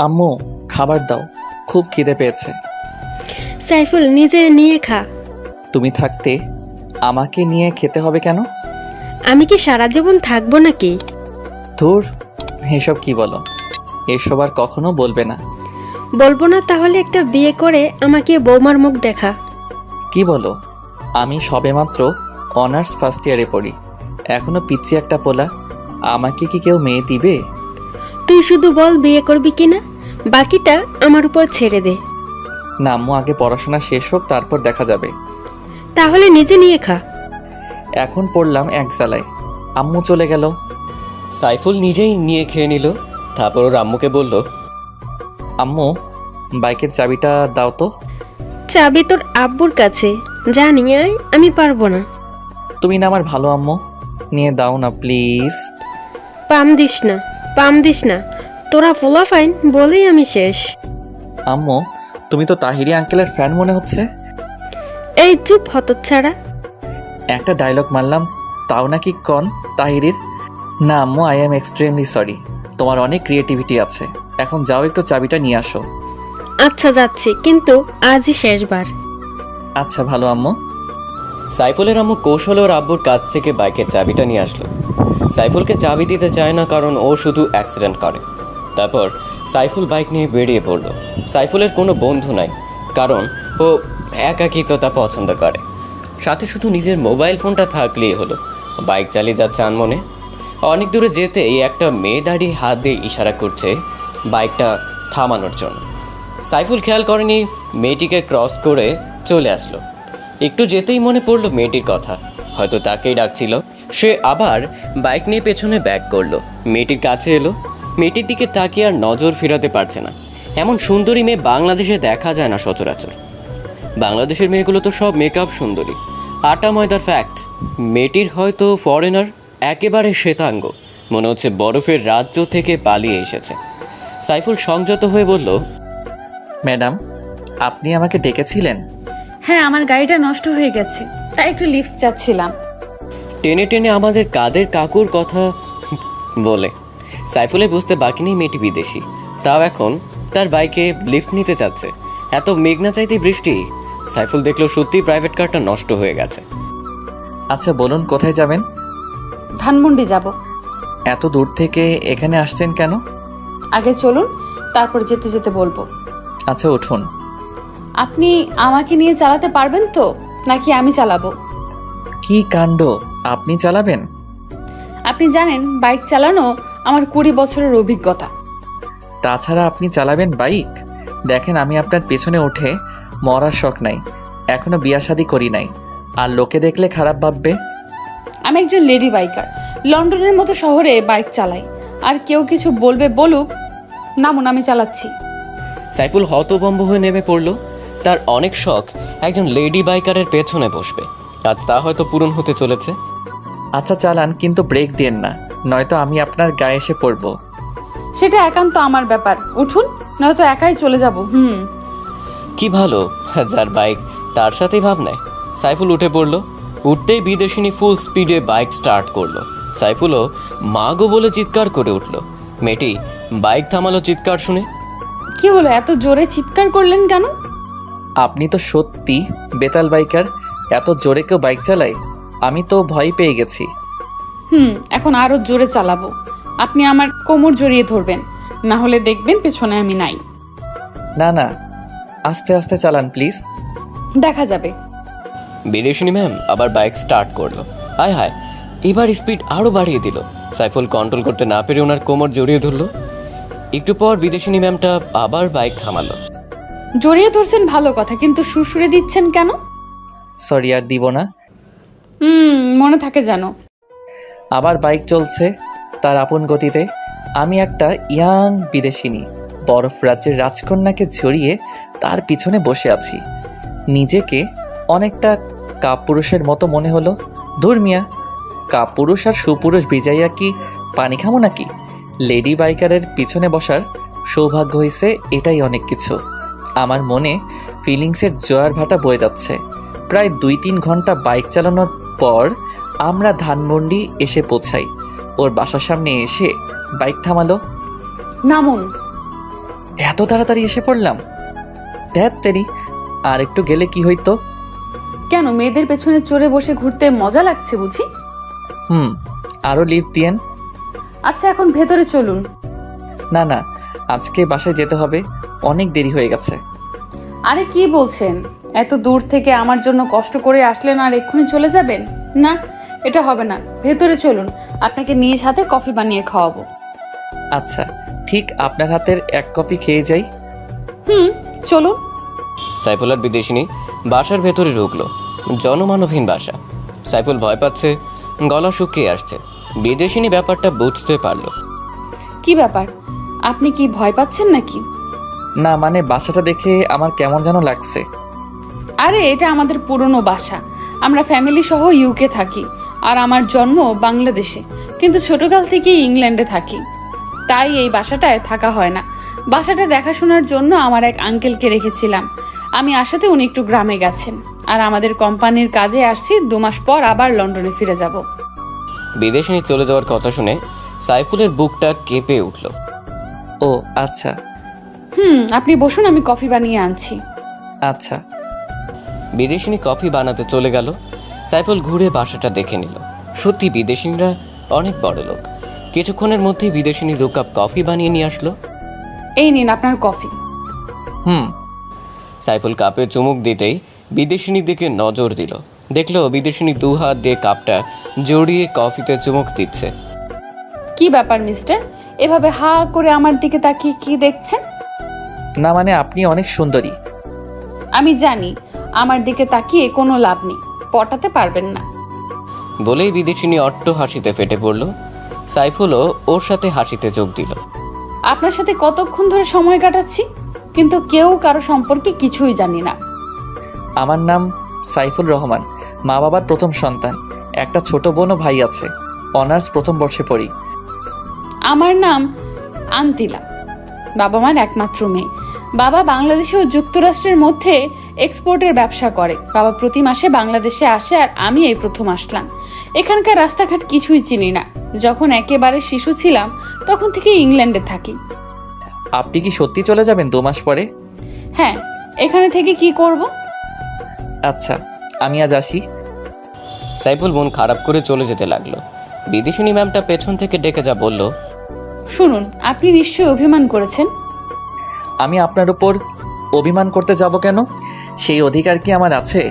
আম্মু খাবার দাও, খুব খিদে পেয়েছে। সাইফুল নিজে নিয়ে খা। তুমি থাকতে আমাকে নিয়ে খেতে হবে কেন? আমি কি সারা জীবন থাকবো নাকি? ধুর, এসব কি বলো? এসব আর কখনো বলবে না। বলবো না তাহলে একটা বিয়ে করে আমাকে বৌমার মুখ দেখা। কি বলো? আমি সবেমাত্র অনার্স ফার্স্ট ইয়ারে পড়ি, এখনো পিচ্ছি একটা পোলা। আমাকে কি কেউ মেয়ে দিবে? তুই শুধু বল বিয়ে করবি কিনা, বাকিটা আমার উপর ছেড়ে দে। না আম্মু, আগে পড়াশোনা শেষ হোক, তারপর দেখা যাবে। তাহলে নিজে নিয়ে খা। এখন পড়লাম এক জ্বালায়, আম্মু চলে গেল। সাইফুল নিজেই নিয়ে খেয়ে নিল। তারপর ওর আম্মুকে বলল, আম্মু বাইকের চাবিটা দাও তো। চাবি তোর আব্বুর কাছে, যা নিয়ে আয়, আমি পারবো না। তুমি না আমার ভালো আম্মু, নিয়ে দাও না প্লিজ। পাম দিস না, পাম দিস না, তোরা ফোলা ফাইন বলেই আমি শেষ। আম্মু তুমি তো তাহিরি আঙ্কেলের ফ্যান মনে হচ্ছে। এই চুপ হতচ্ছাড়া। একটা ডায়লগ মারলাম, তাও নাকি কন তাহিরির? না আম্মু, আই এম এক্সট্রিমলি সরি। তোমার অনেক ক্রিয়েটিভিটি আছে, এখন যাও একটু চাবিটা নিয়ে আসো। আচ্ছা যাচ্ছি, কিন্তু আজই শেষবার। আচ্ছা ভালো আম্মু। সাইফুলের আম্মু কৌশলে ওর আব্বুর কাছ থেকে বাইকের চাবিটা নিয়ে আসলো। সাইফুলকে চাবি দিতে চায় না, কারণ ও শুধু অ্যাক্সিডেন্ট করে। তারপর সাইফুল বাইক নিয়ে বেরিয়ে পড়ল। সাইফুলের কোনো বন্ধু নাই, কারণ ও একাকিত্বতা পছন্দ করে। সাথে শুধু নিজের মোবাইল ফোনটা থাকলেই হলো। বাইক চালিয়ে যাচ্ছে আনমনে। অনেক দূরে যেতেই একটা মেয়ে দাঁড়িয়ে হাত দিয়ে ইশারা করছে বাইকটা থামানোর জন্য। সাইফুল খেয়াল করেনি, মেয়েটিকে ক্রস করে চলে আসলো। একটু যেতেই মনে পড়লো মেয়েটির কথা, হয়তো তাকেই ডাকছিল। সে আবার বাইক নিয়ে পেছনে ব্যাক করলো। মেয়েটির কাছে এলো। মেয়েটির দিকে তাকিয়ে আর নজর ফেরাতে পারছে না। এমন সুন্দরী মেয়ে বাংলাদেশে দেখা যায় না সচরাচর। বাংলাদেশের মেয়েগুলো তো সব মেকআপ সুন্দরী, আটা ময়দার ফ্যাক্ট। মেয়েটির হয়তো ফরেনার, একেবারে শ্বেতাঙ্গ, মনে হচ্ছে বরফের রাজ্য থেকে পালিয়ে এসেছে। সাইফুল সংযত হয়ে বলল, ম্যাডাম আপনি আমাকে ডেকেছিলেন? হ্যাঁ, আমার গাড়িটা নষ্ট হয়ে গেছে, তাই একটু লিফট চাচ্ছিলাম। টেনে টেনে আমাদের কাদের কাকুর কথা বলে। সাইফুলের বুঝতে বাকি নেই মেয়েটি বিদেশি, তাও এখন তার বাইকে লিফট নিতে চাচ্ছে। এত মেঘ না চাইতেই বৃষ্টি। সাইফুল দেখলো সত্যি প্রাইভেট কারটা নষ্ট হয়ে গেছে। আচ্ছা বলুন কোথায় যাবেন? ধানমন্ডি যাব। এত দূর থেকে এখানে আসছেন কেন? আগে চলুন, তারপর যেতে যেতে বলবো। আচ্ছা উঠুন। আপনি আমাকে নিয়ে চালাতে পারবেন তো, নাকি আমি চালাবো? কি কাণ্ড, আপনি চালাবেন? আপনি জানেন বাইক চালানো আমার 20 বছরের অভিজ্ঞতা। তাছাড়া আপনি চালাবেন বাইক? দেখেন আমি আপনার পেছনে উঠে মরার শখ নাই, এখনো বিয়া শাদি করি নাই, আর লোকে দেখলে খারাপ ভাববে। আমি একজন লেডি বাইকার, লন্ডনের মতো শহরে বাইক চালাই, আর কেউ কিছু বলবে বলুক। নামুন, আমি চালাচ্ছি। সাইফুল হতভম্ব হয়ে নেমে পড়ল। তার অনেক শখ একজন লেডি বাইকারের পেছনে বসবে, আজ তা হয়তো পূরণ হতে চলেছে। আচ্ছা চালান, কিন্তু ব্রেক দিয়েন না, নয়তো আমি আপনার গায়ে এসে পড়ব। সেটা একান্ত আমার ব্যাপার, উঠুন, নয়তো একাই চলে যাব। কি ভালো, যার বাইক তার সাথেই ভাব নেয়। সাইফুল উঠে পড়ল। উঠতেই বিদেশিনী ফুল স্পিডে বাইক স্টার্ট করলো। সাইফুলও মা গো বলে চিৎকার করে উঠল। মেয়েটি বাইক থামালো চিৎকার শুনে। কি হলো, এত জোরে চিৎকার করলেন কেন? আপনি তো সত্যি বেতাল বাইকার, এত জোরে কেউ বাইক চালায়? আমি তো ভয় পেয়ে গেছি। এখন আরো জোরে চালাবো। আপনি আমার কোমর জড়িয়ে ধরবেন, না হলে দেখবেন পেছনে আমি নাই। না না, আস্তে আস্তে চালান প্লিজ। দেখা যাবে। বিদেশিনী ম্যাম আবার বাইক স্টার্ট করলো। হায় হায়, এবার স্পিড আরও বাড়িয়ে দিল। সাইফুল কন্ট্রোল করতে না পেরে ওনার কোমর জড়িয়ে ধরলো। একটু পর বিদেশিনী ম্যামটা আবার বাইক থামালো। জড়িয়ে ধরছেন ভালো কথা, কিন্তু সুরসুরে দিচ্ছেন কেন? সরি, আর দিব না। মনে থাকে যেন। আবার বাইক চলছে তার আপন গতিতে। আমি একটা ইয়াং বিদেশিনী, বরফ রাজ্যের রাজকন্যাকে জড়িয়ে তার পিছনে বসে আছি। নিজেকে অনেকটা কাপুরুষের মতো মনে হলো। ধুর মিয়া, কাপুরুষ আর সুপুরুষ ভিজাইয়া কি পানি খামো নাকি? লেডি বাইকারের পিছনে বসার সৌভাগ্য হয়েছে, এটাই অনেক কিছু। আমার মনে ফিলিংসের জোয়ার ভাটা বয়ে যাচ্ছে। প্রায় 2-3 ঘন্টা বাইক চালানোর পর আমরা ধানমন্ডি এসে পৌঁছাই। ওর বাসার সামনে এসে বাইক থামালো। নামুন। এত তাড়াতাড়ি এসে পড়লাম। ধ্যাত তেরি, আর একটু গেলে কি হইতো? কেন, মেয়েদের পেছনে চড়ে বসে ঘুরতে মজা লাগছে বুঝি? আরও লিফট দিয়েন। আচ্ছা, এখন ভেতরে চলুন। না না, আজকে বাসায় যেতে হবে, অনেক দেরি হয়ে গেছে। আরে কি বলছেন, এত দূর থেকে আমার জন্য কষ্ট করে আসলেন আর এক্ষুনি চলে যাবেন? না, এটা হবে না, ভেতরে চলুন, আপনাকে নিজ হাতে কফি বানিয়ে খাওয়াবো। আচ্ছা, ঠিক আপনার হাতের এক কপি খেয়ে যাই। চলুন। সাইফুল আর বিদেশিনী বাসার ভেতরে ঢুকলো। জনমানবহীন বাসা। সাইফুল ভয় পাচ্ছে, গলা শুকিয়ে আসছে। বিদেশিনী ব্যাপারটা বুঝতে পারলো। কি ব্যাপার, আপনি কি ভয় পাচ্ছেন নাকি? না মানে বাসাটা দেখে আমার কেমন যেন লাগছে। আরে এটা আমাদের পুরনো বাসা, আমরা ফ্যামিলি সহ ইউকে থাকি, আর আমার জন্ম বাংলাদেশে, কিন্তু ছোটকাল থেকেই ইংল্যান্ডে থাকি, তাই এই বাসাটায় থাকা হয় না। বাসাটা দেখাশোনার জন্য আমার এক আঙ্কেলকে রেখেছিলাম। আমি আসাতে উনি একটু গ্রামে গেছেন, আর আমাদের কোম্পানির কাজে আসছি, 2 মাস পর আবার লন্ডনে ফিরে যাব। বিদেশিনী চলে যাওয়ার কথা শুনে সাইফুলের বুকটা কেঁপে উঠল। ও আচ্ছা। আপনি বসুন, আমি কফি বানিয়ে আনছি। আচ্ছা। বিদেশিনী কফি বানাতে চলে গেল। সাইফুল ঘুরে বাসাটা দেখে নিল। সত্যি বিদেশিনীরা অনেক বড় লোক। কিছুক্ষণের মধ্যেই বিদেশিনী 2 কাপ কফি বানিয়ে নিয়ে আসলো। এই নিন আপনার কফি। সাইফুল কাপে চুমুক দিতেই বিদেশিনীর দিকে নজর দিল। দেখলো বিদেশিনী 2 হাত দিয়ে কাপটা জড়িয়ে কফিতে চুমুক দিচ্ছে। কি ব্যাপার মিস্টার, এভাবে হা করে আমার দিকে তাকিয়ে কি দেখছেন? না মানে আপনি অনেক সুন্দরী। আমি জানি আমার দিকে তাকিয়ে কোনো লাভ নেই, পটাতে পারবেন না। বলেই বিদেশিনী অট্ট হাসিতে ফেটে পড়ল। সাইফুলও ওর সাথে হাসিতে যোগ দিল। আপনার সাথে কতক্ষণ ধরে সময় কাটাচ্ছি, কিন্তু কেউ কারো সম্পর্কে কিছুই জানি না। আমার নাম সাইফুল রহমান, মা বাবার প্রথম সন্তান, একটা ছোট বোন ও ভাই আছে, অনার্স প্রথম বর্ষে পড়ি। আমার নাম আন্তিলা, বাবা মার একমাত্র মেয়ে। বাবা বাংলাদেশ ও যুক্তরাষ্ট্রের মধ্যে এক্সপোর্টের ব্যবসা করে। বাবা প্রতি মাসে বাংলাদেশে আসে, আর আমি এই প্রথম আসলাম। এখানকার রাস্তাঘাট কিছুই চিনি না। যখন একেবারে শিশু ছিলাম তখন থেকে ইংল্যান্ডে থাকি। আপনি কি সত্যি চলে যাবেন 2 মাস পরে? হ্যাঁ, এখানে থেকে কি করব? আচ্ছা, আমি আজ আসি। সাইফুল মন খারাপ করে চলে যেতে লাগলো। বিদেশিনী ম্যামটা পেছন থেকে ডেকে যা বলল, শুনুন, আপনি নিশ্চয়ই অভিমান করেছেন। আমি আপনার উপর অভিমান করতে যাব কেন? সেই অধিকার কি আমার আছে?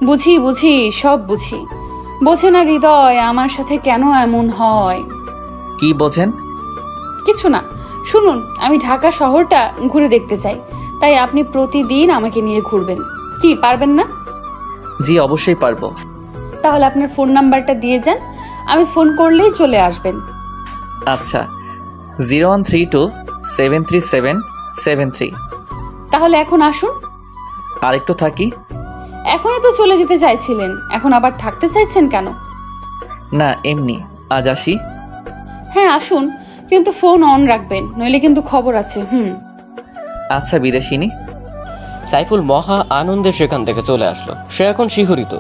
বুঝি বুঝি, সব বুঝি। বোঝে না হৃদয় আমার সাথে কেন এমন হয়। কি বোঝেন? কিছু না, শুনুন, আমি ঢাকা শহরটা ঘুরে দেখতে চাই, তাই আপনি প্রতিদিন আমাকে নিয়ে ঘুরবেন। কি পারবেন না? জি অবশ্যই পারবো। তাহলে আপনার ফোন নাম্বারটা দিয়ে যান, আমি ফোন করলেই চলে আসবেন। আচ্ছা, 0132-737-73। তাহলে এখন আসুন। আর একটু থাকি। এখনই তো চলে যেতে চাইছিলেন, এখন আবার থাকতে চাইছেন কেন? না এমনি, আজ আসি। হ্যাঁ আসুন, কিন্তু ফোন অন রাখবেন, নইলে কিন্তু খবর আছে। আচ্ছা বিদেশিনী। সাইফুল মহা আনন্দে সেখান থেকে চলে আসলো। সে এখন শিহরিত।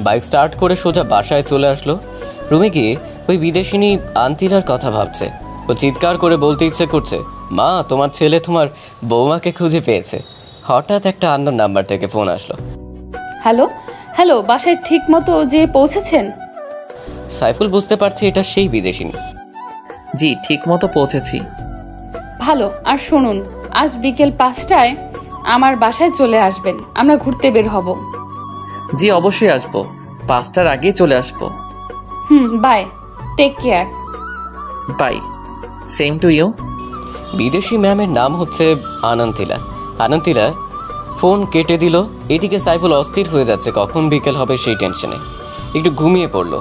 বাইক স্টার্ট করে সোজা বাসায় চলে আসলো। রুমে গিয়ে ওই বিদেশিনী আন্তিলার কথা ভাবছে। ও চিৎকার করে বলতে ইচ্ছে করছে, মা, তোমার ছেলে তোমার বৌমাকে খুঁজে পেয়েছে। হঠাৎ একটা আননোন নাম্বার থেকে ফোন আসলো। হ্যালো হ্যালো, বাসায় ঠিক মতো যে পৌঁছেছেন? সাইফুল বুঝতে পারছে এটা সেই বিদেশিনী। জি ঠিক মতো পৌঁছেছি। ভালো, আর শুনুন, আজ বিকেল 5টায় আমার বাসায় চলে আসবেন, আমরা ঘুরতে বের হব। জি অবশ্যই আসবো, 5টার আগেই চলে আসবো। Bye, take care. Bye, same to you. বিদেশি ম্যামের নাম হচ্ছে আনন্তিলা। আনন্তিলা ফোন কেটে দিল। এদিকে সাইফুল অস্থির হয়ে যাচ্ছে, কখন বিকেল হবে সেই টেনশনে একটু ঘুমিয়ে পড়লো।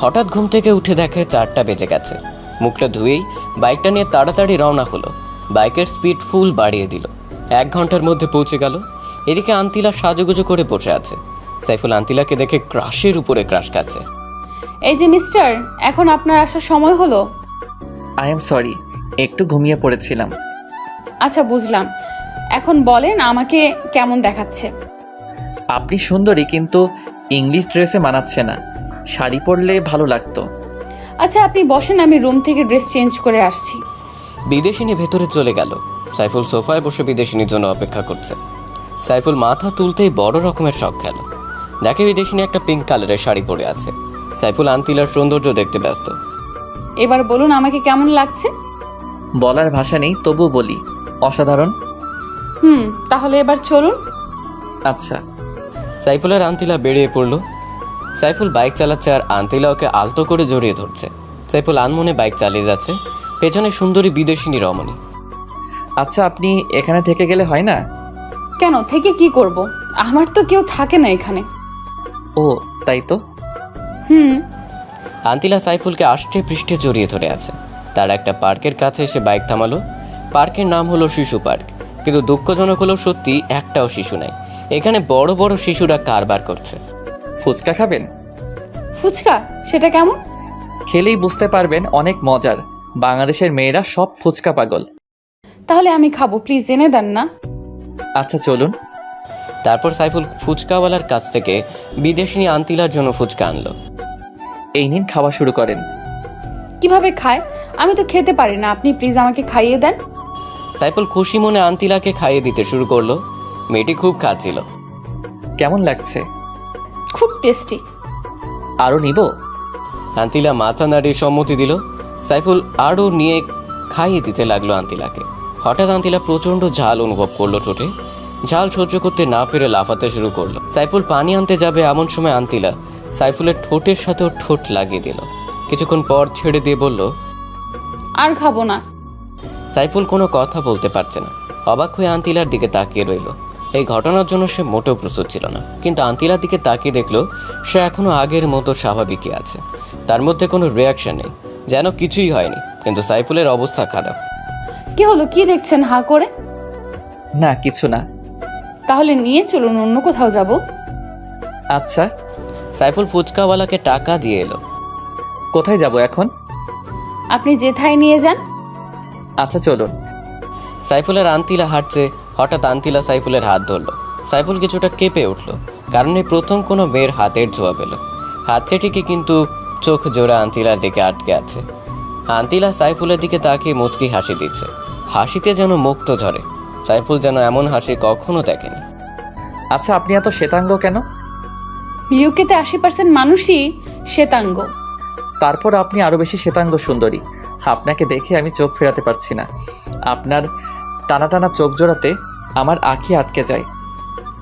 হঠাৎ ঘুম থেকে উঠে দেখে 4টা বেজে গেছে। মুখটা ধুয়েই বাইকটা নিয়ে তাড়াতাড়ি রওনা হলো। বাইকের স্পিড ফুল বাড়িয়ে দিল। 1 ঘন্টার মধ্যে পৌঁছে গেল। এদিকে আন্তিলা সাজুগুজু করে বসে আছে। সাইফুল আন্তিলাকে দেখে ক্রাশের উপরে ক্রাশ খাচ্ছে। এই যে মিস্টার, এখন আপনার আসার সময় হলো। আই এম সরি, একটু ঘুমিয়ে পড়েছিলাম। আচ্ছা বুঝলাম, এখন বলেন আমাকে কেমন দেখাচ্ছে? আপনি সুন্দরী, কিন্তু ইংলিশ ড্রেসে মানাচ্ছে না, শাড়ি পরলে ভালো লাগতো। আচ্ছা আপনি বসেন, আমি রুম থেকে ড্রেস চেঞ্জ করে আসছি। বিদেশিনী ভেতরে চলে গেল। সাইফুল সোফায় বসে বিদেশিনীর জন্য অপেক্ষা করছে। সাইফুল মাথা তুলতেই বড় রকমের শখ খেল। দেখে বিদেশিনী একটা পিঙ্ক কালারের শাড়ি পরে আছে। সাইফুল আন্তিলার সৌন্দর্য দেখতে ব্যস্ত। এবার বলুন আমাকে কেমন লাগছে? বলার ভাষা নেই, তবু বলি অসাধারণ। তাহলে এবার চলুন। আচ্ছা। সাইফুলের আন্তিলা বেরিয়ে পড়ল। সাইফুল বাইক চালাচ্ছে আর আন্তিলা ওকে আলতো করে জড়িয়ে ধরছে। সাইফুল আনমনে বাইক চালিয়ে যাচ্ছে, পেছনে সুন্দরী বিদেশিনী রমণী। আচ্ছা, আপনি এখানে থেকে গেলে হয় না? কেন থেকে কি করব? আমার তো কেউ থাকে না এখানে। ও তাই তো। আন্তিলা সাইফুলকে আষ্টে পৃষ্ঠে জড়িয়ে ধরে আছে। তার একটা পার্কের কাছে এসে বাইক থামালো। পার্কের নাম হলো শিশু পার্ক, কিন্তু দুঃখজনক হলো সত্যি একটাও শিশু নাই। এখানে বড় বড় শিশুরা কারবার করছে। ফুচকা খাবেন? ফুচকা? সেটা কেমন? খেলেই বুঝতে পারবেন, অনেক মজার। বাংলাদেশের মেয়েরা সব ফুচকা পাগল। তাহলে আমি খাবো, প্লিজ এনে দেন না। আচ্ছা চলুন। তারপর সাইফুল ফুচকাওয়ালার কাছ থেকে বিদেশিনী আন্তিলার জন্য ফুচকা আনলো। এই নিন, খাওয়া শুরু করেন। কিভাবে খায়? আমি তো খেতে পারি না, আপনি প্লিজ আমাকে খাইয়ে দেন। সাইফুল খুশি মনে আন্তিলাকে খাইয়ে দিতে শুরু করলো। মেয়েটি খুব খাচ্ছিল। কেমন লাগছে? খুব টেস্টি। আরও নিব? আন্তিলা মাথা নাড়িয়ে সম্মতি দিল। সাইফুল আরও নিয়ে খাইয়ে দিতে লাগলো আন্তিলাকে। হঠাৎ আন্তিলা প্রচণ্ড ঝাল অনুভব করলো ঠোঁটে। ঝাল সহ্য করতে না পেরে লাফাতে শুরু করলো। সাইফুল পানি আনতে যাবে এমন সময় আন্তিলা সাইফুলের ঠোঁটের সাথেও ঠোঁট লাগিয়ে দিল। কিছুক্ষণ পর ছেড়ে দিয়ে বলল, আর খাবো না। সাইফুল কোনো কথা বলতে পারছে না। অবাক হয়ে আন্তিলার দিকে তাকিয়ে রইল। এই ঘটনার জন্য সে মোটেও প্রস্তুত ছিল না, কিন্তু আন্তিলার দিকে তাকিয়ে দেখলো সে এখনো আগের মতো স্বাভাবিকই আছে। তার মধ্যে কোনো রিয়াকশন নেই, যেন কিছুই হয়নি। কিন্তু সাইফুলের অবস্থা খারাপ। কি হলো? কি দেখছেন হা করে? না, কিছু না। তাহলে নিয়ে চলুন, অন্য কোথাও যাব। আচ্ছা। সাইফুল ফুচকাওয়ালাকে টাকা দিয়ে এলো। কোথায় যাব এখন? আপনি যেথায় নিয়ে যান। আচ্ছা চলুন। সাইফুলের আন্তিলা হাঁটছে। হঠাৎ আন্তিলা সাইফুলের হাত ধরলো। সাইফুল কিছুটা কেঁপে উঠল, কারণ এই প্রথম কোনো মেয়ের হাতের ছোঁয়া পেল। হাতছে ঠিকই, কিন্তু চোখ জোড়া আন্তিলার দিকে আটকে আছে। আন্তিলা সাইফুলের দিকে তাকিয়ে মুচকি হাসি দিচ্ছে। হাসিতে যেন মুক্ত ঝরে। সাইফুল যেন এমন হাসি কখনো দেখেনি। আচ্ছা, আপনি এত শ্বেতাঙ্গ কেন? ইউকেতে 80% মানুষই শ্বেতাঙ্গ। তারপর আপনি আরও বেশি শ্বেতাঙ্গ সুন্দরী। আপনাকে দেখে আমি চোখ ফেরাতে পারছি না। আপনার টানা টানা চোখ জোড়াতে আমার আঁখি আটকে যায়।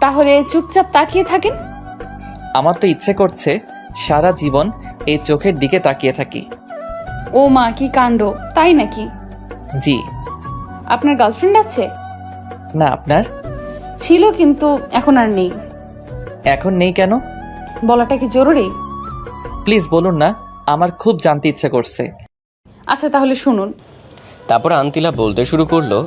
তাহলে চুপচাপ তাকিয়ে থাকেন। আমার তো ইচ্ছে করছে সারা জীবন এই চোখের দিকে তাকিয়ে থাকি। ও মা, কি কাণ্ড! তাই নাকি? জি। আপনার গার্লফ্রেন্ড আছে? না, আপনার? ছিল, কিন্তু এখন আর নেই। এখন নেই কেন? বলাটা কি জরুরি? প্লিজ বলুন না, আমার খুব জানতে ইচ্ছে করছে। আচ্ছা তাহলে শুনুন। তারপর আন্তিলা বলতে শুরু করলো,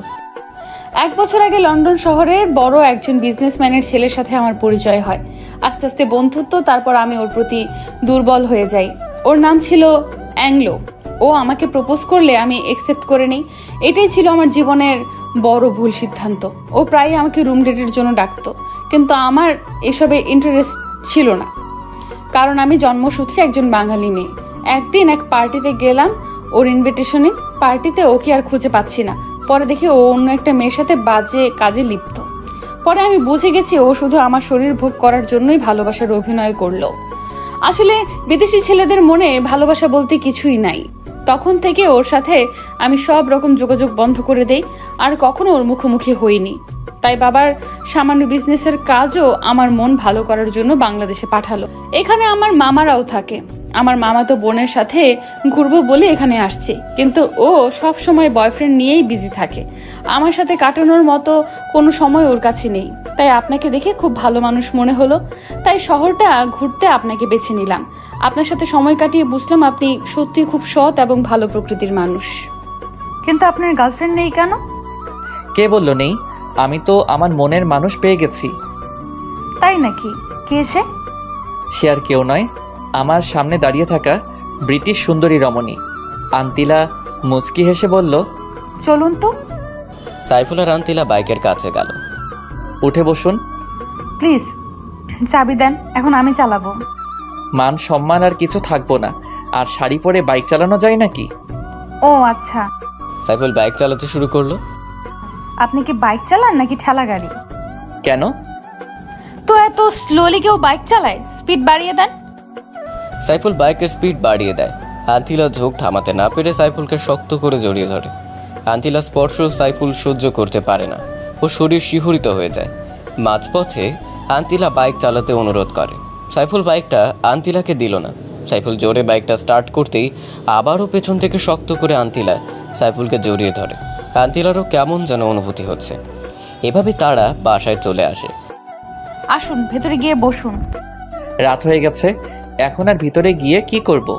1 বছর আগে লন্ডন শহরের বড় একজন বিজনেসম্যানের ছেলের সাথে আমার পরিচয় হয়। আস্তে আস্তে বন্ধুত্ব, তারপর আমি ওর প্রতি দুর্বল হয়ে যাই। ওর নাম ছিল অ্যাংলো। ও আমাকে প্রপোজ করলে আমি একসেপ্ট করে নিই। এটাই ছিল আমার জীবনের বড় ভুল সিদ্ধান্ত। ও প্রায়ই আমাকে রুম ডেটের জন্য ডাকতো, কিন্তু আমার এসবে ইন্টারেস্ট ছিল না, কারণ আমি জন্মসূত্রে একজন বাঙালি মেয়ে। একদিন এক পার্টিতে গেলাম ওর ইনভিটেশনে। পার্টিতে ওকে আর খুঁজে পাচ্ছি না। পরে দেখি ও অন্য একটা মেয়ের সাথে বাজে কাজে লিপ্ত। পরে আমি বুঝে গেছি ও শুধু আমার শরীর ভোগ করার জন্যই ভালোবাসার অভিনয় করলো। আসলে বিদেশি ছেলেদের মনে ভালোবাসা বলতে কিছুই নাই। তখন থেকে ওর সাথে আমি সব রকম যোগাযোগ বন্ধ করে দেই, আর কখনো ওর মুখোমুখি হইনি। তাই বাবার সামান্য বিজনেসের কাজও আমার মন ভালো করার জন্য বাংলাদেশে পাঠালো। এখানে আমার মামারাও থাকে। আমার মামা তো বোনের সাথে ঘুরবো বলে এখানে আসছে, কিন্তু ও সব সময় বয়ফ্রেন্ড নিয়েই বিজি থাকে। আমার সাথে কাটানোর মতো কোনো সময় ওর কাছে নেই। তাই আপনাকে দেখে খুব ভালো মানুষ মনে হলো, তাই শহরটা ঘুরতে আপনাকে বেছে নিলাম। আপনার সাথে সময় কাটিয়ে বুঝলাম আপনি সত্যি খুব সৎ এবং ভালো প্রকৃতির মানুষ। কিন্তু আপনার গার্লফ্রেন্ড নেই কেন? কে বললো নেই? আমি তো আমার মনের মানুষ পেয়ে গেছি। তাই নাকি? কে সে? সে আর কেউ নয়, আমার সামনে দাঁড়িয়ে থাকা ব্রিটিশ সুন্দরী রমণী। আন্তিলা মুচকি হেসে বলল, চলুন তো। সাইফুল আর আন্তিলা বাইকের কাছে গেল। উঠে বসুন। প্লিজ চাবি দেন, এখন আমি চালাবো। মান সম্মান আর কিছু থাকবো না। আর শাড়ি পরে বাইক চালানো যায় নাকি? ও আচ্ছা। সাইফুল বাইক চালাতে শুরু করলো। আপনি কি বাইক চালান নাকি ঠেলা গাড়ি? কেন? তো এত স্লোলি কেউ বাইক চালায়? স্পিড বাড়িয়ে দেন। সাইফুল বাইকের স্পিড বাড়িয়ে দেয়। আন্তিলা ঝোঁক থামাতে না পেরে সাইফুলকে শক্ত করে জড়িয়ে ধরে। আন্তিলা স্পর্শ সাইফুল সহ্য করতে পারে না, ও শরীর শিহরিত হয়ে যায়। মাঝপথে আন্তিলা বাইক চালাতে অনুরোধ করে। সাইফুল বাইকটা আন্তিলাকে দিল না। সাইফুল জোরে বাইকটা স্টার্ট করতেই আবারও পেছন থেকে শক্ত করে আন্তিলা সাইফুলকে জড়িয়ে ধরে। আন্তিলারও কেমন যেন অনুভূতি হচ্ছে। এভাবে তারা বাসায় চলে আসে। আসুন ভেতরে গিয়ে বসুন। রাত হয়ে গেছে, এখন আর ভিতরে গিয়ে কি করব?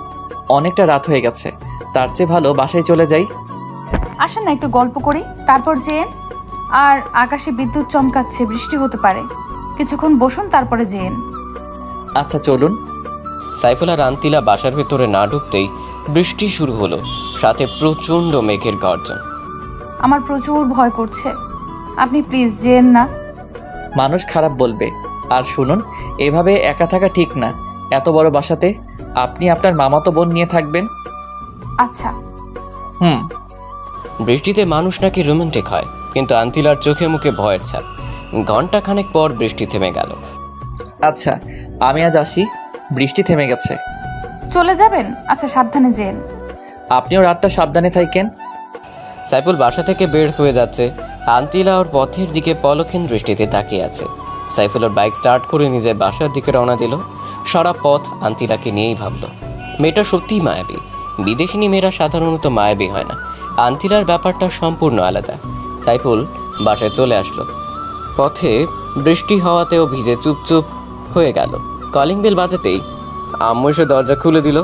অনেকটা রাত হয়ে গেছে, তার চেয়ে ভালো বাসায় চলে যাই। আসেন না একটু গল্প করি, তারপর যেন। আর আকাশে বিদ্যুৎ চমকাচ্ছে, বৃষ্টি হতে পারে। কিছুক্ষণ বসুন, তারপরে যেন। আচ্ছা চলুন। সাইফুল আর আন্তিলা বাসার ভেতরে না ঢুকতেই বৃষ্টি শুরু হলো, সাথে প্রচণ্ড মেঘের গর্জন। আমার প্রচুর ভয় করছে, আপনি প্লিজ যেন না। মানুষ খারাপ বলবে। আর শুনুন, এভাবে একা থাকা ঠিক না। এত বড় বাসাতে আপনি আপনার মামাতো বোন নিয়ে থাকবেন। আচ্ছা। হুম। বৃষ্টিতে মানুষ নাকি রোমান্টিক হয়, কিন্তু আন্তিলার চোখে মুখে ভয়ের ছাপ। ঘণ্টাখানেক পর বৃষ্টি থেমে গেল। আচ্ছা, আমি আজ আসি, বৃষ্টি থেমে গেছে। চলে যাবেন? আচ্ছা, সাবধানে যেন। আপনিও রাতটা সাবধানে থাকেন। সাইফুল বাসা থেকে বের হয়ে যাচ্ছে। আন্তিলা ওর পথের দিকে পলক্ষীন দৃষ্টিতে তাকিয়ে আছে। সাইফুল ওর বাইক স্টার্ট করে নিজের বাসার দিকে রওনা দিল। সারা পথ আন্তিলাকে নিয়েই ভাবল। মেয়েটা সত্যিই মায়াবী। বিদেশিনী মেয়েরা সাধারণত মায়াবী হয় না। আন্তিলার ব্যাপারটা সম্পূর্ণ আলাদা। সাইফুল বাসায় চলে আসলো। পথে বৃষ্টি হওয়াতেও ভিজে চুপচুপ হয়ে গেল। কলিং বেল বাজাতেই আম্মু এসে দরজা খুলে দিল।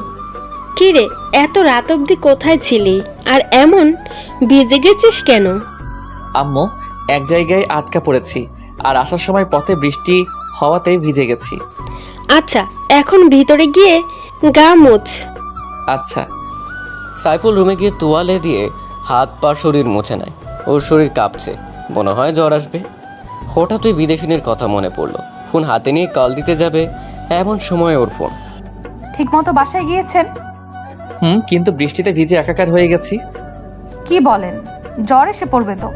কি রে, এত রাত অবধি কোথায় ছিলি? আর এমন ভিজে গেছিস কেন? আম্মু, এক জায়গায় আটকা পড়েছি, আর আসার সময় পথে বৃষ্টি হওয়াতেই ভিজে গেছি। আচ্ছা, এখন ভিতরে গিয়ে গা মুছ। আচ্ছা। সাইফুল রুমে গিয়ে তোয়ালে দিয়ে হাত পা শরীর মুছে নেয়। ওর শরীর কাঁপছে, মনে হয় জ্বর আসবে। হঠাৎ ওই বিদেশিনীর কথা মনে পড়লো। ফোন হাতে নিয়ে কল দিতে যাবে, এমন সময় ওর ফোন। ঠিক মতো বাসায় গিয়েছেন? কিন্তু বৃষ্টিতে ভিজে একাকার হয়ে গেছি। কি বলেন? জ্বর এসে পড়বে তো।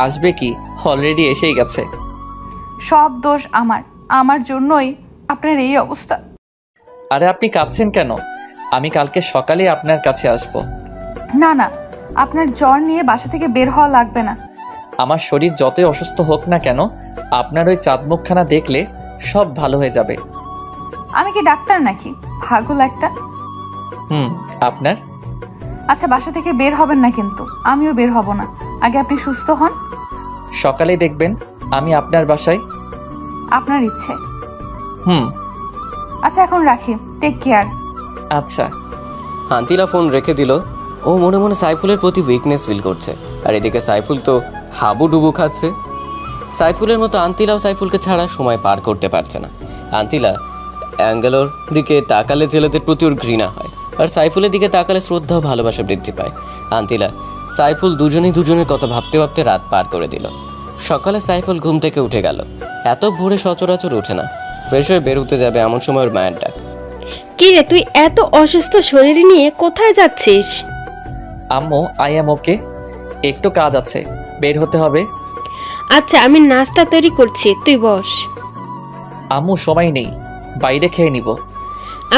আসবে কি, অলরেডি এসেই গেছে। সব দোষ আমার জন্যই আপনার এই অবস্থা। আরে আপনি কাঁদছেন কেন? আমি কালকে সকালে আপনার কাছে আসব। না না, আপনার জ্বর নিয়ে বাসা থেকে বের হওয়া লাগবে না। আমার শরীর যতই অসুস্থ হোক না কেন, আপনার ওই চাঁদমুখখানা দেখলে সব ভালো হয়ে যাবে। আমি কি ডাক্তার নাকি? পাগল একটা। আপনার। আচ্ছা, বাসা থেকে বের হবেন না কিন্তু। আমিও বের হব না, আগে আপনি সুস্থ হন। সকালেই দেখবেন আমি আপনার বাসায়। আপনার ইচ্ছে। হুম। আচ্ছা, এখন রাখি, টেক কেয়ার। আচ্ছা। আন্তিলা ফোন রেখে দিল। ও মনে মনে সাইফুলের প্রতি উইকনেস ফিল করছে। আর এদিকে সাইফুল তো হাবুডুবু খাচ্ছে। সাইফুলের মতো আন্তিলাও সাইফুলকে ছাড়া সময় পার করতে পারছে না। আন্তিলা অ্যাঙ্গেলোর দিকে তাকালে ছেলেদের প্রতি ওর ঘৃণা হয়, আর সাইফুলের দিকে তাকালে শ্রদ্ধা ও ভালোবাসা বৃদ্ধি পায়। আন্তিলা সাইফুল দুজনের কথা ভাবতে ভাবতে রাত পার করে দিল। সকালে সাইফুল ঘুম থেকে উঠে গেল। এত ভোরে সচরাচর ওঠে না। ফ্রেশ হয়ে বের হতে যাবে এমন সময় ওর মায়ের ডাক। কি রে, তুই এত অসুস্থ শরীর নিয়ে কোথায় যাচ্ছিস? আম্মু, আই এম ওকে, একটু কাজ আছে, বের হতে হবে। আচ্ছা, আমি নাস্তা তৈরি করছি, তুই বস। আম্মু, সময় নেই, বাইরে খেয়ে নিব।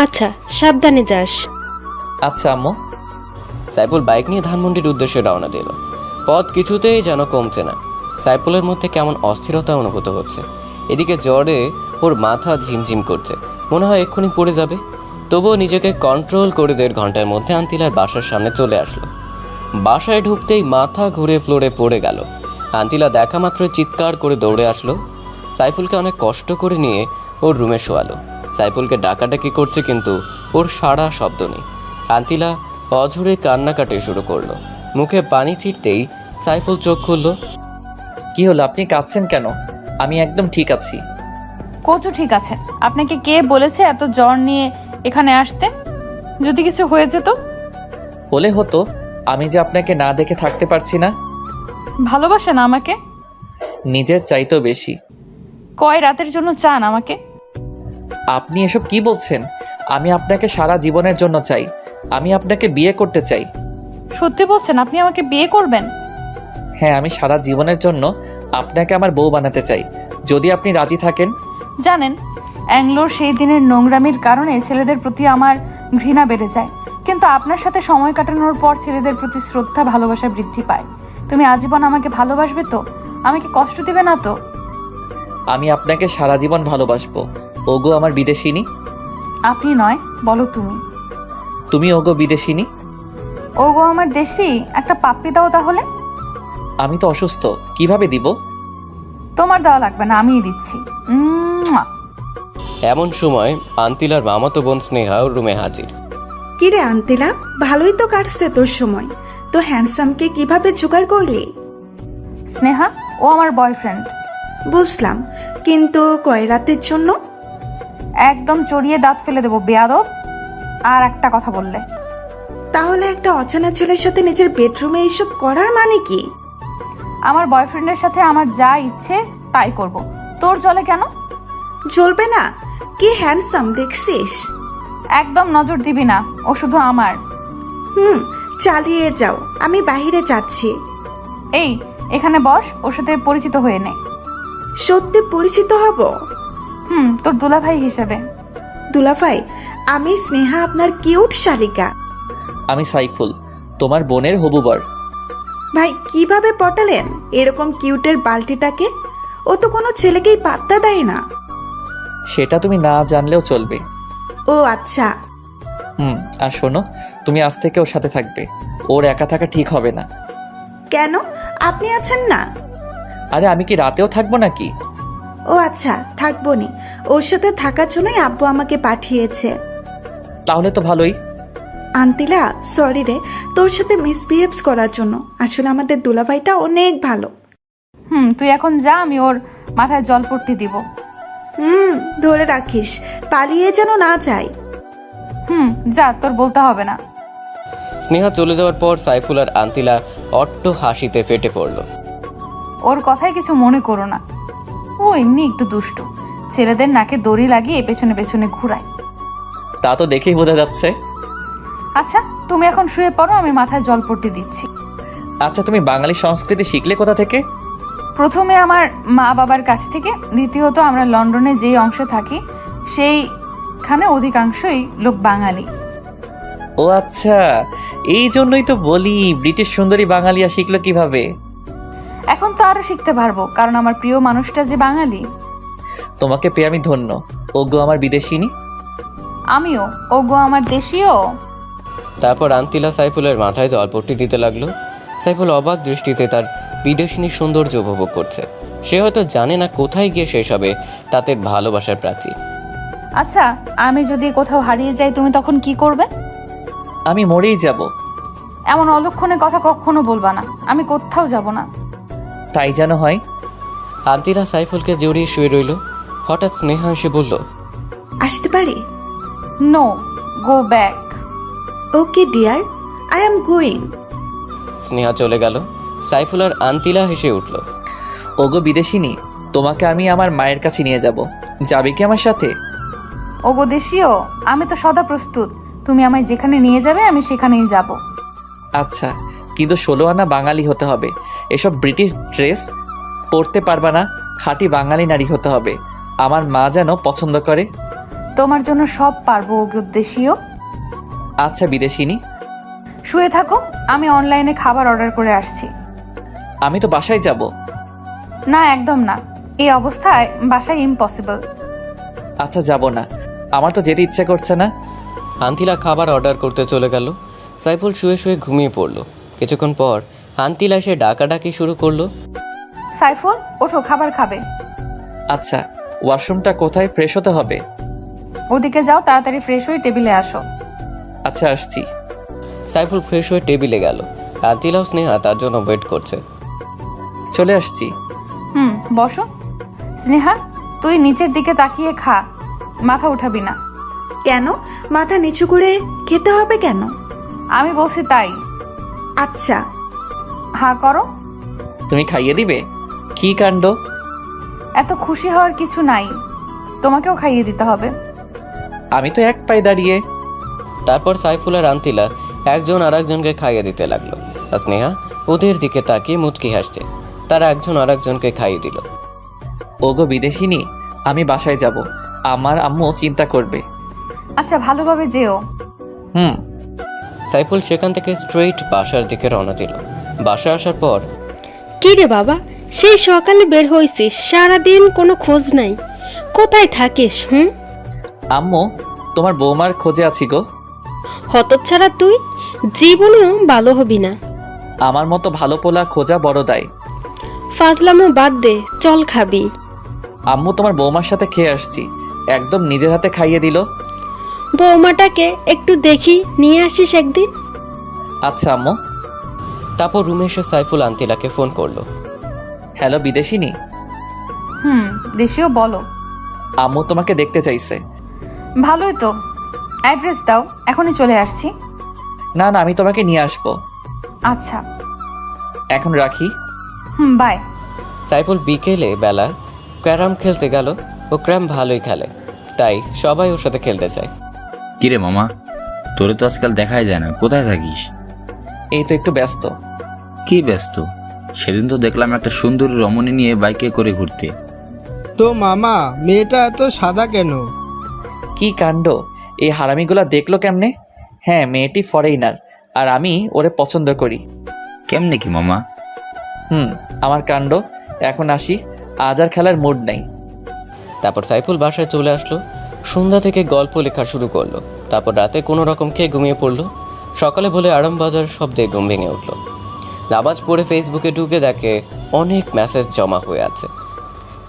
আচ্ছা, সাবধানে যাস। আচ্ছা আম্মু। সাইফুল বাইক নিয়ে ধানমন্ডির উদ্দেশ্যে রওনা দিল। পথ কিছুতেই যেন কমছে না। সাইফুলের মধ্যে কেমন অস্থিরতা অনুভূত হচ্ছে। এদিকে জ্বরে ওর মাথা ঝিমঝিম করছে, মনে হয় এক্ষুনি পড়ে যাবে। তবুও নিজেকে কন্ট্রোল করে 1.5 ঘন্টার মধ্যে আন্তিলার বাসার সামনে চলে আসলো। বাসায় ঢুকতেই মাথা ঘুরে ফ্লোরে পড়ে গেল। আন্তিলা দেখা মাত্রই চিৎকার করে দৌড়ে আসলো। সাইফুলকে অনেক কষ্ট করে নিয়ে ওর রুমে শোয়ালো। সাইফুলকে ডাকাডাকি করছে, কিন্তু ওর সারা শব্দ নেই। আন্তিলা অঝরে কান্নাকাটি শুরু করলো। মুখে পানি ছিটতেই সাইফুল চোখ খুলল। কি হলো, আপনি কাঁদছেন কেন? আমি একদম ঠিক আছি। কচু ঠিক আছে। আপনাকে কে বলেছে এত জ্বর নিয়ে এখানে আসতে? যদি কিছু হয়ে যেত? হলে হতো, আমি যে আপনাকে না দেখে থাকতে পারছি না। ভালোবাসেন আমাকে? নিজের চাইতেও বেশি। কয় রাতের জন্য চান আমাকে? আপনি এসব কি বলছেন? আমি আপনাকে সারা জীবনের জন্য চাই। আমি আপনাকে বিয়ে করতে চাই। সত্যি বলছেন আপনি আমাকে বিয়ে করবেন? হ্যাঁ, আমি সারা জীবনের জন্য আপনাকে আমার বউ বানাতে চাই, যদি আপনি রাজি থাকেন। জানেন, অ্যাংলোর সেই দিনের নোংরামির কারণে ছেলেদের প্রতি আমার ঘৃণা বেড়ে যায়, কিন্তু আপনার সাথে সময় কাটানোর পর ছেলেদের প্রতি শ্রদ্ধা ভালোবাসা বৃদ্ধি পায়। তুমি আজীবন আমাকে ভালোবাসবে তো? আমাকে কষ্ট দেবে না তো? আমি আপনাকে সারা জীবন ভালোবাসবো। ওগো আমার বিদেশিনী। আপনি নয়, বলো তুমি। তুমি ওগো বিদেশিনী। ওগো আমার দেশি, একটা পাপ্পি দাও তাহলে। আমি তো অসুস্থ, কিভাবে দিব? তোমার দেওয়া লাগবে না, আমিই দিচ্ছি। এমন সময় আন্তিলার মামাতো বোন স্নেহা ওর রুমে হাজির। কিরে আন্তিলা, ভালোই তো কাটছে তোর সময়। তো হ্যান্ডসামকে কিভাবে জোগাড় করলি? স্নেহা, ও আমার বয়ফ্রেন্ড। বুঝলাম, কিন্তু কয় রাতের জন্য? একদম চড়িয়ে দাঁত ফেলে দেবো বেয়াদব। আর একটা কথা বললে। তাহলে একটা অচেনা ছেলের সাথে নিজের বেডরুমে এইসব করার মানে কি? আমার বয়ফ্রেন্ডের সাথে আমার যা ইচ্ছে তাই করব। তোর চলে কেন? চলবে না? কি হ্যান্ডসাম দেখছিস? একদম নজর দিবি না, ও শুধু আমার। চালিয়ে যাও, আমি বাইরে যাচ্ছি। এই, এখানে বস, ওর সাথে পরিচিত হয়ে নে। সত্যি পরিচিত হব? তোর দুলাভাই হিসেবে। দুলাভাই, আমি স্নেহা, আপনার কিউট শালিকা। আমি সাইফুল, তোমার বোনের হবু বর। ভাই, কিভাবে পটালেন এরকম কিউটের বালতিটাকে? ও তো কোনো ছেলেকেই পাত্তা দেয় না। সেটা তুমি না জানলেও চলবে। ও আচ্ছা। আর শোনো, তুমি আজ থেকে ওর সাথে থাকবে। ওর একা থাকা ঠিক হবে না। কেন? আপনি আছেন না? আরে আমি কি রাতেও থাকবো নাকি? ও আচ্ছা, থাকবো নি। ওর সাথে থাকার জন্যই আব্বু আমাকে পাঠিয়েছে। তাহলে তো ভালোই। আন্তিলা, সরি রে, তোর সাথে মিসবিহেভস করার জন্য। আসলে আমাদের দুলাভাইটা অনেক ভালো। তুই এখন যা, আমি ওর মাথায় জল পড়তে দিব। ধরে রাখিস, পালিয়ে যেন না যায়। যা, তোর বলতে হবে না। স্নেহা চলে যাওয়ার পর সাইফুল আর আন্তিলা অট্ট হাসিতে ফেটে পড়ল। ওর কথায় কিছু মনে করো না, ও এমনি একটু দুষ্টু। ছেলেদের নাকে দড়ি লাগিয়ে পেছনে পেছনে ঘুরায়। তা তো দেখেই বোঝা যাচ্ছে। আচ্ছা, তুমি এখন শুয়ে পড়ো, আমি মাথায় জল পড়তে দিচ্ছি। আচ্ছা, তুমি বাঙালি সংস্কৃতি শিখলে কোথা থেকে? প্রথমে আমার মা বাবার কাছ থেকে, দ্বিতীয়ত আমরা লন্ডনে যেই অংশে থাকি সেইখানে অধিকাংশই লোক বাঙালি। ও আচ্ছা, এই জন্যই তো বলি ব্রিটিশ সুন্দরী বাঙালিয়া শিখলো কিভাবে। এখন তো আরো শিখতে পারবো, কারণ আমার প্রিয় মানুষটা যে বাঙালি। তোমাকে পেয়ে আমি ধন্য। ওগো আমার বিদেশিনী। আমিও, ওগো আমার দেশীয়। তারপর আন্তিলা সাইফুলের মাথায় জলপট্টি দিতে লাগলো। সাইফুল অবাক দৃষ্টিতে তার বিদেশিনীর সৌন্দর্য উপভোগ করছে। সে হয়তো জানে না কোথায় গিয়ে শেষ হবে তাদের ভালোবাসার প্রাচীর। আচ্ছা, আমি যদি কোথাও হারিয়ে যাই, তুমি তখন কি করবে? আমি মরেই যাব। এমন অলক্ষণে কথা কখনো বলবা না। আমি কোথাও যাব না। তাই যেন হয়। আন্তিলা সাইফুলকে জড়িয়ে শুয়ে রইল। হঠাৎ স্নেহা এসে বলল, আসতে পারি? No, go back. Okay dear, I am going. Sneha চলে গেল। সাইফুল আর আন্তিলা হেসে উঠল। ওগো বিদেশিনী, তোমাকে আমি আমার মায়ের কাছে নিয়ে যাব। যাবে কি আমার সাথে? ওগো দেশীয়, আমি তো সদা প্রস্তুত। তুমি আমায় যেখানে নিয়ে যাবে আমি সেখানেই যাব। আচ্ছা, কিন্তু 16 আনা বাঙালি হতে হবে। এসব ব্রিটিশ ড্রেস পরতে পারবা না। খাঁটি বাঙালি নারী হতে হবে। আমার মা যেন পছন্দ করে। তোমার জন্য সব পারবো ওগো দেশীয়। আচ্ছা বিদেশিনী। শুয়ে থাকো, আমি অনলাইনে খাবার অর্ডার করে আসছি। আমি তো বাসায় যাব। না, একদম না। এই অবস্থায় বাসায় ইম্পসিবল। আচ্ছা, যাব না। আমার তো যেতে ইচ্ছে করছে না। আন্তিলা খাবার অর্ডার করতে চলে গেল। সাইফুল শুয়ে শুয়ে ঘুমিয়ে পড়ল। কিছুক্ষণ পর আন্তিলা এসে ডাকাডাকি শুরু করলো। সাইফুল, ওঠো, খাবার খাবে। আচ্ছা, ওয়াশরুমটা কোথায়? ফ্রেশ হতে হবে। ওদিকে যাও, তাড়াতাড়ি ফ্রেশ হয়ে টেবিলে আসো। আচ্ছা, আসছি। সাইফুল ফ্রেশ হয়ে টেবিলে গেল। আন্তিলা ও স্নেহা তার জন্য ওয়েট করছে। চলে আসছি। বসো। স্নেহা, তুই নিচের দিকে তাকিয়ে খা, মাথা উঠাবি না। কেন? মাথা নিচু করে খেতে হবে কেন? আমি বলছি তাই। আচ্ছা। হ্যাঁ করো। তুমি খাইয়ে দিবে? কি কাণ্ড! এত খুশি হওয়ার কিছু নাই, তোমাকেও খাইয়ে দিতে হবে। আমি তো এক পায়ে দাঁড়িয়ে। তারপর সাইফুল আর আন্তিলা একজন আর একজনকে খাইয়ে দিতে লাগলো। আর স্নেহা ওদের দিকে তাকিয়ে মুচকি হাসছে। তারা একজন আরেকজনকে খাইয়ে দিল। ওগো বিদেশিনী, আমি বাসায় যাব, আমার আম্মু চিন্তা করবে। আচ্ছা, ভালোভাবে যেও। হুম। সাইফুল সেখান থেকে স্ট্রেইট বাসার দিকে রওনা দিল। বাসায় আসার পর কি রে বাবা, সেই সকালে বের হয়েছিস, সারাদিন কোনো খোঁজ নাই। কোথায় থাকিস? আম্মু, তোমার বৌমার খোঁজে আছি গো। হতচ্ছাড়া তুই, জীবনেও ভালো হবি না। আমার মতো ভালো পোলা খোঁজা বড় দায়। ফাজলামো বাদ দে, চল খাবি। আম্মু, তোমার বৌমার সাথে খেয়ে আসছি, একদম নিজের হাতে খাইয়ে দিল। বৌমাটাকে একটু দেখি, নিয়ে আসিস একদিন। আচ্ছা আম্মু। তারপর রুমে এসে সাইফুল আন্তিলাকে ফোন করলো। হ্যালো বিদেশিনী। দেশীয় বলো। আম্মু তোমাকে দেখতে চাইছে। ভালোই তো, অ্যাড্রেস দাও, এখনই চলে আসছি। না না, আমি তোমাকে নিয়ে আসবো। আচ্ছা। এখন রাখি। বাই। সাইফুল বিকেলে বেলা ক্যারাম খেলতে গেল। ও ক্যারাম ভালোই খেলে, তাই সবাই ওর সাথে খেলতে চায়। কিরে মামা, তোরে তো আজকাল দেখাই যায় না, কোথায় থাকিস? এই তো একটু ব্যস্ত। কি ব্যস্ত? সেদিন তো দেখলাম একটা সুন্দরী রমণী নিয়ে বাইকে করে ঘুরতে। তো মামা, মেয়েটা এত সাদা কেন? কি কাণ্ড, এই হারামিগুলা দেখলো কেমনে? হ্যাঁ, মেয়েটি ফরেইনার, আর আমি ওরে পছন্দ করি। কেমনে কি মামা? আমার কাণ্ড। এখন আসি, আজ আর খেলার মুড নাই। তারপর সাইফুল বাসায় চলে আসলো। সন্ধ্যা থেকে গল্প লেখা শুরু করলো। তারপর রাতে কোনো রকম খেয়ে ঘুমিয়ে পড়লো। সকালে বলে আরাম বাজার শব্দে ঘুম ভেঙে উঠলো। নামাজ পড়ে ফেসবুকে ঢুকে দেখে অনেক মেসেজ জমা হয়ে আছে।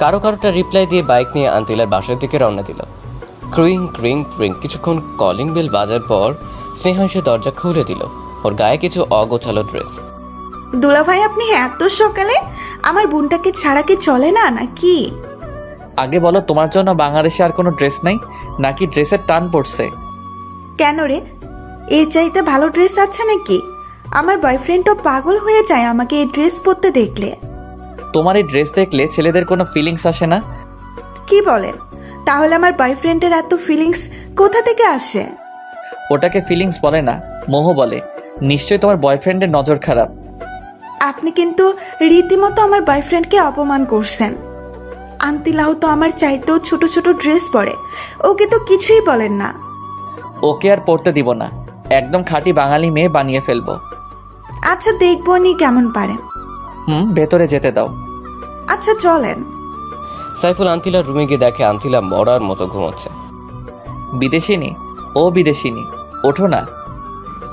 কারোটা রিপ্লাই দিয়ে বাইক নিয়ে আন্তিলার বাসার দিকে রওনা দিল। ক্রিং ক্রিং ক্রিং কিছুক্ষণ কলিং বেল বাজার পর স্নেহা এসে দরজা খুলে দিল। ওর গায়ে কিছু অগোছালো ড্রেস। দুলা ভাই, আপনি এত সকালে? আমার বোনটাকে ছাড়া কি চলে না নাকি? আগে বলো, তোমার জন্য বাংলাদেশে আর কোনো ড্রেস নাই নাকি ড্রেসের টান পড়ছে? কেন রে, এর চাইতে ভালো ড্রেস আছে নাকি? আমার বয়ফ্রেন্ডও পাগল হয়ে যায় আমাকে এই ড্রেস পরতে দেখলে। তোমার এই ড্রেস দেখলে ছেলেদের কোনো ফিলিংস আসে না? কি বলেন? তাহলে আমার বয়ফ্রেন্ডের এত ফিলিংস কোথা থেকে আসে? ওটাকে ফিলিংস বলে না, মোহ বলে। নিশ্চয়ই তোমার বয়ফ্রেন্ডের নজর খারাপ। আপনি কিন্তু রীতিমতো আমার বয়ফ্রেন্ডকে অপমান করছেন। আন্তিলাও তো আমার চাইতেও ছোট ছোট ড্রেস পরে, ওকে তো কিছুই বলেন না। ওকে আর পড়তে দিব না, একদম খাঁটি বাঙালি মেয়ে বানিয়ে ফেলবো। আচ্ছা, দেখবো নি কেমন পারেন। ভেতরে যেতে দাও। আচ্ছা চলেন। সাইফুল আন্তিলার রুমে গিয়ে দেখে আন্তিলা মরার মতো ঘুমোচ্ছে। বিদেশিনী, ও বিদেশিনী, ওঠো না।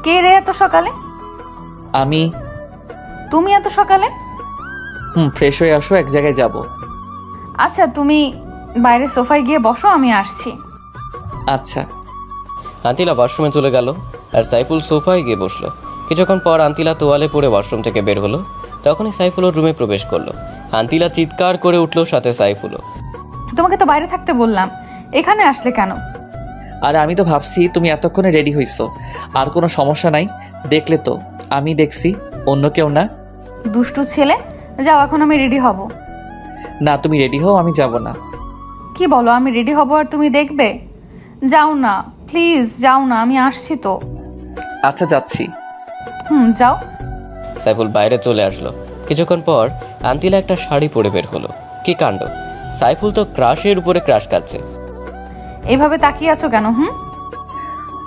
কে রে এত সকালে? আমি। তুমি এত সকালে? ফ্রেশ হয়ে আসো, এক জায়গায় যাব। আচ্ছা, তুমি বাইরে সোফায় গিয়ে বসো, আমি আসছি। আচ্ছা। আন্তিলা ওয়াশরুমে চলে গেল আর সাইফুল সোফায় গিয়ে বসলো। কিছুক্ষণ পর আন্তিলা তোয়ালে পরে ওয়াশরুম থেকে বের হলো। তখনই সাইফুল ওর রুমে প্রবেশ করলো। আন্তিলা চিৎকার করে উঠলো, সাথে সাইফুলও। তোমাকে তো বাইরে থাকতে বললাম, এখানে আসলে কেন? আর আমি তো ভাবছি তুমি এতক্ষণে রেডি হইছো, আর কোনো সমস্যা নাই। দেখলে তো, আমি দেখছি, অন্য কেউ না। দুষ্টু ছেলে, যাও, এখন আমি রেডি হব। না, তুমি রেডি হও, আমি যাব না। কি বলো, আমি রেডি হব আর তুমি দেখবে? যাও না প্লিজ, যাও না, আমি আসছি তো। আচ্ছা, যাচ্ছি। যাও। সাইফুল বাইরে চলে আসলো। কিছুক্ষণ পর আন্তিলা একটা শাড়ি পরে বের হলো। কি কাণ্ড, সাইফুল তো ক্রাশের উপরে ক্রাশ খাচ্ছে। এভাবে তাকিয়ে আছো কেন?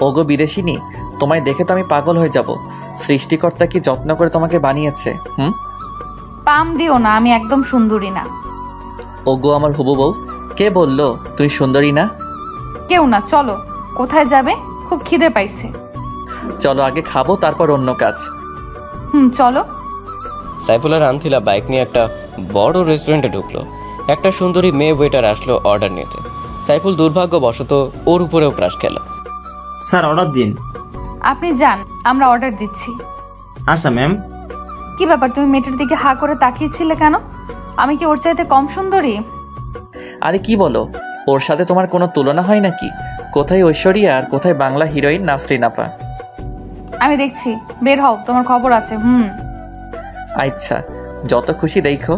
ওগো বিদেশিনী, তোমায় দেখে তো আমি পাগল হয়ে যাব। সৃষ্টিকর্তা কি যত্ন করে তোমাকে বানিয়েছে। পাম দিও না, আমি একদম সুন্দরী না। ওগো আমার হবু বউ, কে বললো তুই সুন্দরী না? কেউ না, চলো। কোথায় যাবে? খুব খিদে পাইছে। চলো, আগে খাবো, তারপর অন্য কাজ। চলো। সাইফুল আর আন্তিলা বাইক নিয়ে একটা বড় রেস্টুরেন্টে ঢুকলো। একটা সুন্দরী মেয়ে ওয়েটার আসলো অর্ডার নিতে। সাইফুল দুর্ভাগ্যবশত ওর উপরেও ক্রাশ খেল। স্যার, অর্ডার দিন। আপনি যান, আমরা অর্ডার দিচ্ছি। আচ্ছা ম্যাম। কি ব্যাপার, তুমি মেয়েটার দিকে হা করে তাকিয়েছিলে কেন? আমি কি ওর চাইতে কম সুন্দরী? আরে কি বলো, ওর সাথে তোমার কোনো তুলনা হয় নাকি? কোথায় ঐশ্বরিয়া আর কোথায় বাংলা হিরোইন নাসরিন আপা? আমি দেখছি, বের হও, তোমার খবর আছে। আচ্ছা, যত খুশি দেখো।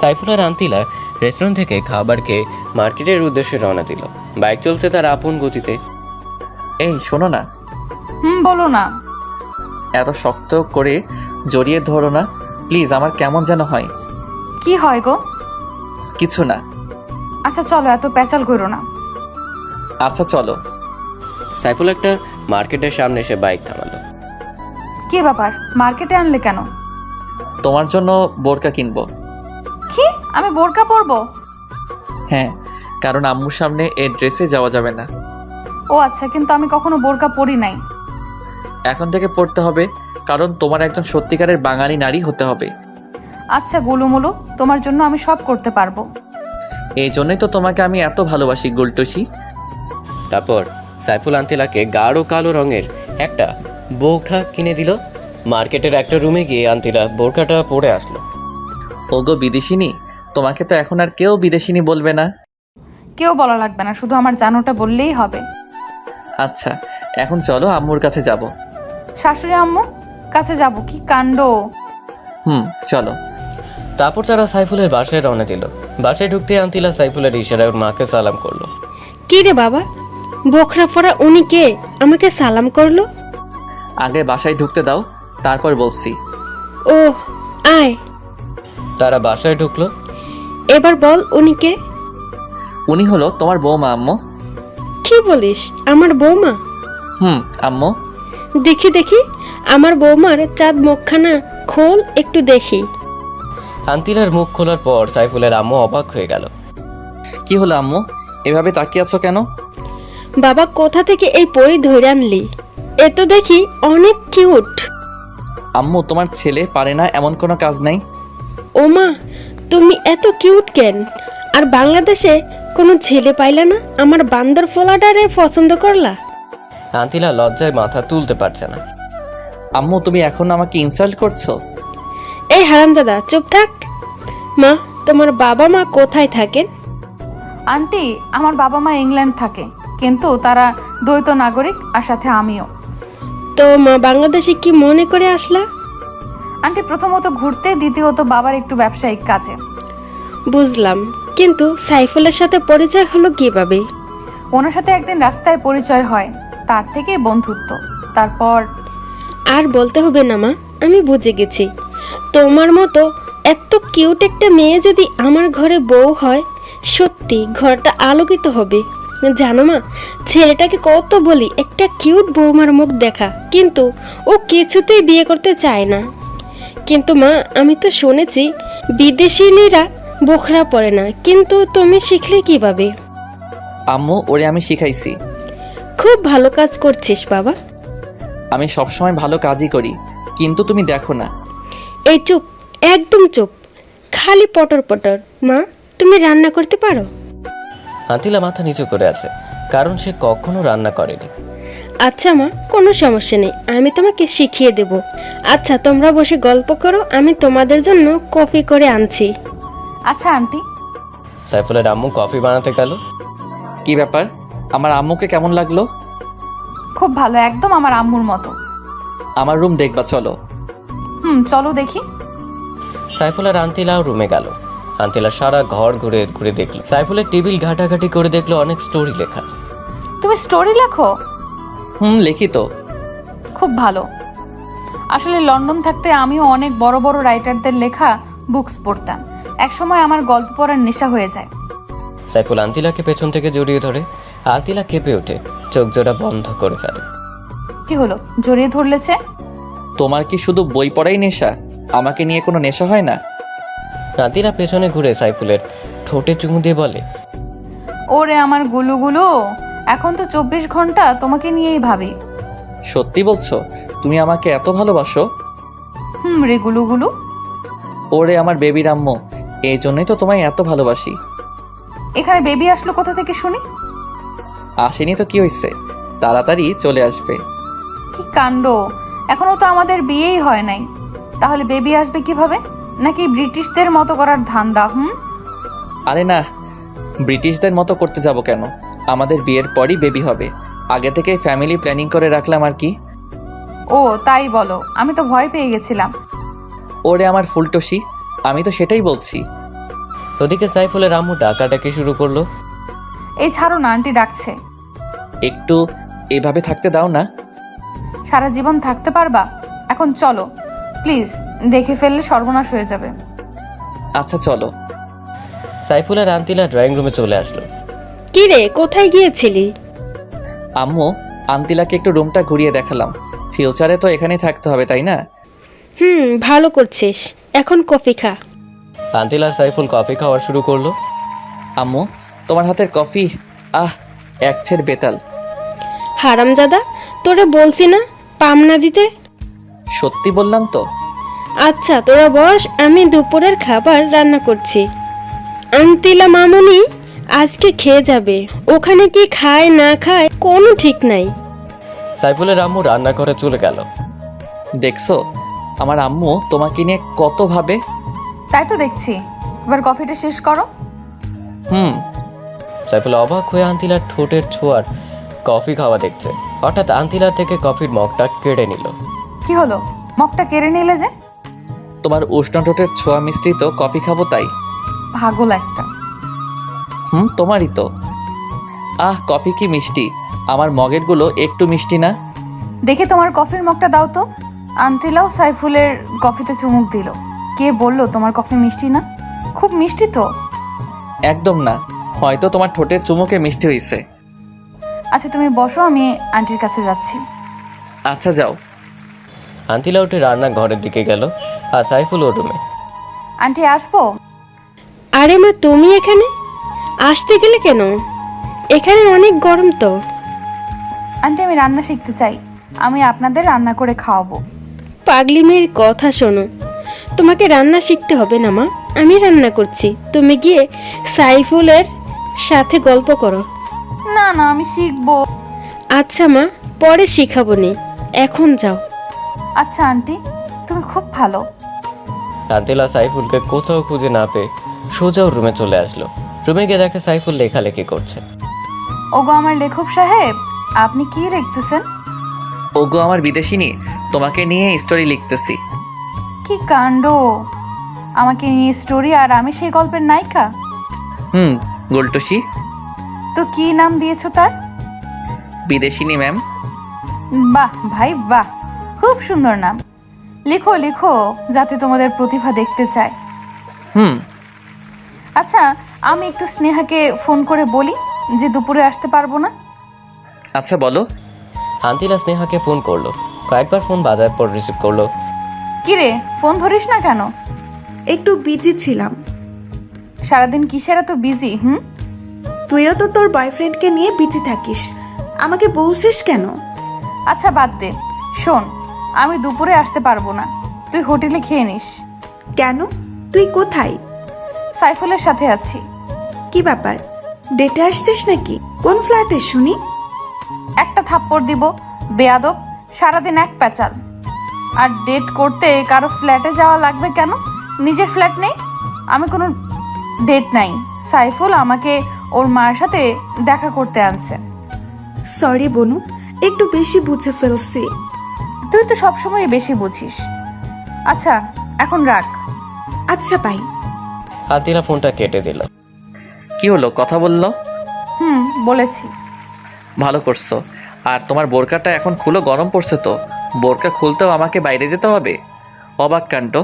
সাইফুল আর আন্তিলা রেস্টুরেন্ট থেকে খাবার খেয়ে মার্কেটের উদ্দেশ্যে রওনা দিল। বাইক চলছে তার আপন গতিতে। এই শোনো না, বলো না। এত শক্ত করে জড়িয়ে ধরো না প্লিজ, আমার কেমন যেন হয়। কি হয় গো? কিছু না। আচ্ছা চলো, এত প্যাচাল করো না। আচ্ছা চলো। সাইফুল একটা মার্কেটের সামনে এসে বাইক থামালো। কি ব্যাপার, মার্কেটে আনলে কেন? তোমার জন্য বোরকা কিনবো। কি, আমি বোরকা পরবো? হ্যাঁ, কারণ আম্মুর সামনে এই ড্রেসে যাওয়া যাবে না। ও আচ্ছা, কিন্তু আমি কখনো বোরকা পরি নাই। এখন থেকে পড়তে হবে, কারণ তোমার একজন সত্যিকারের বাঙালি নারী হতে হবে। আচ্ছা গুলুমুলু, তোমার জন্য আমি সব করতে পারবো। এই জন্যই তো তোমাকে আমি এত ভালোবাসি গুলটুসি। তারপর সাইফুল আন্তিলাকে গাঢ় কালো রঙের একটা বোরখা কিনে দিল। মার্কেটের একটা রুমে গিয়ে আন্তিলা বোরখাটা পরে আসলো। ওগো বিদেশিনী, তোমাকে তো এখন আর কেউ বিদেশিনী বলবে না। কেউ বলা লাগবে না, শুধু আমার জানোটা বললেই হবে। আচ্ছা, এখন চলো আম্মুর কাছে যাব। শাশুড়ি আম্মু কাছে যাব? কি কাণ্ড! চলো। তারপর তারা সাইফুলের বাসায় রওনা দিল। বাসায় ঢুকতে আন্তিলা সাইফুলের ইশারায় ওর মাকে সালাম করলো। কি রে বাবা, বোখরা পরা উনি কে আমাকে সালাম করলো? আগে বাসায় ঢুকতে দাও, তারপর বলছি। ও আয়, তারা বাসায় ঢুকলো। এবার বল উনি কে? উনি হলো তোমার বৌমা আম্মু। কি বলিস, আমার বৌমা? আম্মু। দেখি দেখি, আমার বৌমার চাঁদ মুখখানা খোল একটু দেখি। আন্তিলার মুখ খোলার পর সাইফুলের আম্মু অবাক হয়ে গেল। কি হলো আম্মু, এভাবে তাকিয়ে আছো কেন? বাবা কোথা থেকে এই পরি ধরে আনলি? এ তো দেখি অনেক কিউট। আম্মু, তোমার ছেলে পারে না এমন কোনো কাজ নাই। ওমা, তুমি এত কিউট কেন? আর বাংলাদেশে কোনো ছেলে পাইলা না আমার বান্দর ফোলাটারে পছন্দ করলা? আন্তিলা লজ্জায় মাথা তুলতে পারছে না। আম্মু, তুমি এখন আমাকে ইনসাল্ট করছো। এই হারামজাদা চুপ থাক। মা, তোমার বাবা মা কোথায় থাকেন? আন্টি, আমার বাবা মা ইংল্যান্ড থাকে, কিন্তু তারা দ্বৈত নাগরিক, আর সাথে আমিও। তো মা বাংলাদেশে কি মনে করে আসলা? আন্টি, প্রথমত ঘুরতে, দ্বিতীয়ত বাবার একটু ব্যবসায়িক কাজে। বুঝলাম, কিন্তু সাইফুলের সাথে পরিচয় হলো কিভাবে? ওনার সাথে একদিন রাস্তায় পরিচয় হয়, তার থেকেই বন্ধুত্ব। তারপর আর বলতে হবে না মা, আমি বুঝে গেছি। তোমার মতো এত কিউট একটা মেয়ে যদি আমার ঘরে বউ হয়, সত্যি ঘরটা আলোকিত হবে। জানো মা, ছেলেটাকে কত বলি একটা কিউট বৌমার মুখ দেখা, কিন্তু ও কিছুতেই বিয়ে করতে চায় না। কিন্তু মা, আমি তো শুনেছি বিদেশিনীরা বোখরা পরে না, কিন্তু তুমি শিখলে কিভাবে? আম্মু, ওরে আমি শিখাইছি। খুব ভালো কাজ করছিস বাবা। আমি সবসময় ভালো কাজই করি, কিন্তু তুমি দেখো না। এই চুপ, একদম চুপ, খালি পটর পটর। মা, তুমি রান্না করতে পারো? আন্তিলা মাথা নিচু করে আছে, কারণ সে কখনো রান্না করেনি। আচ্ছা মা, কোনো সমস্যা নেই, আমি তোমাকে শিখিয়ে দেব। আচ্ছা তোমরা বসে গল্প করো, আমি তোমাদের জন্য কফি করে আনছি। আচ্ছা আন্টি। সাইফুলের আম্মু কফি বানাতে গেল। কি ব্যাপার, আমার আম্মুকে কেমন লাগলো? খুব ভালো, একদম আমার আম্মুর মতো। আমার রুম দেখবা চলো। চলো দেখি। সাইফুল আর আন্তিলাও রুমে গেল। আন্তিলা সারা ঘর ঘুরে ঘুরে দেখলো। সাইফুলের টেবিল ঘাটাঘাটি করে দেখলো অনেক স্টোরি লেখা। তুমি স্টোরি লেখো? লিখি তো। খুব ভালো। আসলে লন্ডন থাকতে আমিও অনেক বড় বড় রাইটারদের লেখা বুকস পড়তাম। একসময় আমার গল্প পড়ার নেশা হয়ে যায়। সাইফুল আন্তিলাকে পেছন থেকে জড়িয়ে ধরে। আন্তিলা কেঁপে ওঠে, চোখ জোড়া বন্ধ করে ফেলে। কি হলো, জড়িয়ে ধরলেছে? তোমার কি শুধু বই পড়াই নেশা? আমাকে নিয়ে কোনো নেশা হয় না? আন্তিলা পেছনে ঘুরে সাইফুলের ঠোঁটে চুমু দিয়ে বলে, ওরে আমার গুলুগুলো, এখন তো 24 ঘন্টা তোমাকে নিয়েই ভাবি। সত্যি বলছো? তুমি আমাকে এত ভালোবাসো? রে গুলুগুলু। ওরে আমার বেবির আম্মু, এই জন্যই তো তোমায় এত ভালোবাসি। এখানে বেবি আসলো কোথা থেকে শুনি? আসেনি তো কি হয়েছে, তাড়াতাড়ি চলে আসবে। কি কাণ্ড, এখনো তো আমাদের বিয়েই হয় নাই, তাহলে বেবি আসবে কিভাবে? নাকি ব্রিটিশদের মতো করার ধান্দা? আরে না, ব্রিটিশদের মতো করতে যাব কেন? আমাদের বিয়ের পরই বেবি হবে। আগে থেকে ফ্যামিলি প্ল্যানিং করে রাখলাম আর কি। ও তাই বলো, আমি তো ভয় পেয়ে গেছিলাম। ওরে আমার ফুলটসি, আমি তো সেটাই বলছি। ওদিকে সাইফুলের আম্মু ডাকাডাকি শুরু করলো। এই ছাড়ো না, আন্টি ডাকছে। একটু এভাবে থাকতে দাও না। সারা জীবন থাকতে পারবা? এখন চলো, প্লিজ, দেখে ফেললে সর্বনাশ হয়ে যাবে। আচ্ছা চলো। সাইফুল আর আন্তিলা ড্রয়িং রুমে চলে আসলো। কি রে, কোথায় গিয়েছিলি? আম্মু, আন্তিলাকে একটু রুমটা ঘুরিয়ে দেখালাম। ফিউচারে তো এখানেই থাকতে হবে, তাই না? ভালো করছিস। এখন কফি খা। আন্তিলা আর সাইফুল কফি খাওয়া শুরু করলো। আম্মু, তোমার হাতের কফি এক ছেড় বেতাল। হারামজাদা, তোরে বলছি না পামনা দিতে। সত্যি বললাম তো। আচ্ছা তোরা বস, আমি দুপুরের খাবার রান্না করছি। আন্তিলা মামুনি আজকে খেয়ে যাবে। ওখানে কি খায় না খায় কোনো ঠিক নাই। সাইফুলের আম্মু রান্নাঘরে চলে গেল। দেখছো আমার আম্মু তোমাকে নিয়ে কত ভাবে। তাই তো দেখছি। এবার কফিটা শেষ করো। হুম। সাইফুল অবাক হয়ে আন্তিলার ঠোঁটের ছোঁয়ার কফি খাওয়া দেখছে। হঠাৎ আন্তিলার থেকে কফির মগটা কেড়ে নিল। কি হলো? মগটা কেড়ে নিলে যে? তোমার উষ্ণ ঠোঁটের ছোঁয়া মিশ্রিত কফি খাবো তাই। পাগল একটা। তোমারই তো। কফি কি মিষ্টি। আমার মগেরগুলো একটু মিষ্টি না। দেখে তোমার কফির মগটা দাও তো। আন্তিলাও সাইফুলের কফিতে চুমুক দিল। কে বললো তোমার কফি মিষ্টি না? খুব মিষ্টি তো। একদম না, হয়তো তোমার ঠোঁটের চুমুকে মিষ্টি হয়েছে। আচ্ছা তুমি বসো, আমি আন্টির কাছে যাচ্ছি। আচ্ছা যাও। আন্তিলা উঠে রান্নাঘরের দিকে গেল আর সাইফুল ওর রুমে। আন্টি আসবো? আরে মা, তুমি এখানে আসতে গেলে কেন? এখানে অনেক গরম তো। আন্টি আমি রান্না শিখতে চাই। আমি আপনাদের রান্না করে খাওয়াবো। পাগলি মেয়ের কথা শোনো, তোমাকে রান্না শিখতে হবে না মা, আমি রান্না করছি। তুমি গিয়ে সাইফুলের সাথে গল্প করো। না না, আমি শিখবো। আচ্ছা মা, পরে শিখাবো নি, এখন যাও। আচ্ছা আন্টি, তুমি খুব ভালো। আন্তিলা সাইফুলকে কোথাও খুঁজে না পেয়ে সোজা ওর রুমে চলে আসলো। রুমে গিয়ে দেখে সাইফুল লেখালেখি করছে। ওগো আমার লেখক সাহেব, আপনি কি লিখতেছেন? ওগো আমার বিদেশিনী, তোমাকে নিয়ে স্টোরি লিখতেছি। কি কাণ্ড! আমাকে নিয়ে স্টোরি, আর আমি সেই গল্পের নায়িকা। গোলটসি। তো কি নাম দিয়েছো তার? বিদেশিনী ম্যাম। বাহ ভাই বাহ, খুব সুন্দর নাম। লিখো লিখো, যাতে তোমাদের প্রতিভা দেখতে চায়। আচ্ছা, আমি একটু স্নেহাকে ফোন করে বলি যে দুপুরে আসতে পারবো না। আচ্ছা বলো। আন্তিলা স্নেহাকে ফোন করলো। কয়েকবার ফোন বাজার পর রিসিভ করলো। কিরে, ফোন ধরিস না কেন? একটু বিজি ছিলাম। সারাদিন কিসের এত বিজি? তুইও তো তোর বয়ফ্রেন্ডকে নিয়ে বিজি থাকিস, আমাকে বলছিস কেন? আচ্ছা বাদ দে। শোন, আমি দুপুরে আসতে পারবো না, তুই হোটেলে খেয়ে নিস। কেন? তুই কোথায়? সাইফুলের সাথে আছি। কি ব্যাপার, ডেটে আসছিস নাকি? কোন ফ্ল্যাটে শুনি? একটা থাপ্পড় দিব, বেয়াদব, সারাদিন এক প্যাচাল। আর ডেট করতে কারো ফ্ল্যাটে যাওয়া লাগবে কেন? নিজের ফ্ল্যাট নেই? আমি কোনো ডেট নাই। সাইফুল আমাকে ওর মার সাথে দেখা করতে আনছে। সরি বনু, একটু বেশি বুঝে ফেলছি। তুই তো সবসময় বেশি বুঝিস। আচ্ছা এখন রাখ। আচ্ছা বাই। আন্তিলা ফোনটা কেটে দিল। কি হলো, কথা বললো? বলেছি। ভালো করছো। আর তোমার বোরকাটা এখন খুলো, গরম পড়ছে তো। বোরকা খুলতেও আমাকে বাইরে যেতে হবে? অবাক কাণ্ড।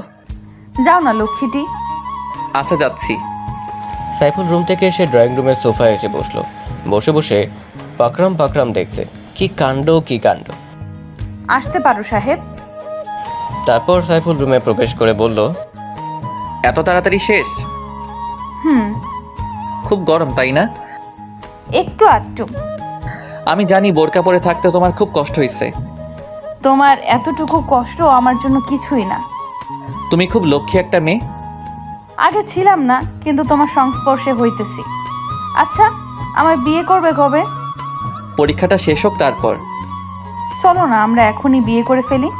যাও না লক্ষ্মীটি। আচ্ছা যাচ্ছি। সাইফুল রুম থেকে এসে ড্রয়িং রুমের সোফায় এসে বসলো। বসে বসে পাকরাম পাকরাম দেখছে। কি কাণ্ড কি কাণ্ড। আসতে পারো সাহেব। তারপর সাইফুল রুমে প্রবেশ করে বলল, এত তাড়াতাড়ি শেষ? খুব গরম তাই না? একটু আধটু। আমি জানি বোরকা পরে থাকতে তোমার খুব কষ্ট হয়েছে। তোমার এতটুকু কষ্ট আমার জন্য কিছুই না। তুমি খুব লক্ষ্মী একটা মেয়ে। আগে ছিলাম না, কিন্তু তোমার সংস্পর্শে হইতেছি। আচ্ছা, আমার বিয়ে করবে কবে? পরীক্ষাটা শেষ হোক তারপর। চলো না আমরা এখনই বিয়ে করে ফেলি।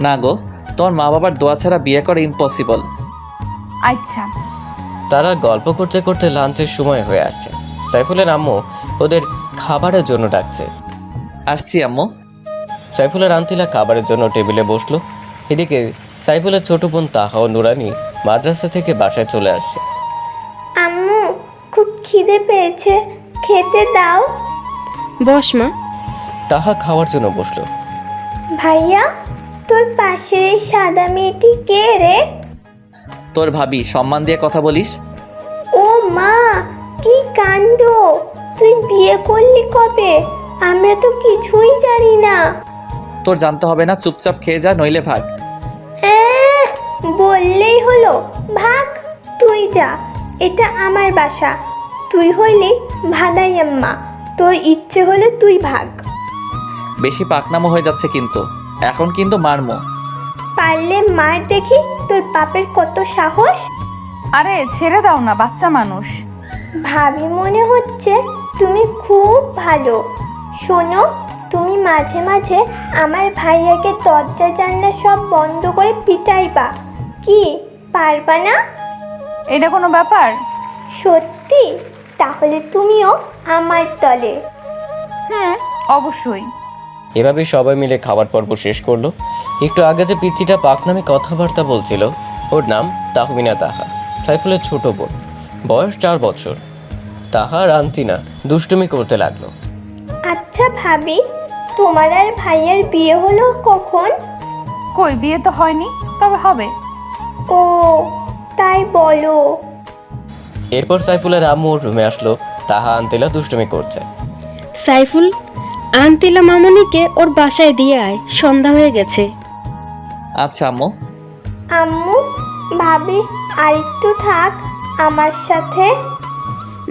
না গো, তোমার মা বাবার দোয়া ছাড়া বিয়ে করা ইম্পসিবল। আচ্ছা। তারা গল্প করতে করতে লাঞ্চের সময় হয়ে আসছে। সাইফুলের আম্মু ওদের খাবারের জন্য ডাকছে। আসছি আম্মু। সাইফুলের আন্তিলা খাবারের জন্য টেবিলে বসলো। এদিকে সাইফুলের ছোট বোন তাহা ও নুরানি মাদ্রাসা থেকে বাসায় চলে আসছে। আম্মু, খুব খিদে পেয়েছে, খেতে দাও। বস মা। তাহা খাওয়ার জন্য বসলো। ভাইয়া? তোর পাশের এই সাদা মেয়েটি কে রে? তোর ভাবি, সম্মান দিয়ে কথা বলিস। ও মা, কি কাণ্ড! তুই বিয়ে করলি কবে? আমরা তো কিছুই জানি না। তোর জানতে হবে না, চুপচাপ খেয়ে যা, নইলে ভাগ। বললেই হলো ভাগ? তুই যা, এটা আমার বাসা। তুই হইলি ভাদাইয়াম্মা, তোর ইচ্ছে হলে তুই ভাগ। বেশি পাকনামো হয়ে যাচ্ছে কিন্তু, এখন কিন্তু মারমো। পারলে মার দেখি, তোর বাপের কত সাহস। আরে ছেড়ে দাও না, বাচ্চা মানুষ। ভাবি মনে হচ্ছে তুমি খুব ভালো। শোনো, তুমি মাঝে মাঝে আমার ভাইয়াকে দরজা জানলা সব বন্ধ করে পিটাইবা। কি পারবা না? এটা কোনো ব্যাপার? সত্যি? তাহলে তুমিও আমার দলে। অবশ্যই। এভাবে সবাই মিলে খাবার পর্ব শেষ করলো। একটু আগে যে পিচ্চিটা পাকনামে কথাবার্তা বলছিল, ওর নাম তাহমিনা তাহা, সাইফুলের ছোট বোন, বয়স 4 বছর। তাহা আর আন্তিনা দুষ্টুমি করতে লাগলো। আচ্ছা ভাবি, তোমার আর ভাইয়ার বিয়ে হলো কখন? কই, বিয়ে তো হয়নি, তবে হবে। ও তাই বলো। এরপর সাইফুলের আম্মু ওর রুমে আসলো। তাহা আন্তিলা দুষ্টুমি করছে। সাইফুল, আন্তিলা মামনিকে ওর বাসায় দিয়ে আয়, সন্ধ্যা হয়ে গেছে। আচ্ছা আম্মু। আম্মু, ভাবি আরেকটু থাক আমার সাথে।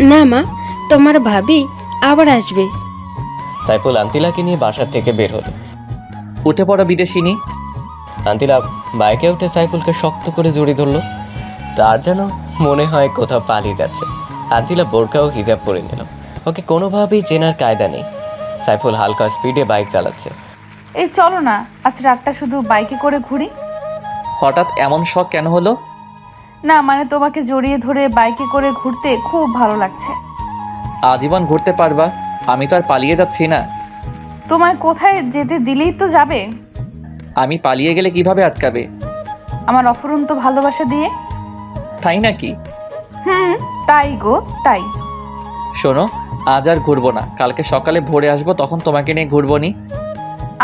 না মা, তোমার ভাবি আবার আসবে। সাইফুল আন্তিলাকে নিয়ে বাসার থেকে বের হলো। উঠে পড়ো বিদেশিনী। আন্তিলা বাইকে উঠে সাইফুলকে শক্ত করে জড়িয়ে ধরলো। তার যেন মনে হয় কোথাও পালিয়ে যাচ্ছে। আন্তিলা বোরকা ও হিজাব পরে নিল। ওকে কোনোভাবেই চেনার কায়দা নেই। সাইফুল হালকা স্পিডে বাইক চালাচ্ছে। এই চলো না, আজ রাতটা শুধু বাইকে করে ঘুরি। হঠাৎ এমন শখ কেন হলো? না মানে তোমাকে জড়িয়ে ধরে বাইকে করে ঘুরতে খুব ভালো লাগছে। আজীবন ঘুরতে পারবা, আমি তো আর পালিয়ে যাচ্ছি না। তোমায় কোথায় যেতে দিলেই তো যাবে। আমি পালিয়ে গেলে কিভাবে আটকাবে? আমার অফুরন্ত ভালোবাসা দিয়ে। তাই নাকি? তাই গো, তাই। শোনো, আজ আর ঘুরবো না, কালকে সকালে ভোরে আসবো, তখন তোমাকে নিয়ে ঘুরবো নি।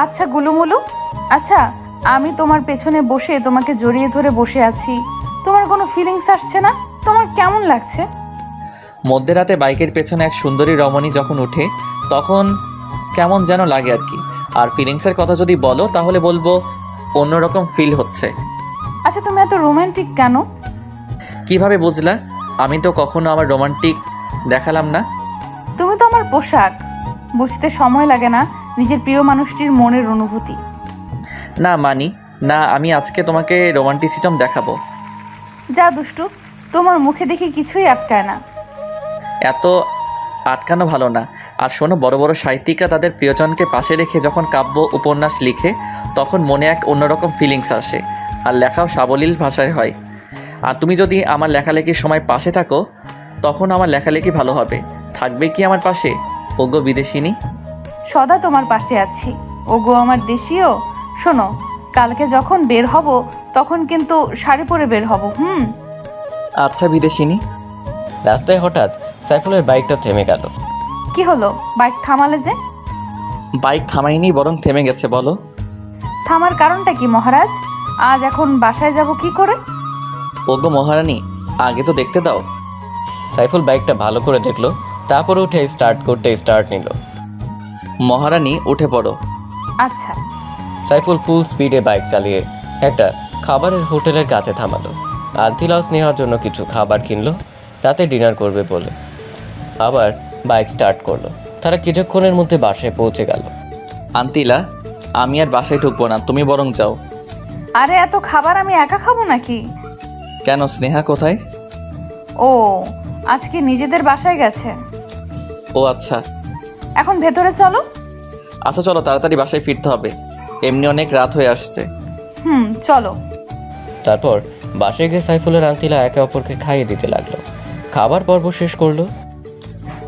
আচ্ছা গুলুমুলু, আচ্ছা আমি তোমার পেছনে বসে তোমাকে জড়িয়ে ধরে বসে আছি, তোমার কোনো ফিলিংস আসছে না? তোমার কেমন লাগছে? মধ্যরাতে বাইকের পেছনে এক সুন্দরী রমণী যখন উঠে, তখন কেমন যেন লাগে আর কি। আর ফিলিংসের কথা যদি বলো তাহলে বলবো অন্যরকম ফিল হচ্ছে। আচ্ছা তুমি এত রোমান্টিক কেন? কিভাবে বুঝলা? আমি তো কখনো আমার রোমান্টিক দেখালাম না। তুমি তো আমার পোশাক, বুঝতে সময় লাগে না নিজের প্রিয় মানুষটির মনের অনুভূতি। না মানি না, আমি আজকে তোমাকে রোমান্টিসিজম দেখাবো। যা দুষ্টু, তোমার মুখে দেখি কিছুই আটকায় না। এত আটকানো ভালো না। আর শোনো, বড় বড় সাহিত্যিকরা তাদের প্রিয়জনকে পাশে রেখে যখন কাব্য উপন্যাস লিখে, তখন মনে এক অন্যরকম ফিলিংস আসে, আর লেখাও সাবলীল ভাষায় হয়। আর তুমি যদি আমার লেখালেখির সময় পাশে থাকো, তখন আমার লেখালেখি ভালো হবে। থাকবে কি আমার পাশে, ওগো বিদেশিনী? সদা তোমার পাশে আছি, ওগো আমার দেশীয়। শোনো, কালকে যখন বের হব তখন কিন্তু শাড়ি পরে বের হব। আচ্ছা বিদেশিনী। রাস্তায় হঠাৎ সাইফুলের বাইকটা থেমে গেল। কি হলো, বাইক থামালে যে? বাইক থামাইনি, বরং থেমে গেছে। বলো। থামার কারণটা কি মহারাজ? আজ এখন বাসায় যাব কি করে? ওগো মহারানী, আগে তো দেখতে দাও। সাইফুল বাইকটা ভালো করে দেখলো, তারপর উঠে স্টার্ট করতে স্টার্ট নিল। মহারানী উঠে পড়ো। আচ্ছা। সাইফুল ফুল স্পিডে বাইক চালিয়ে একটা খাবারের হোটেলের কাছে থামালো। আন্তিলাস নেওয়ার জন্য কিছু খাবার কিনলো, রাতে ডিনার করবে বলে। আবার বাইক স্টার্ট করলো। তারা কিছুক্ষণের মধ্যে বাসায় পৌঁছে গেল। আন্তিলা, আমি আর বাসায় ঢুকবো না, তুমি বরং যাও। আরে এত খাবার আমি একা খাবো নাকি? কেন, স্নেহা কোথায়? ও আজকে নিজেদের বাসায় গেছে। ও আচ্ছা। এখন ভেতরে চলো। আচ্ছা চলো, তাড়াতাড়ি বাসায় ফিরতে হবে, এমনি অনেক রাত হয়ে আসছে। চলো। তারপর বাসায় গিয়ে সাইফুলের আন্তিলা একে অপরকে খাইয়ে দিতে লাগলো। খাবার পর্ব শেষ করলো।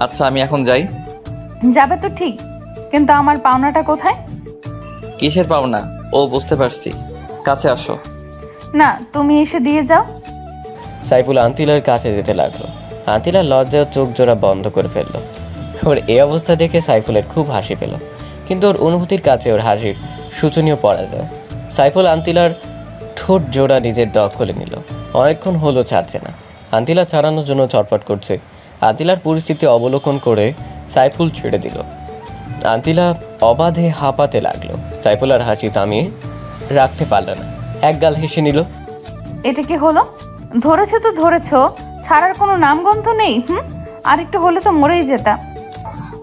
আচ্ছা আমি এখন যাই। যাবে তো ঠিক, কিন্তু আমার পাওনাটা কোথায়? কিসের পাওনা? ও বুঝতে পারছি, কাছে আসো। না, তুমি এসে দিয়ে যাও। সাইফুল আন্তিলার কাছে যেতে লাগলো। আন্তিলা লজ্জায় চোখ জোড়া বন্ধ করে ফেললো। ওর এই অবস্থা দেখে সাইফুলের খুব হাসি পেল, কিন্তু ওর অনুভূতির কাছে ওর হাসির শোচনীয় পরাজয়। সাইফুল আন্তিলার ঠোঁট জোড়া নিজের দখলে নিল। অনেকক্ষণ হলো ছাড়ছে না। আন্তিলা ছাড়ানোর জন্য ছটফট করছে। আন্তিলার পরিস্থিতি অবলোকন করে সাইফুল ছেড়ে দিল। আন্তিলা অবাধে হাঁপাতে লাগলো। সাইফুল আর হাসি থামিয়ে রাখতে পারল না, এক গাল হেসে নিল। এটা কি হলো? ধরেছো তো ধরেছো, ছাড়ার কোনো নামগন্ধ নেই। আর একটু হলে তো মরেই যেতাম।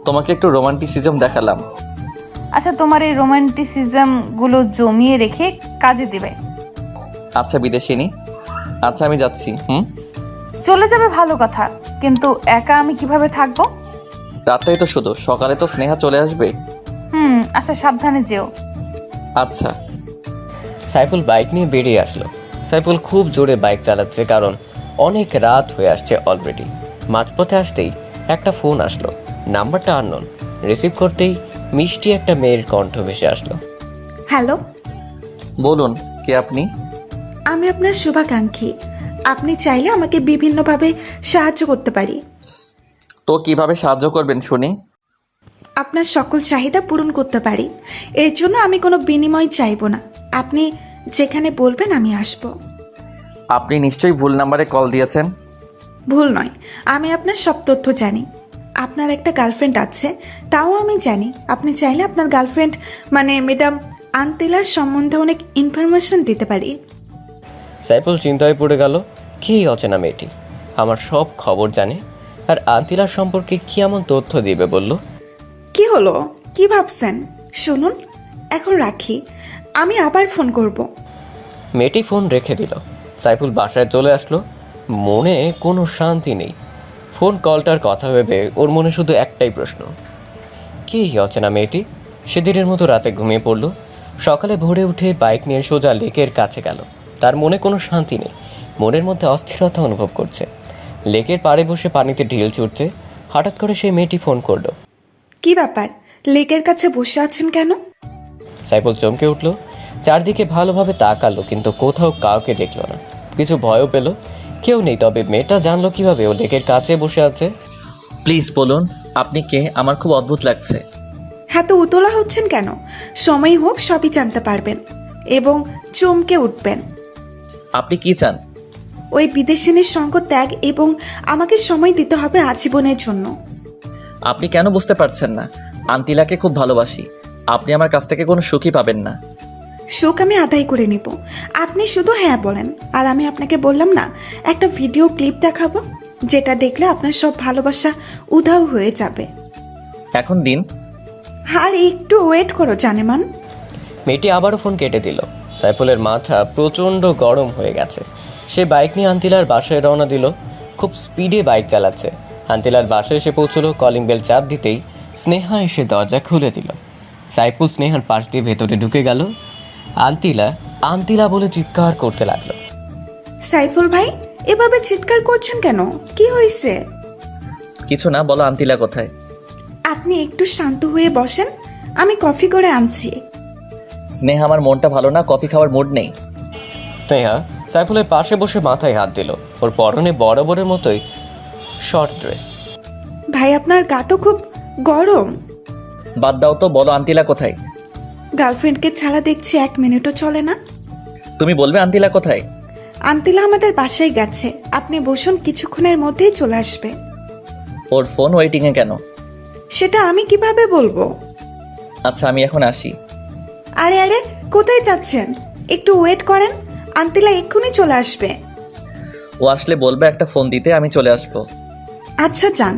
তোমাকে একটু রোমান্টিসিজম দেখালাম। আচ্ছা, তোমার এই রোমান্টিসিজমগুলো জমিয়ে রেখে কাজে দিবে। আচ্ছা বিদেশিনী, আচ্ছা আমি যাচ্ছি। চলে যাবে ভালো কথা, কিন্তু একা আমি কিভাবে থাকবো? রাতটাই তো শুধু, সকালে তো স্নেহা চলে আসবে। আচ্ছা, সাবধানে যেও। আচ্ছা। সাইফুল বাইক নিয়ে বেরিয়ে আসলো। সাইফুল খুব জোরে বাইক চালাচ্ছে, কারণ অনেক রাত হয়ে আসছে অলরেডি। মাঝপথে আসতেই একটা ফোন আসলো। নাম্বারটা আননোন। রিসিভ করতেই মিষ্টি একটা মেয়ের কণ্ঠ ভেসে আসলো। হ্যালো, বলুন, কে আপনি? আমি আপনার শুভাকাঙ্ক্ষী। আপনি চাইলে আমাকে বিভিন্নভাবে সাহায্য করতে পারি। তো কিভাবে সাহায্য করবেন শুনি? আপনার সকল চাহিদা পূরণ করতে পারি। এর জন্য আমি কোনো বিনিময় চাইব না। আপনি যেখানে বলবেন আমি আসব। আপনি নিশ্চয়ই ভুল নাম্বারে কল দিয়েছেন। ভুল নয়, আমি আপনার সব তথ্য জানি। আপনার একটা গার্লফ্রেন্ড আছে, তাও আমি জানি। আপনি চাইলে আপনার গার্লফ্রেন্ড মানে ম্যাডাম আন্তিলার সম্বন্ধে অনেক ইনফরমেশন দিতে পারি। সাইফুল চিন্তায় পড়ে গেল। কি অচেনা মেয়েটি আমার সব খবর জানে, আর আন্তিলার সম্পর্কে কি এমন তথ্য দিবে বলল? কি হলো, কি ভাবছেন? শুনুন, এখন রাখি, আমি আবার ফোন করব। মেয়েটি ফোন রেখে দিল। সাইফুল বাসায় চলে আসলো। মনে কোনো শান্তি নেই। ফোন কলটার কথা ভেবে ওর মনে শুধু একটাই প্রশ্ন, কি অচেনা মেয়েটি? সেদিনের মতো রাতে ঘুমিয়ে পড়ল। সকালে ভোরে উঠে বাইক নিয়ে সোজা লেকের কাছে গেল। তার মনে কোনো শান্তি নেই, মনের মধ্যে অস্থিরতা অনুভব করছে। লেকের পাড়ে বসে পানিতে ঢিল ছুটছে। হঠাৎ করে সেই মেয়েটি ফোন করলো। কি ব্যাপার, লেকের কাছে বসে আছেন কেন? সাইফুল চমকে উঠল। চারদিকে ভালোভাবে তাকালো, কিন্তু কোথাও কাউকে দেখলো না। কিছু ভয়ও পেল, কেউ নেই। তবে মেয়েটা জানলো কিভাবে ও লেকের কাছে বসে আছে? প্লিজ বলুন, আপনি কে? আমার খুব অদ্ভুত লাগছে। হ্যাঁ, তো উতলা হচ্ছেন কেন? সময় হোক সবই জানতে পারবেন এবং চমকে উঠবেন। আপনি কি চান? ওই বিদেশিনীর সঙ্গ ত্যাগ এবং আমাকে সময় দিতে হবে আজীবনের জন্য। আপনি কেন বুঝতে পারছেন না? আন্তিলাকে খুব ভালোবাসি। আপনি আমার কাছ থেকে কোনো সুখই পাবেন না। সুখ আমি আদায় করে নিব, আপনি শুধু হ্যাঁ বলেন। আর আমি আপনাকে বললাম না, একটা ভিডিও ক্লিপ দেখাবো, যেটা দেখলে আপনার সব ভালোবাসা উধাও হয়ে যাবে। এখন দিন। আর একটু ওয়েট করো জানেমান। মেয়েটি আবারও ফোন কেটে দিল। সাইফুলের মাথা প্রচণ্ড গরম হয়ে গেছে। সে বাইক নিয়ে আন্তিলার বাসায় রওনা দিল। খুব স্পিডে বাইক চালাচ্ছে। আন্তিলার বাসায় এসে পৌঁছলো। কলিং বেল চাপ দিতেই স্নেহা এসে দরজা খুলে দিল। সাইফুল স্নেহার পাশ দিয়ে ভেতরে ঢুকে গেল। আন্তিলা আন্তিলা বলে চিৎকার করতে লাগলো। সাইফুল ভাই, এভাবে চিৎকার করছেন কেন? কি হয়েছে? কিছু না, বলো আন্তিলা কোথায়? আপনি একটু শান্ত হয়ে বসেন, আমি কফি করে আনছি। স্নেহা, আমার মনটা ভালো না, কফি খাওয়ার মুড নেই। স্নেহা সাইফুলের পাশে বসে মাথায় হাত দিল। ওর পরনে বরাবরের মতোই শর্ট ড্রেস। ভাই, আপনার গা তো খুব গরম। বাদ দাও তো, বলো আন্তিলা কোথায়? গার্লফ্রেন্ডকে ছাড়া দেখছি 1 মিনিটও চলে না। তুমি বলবে আন্তিলা কোথায়? আন্তিলা আমাদের বাসায় গেছে। আপনি বসুন, কিছুক্ষণের মধ্যেই চলে আসবে। ওর ফোন ওয়েটিংয়ে কেন? সেটা আমি কিভাবে বলবো? আচ্ছা, আমি এখন আসি। আরে আরে, কোথায় যাচ্ছেন? একটু ওয়েট করেন, আন্তিলা এক্ষুনি চলে আসবে। ও আসলে বলবে একটা ফোন দিতে, আমি চলে আসবো। আচ্ছা যান।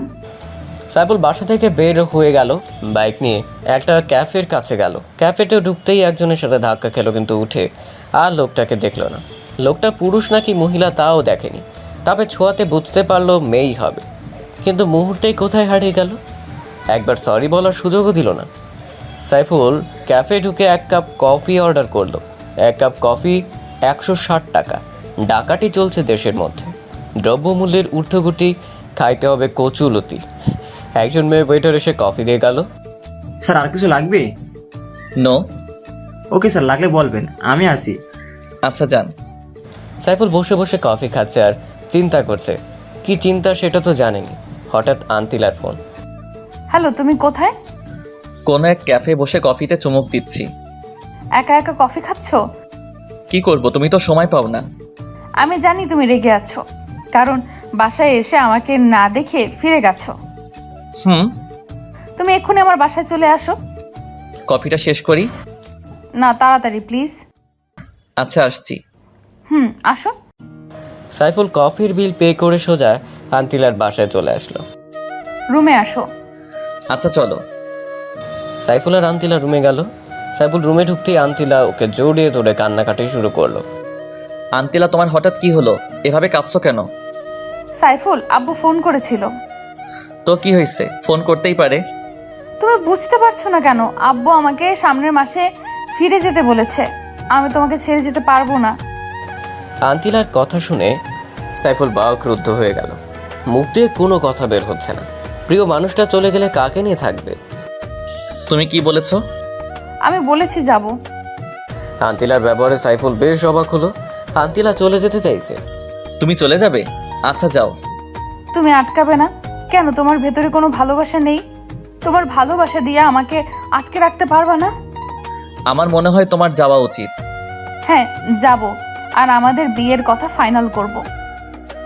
সাইফুল বাসা থেকে বের হয়ে গেল। বাইক নিয়ে একটা ক্যাফের কাছে গেল। ক্যাফেতে ঢুকতেই একজনের সাথে ধাক্কা খেলো, কিন্তু উঠে আর লোকটাকে দেখলো না। লোকটা পুরুষ নাকি মহিলা তাও দেখেনি। তবে ছোঁয়াতে বুঝতে পারলো মেয়েই হবে, কিন্তু মুহূর্তেই কোথায় হারিয়ে গেল। একবার সরি বলার সুযোগও দিল না। সাইফুল ক্যাফে ঢুকে 1 কাপ কফি অর্ডার করলো। 1 কাপ কফি 160 টাকা। ডাকাতি চলছে দেশের মধ্যে। দ্রব্যমূল্যের ঊর্ধ্বগতি, খাইতে হবে কচুলতি। একজন মেয়ে ওয়েটার এসে কফি দিয়ে গেল। স্যার আর কিছু লাগবে? নো। ওকে স্যার, লাগলে বলবেন, আমি আসি। আচ্ছা যান। সাইফুল বসে বসে কফি খাচ্ছে আর চিন্তা করছে। কি চিন্তা সেটা তো জানেনি। হঠাৎ আন্তিলার ফোন। হ্যালো, তুমি কোথায়? কোনো এক ক্যাফে বসে কফিতে চুমুক দিচ্ছি। একা একা কফি খাচ্ছ? কি করব, তুমি তো সময় পাও না। আমি জানি তুমি রেগে আছো, কারণ বাসায় এসে আমাকে না দেখে ফিরে গেছো। হুম। তুমি এক্ষুনি আমার বাসায় চলে আসো। কফিটা শেষ করি। না, তাড়াতাড়ি প্লিজ। আচ্ছা, আসছি। আসো। সাইফুল কফির বিল পে করে সোজা আন্তিলার বাসায় চলে আসলো। রুমে আসো। আচ্ছা চলো। সাইফুল আর আন্তিলা রুমে গেল। সাইফুল রুমে ঢুকতেই আন্তিলা ওকে জড়িয়ে ধরে কান্নাকাটি শুরু করলো। আন্তিলা, তোমার হঠাৎ কি হলো? এভাবে কাঁদছো কেন? সাইফুল, আব্বু ফোন করেছিল। তো কি হয়েছে? ফোন করতেই পারে। তুমি বুঝতে পারছো না কেন? আব্বু আমাকে সামনের মাসে ফিরে যেতে বলেছে। আমি তোমাকে ছেড়ে যেতে পারবো না। আন্তিলার কথা শুনে সাইফুল ক্রুদ্ধ হয়ে গেল। মুখ দিয়ে কোনো কথা বের হচ্ছে না। প্রিয় মানুষটা চলে গেলে কাকে নিয়ে থাকবে? তুমি কি বলেছো? আমি বলেছি যাব। আন্তিলার ব্যবহারে সাইফুল বেশ অবাক হলো। আন্তিলা চলে যেতে চাইছে। তুমি চলে যাবে? আচ্ছা যাও। তুমি আটকাবে না কেন? তোমার ভেতরে কোনো ভালোবাসা নেই? তোমার ভালোবাসা দিয়ে আমাকে আটকে রাখতে পারবা না? আমার মনে হয় তোমার যাওয়া উচিত। হ্যাঁ, যাব। আর আমাদের বিয়ের কথা ফাইনাল করব।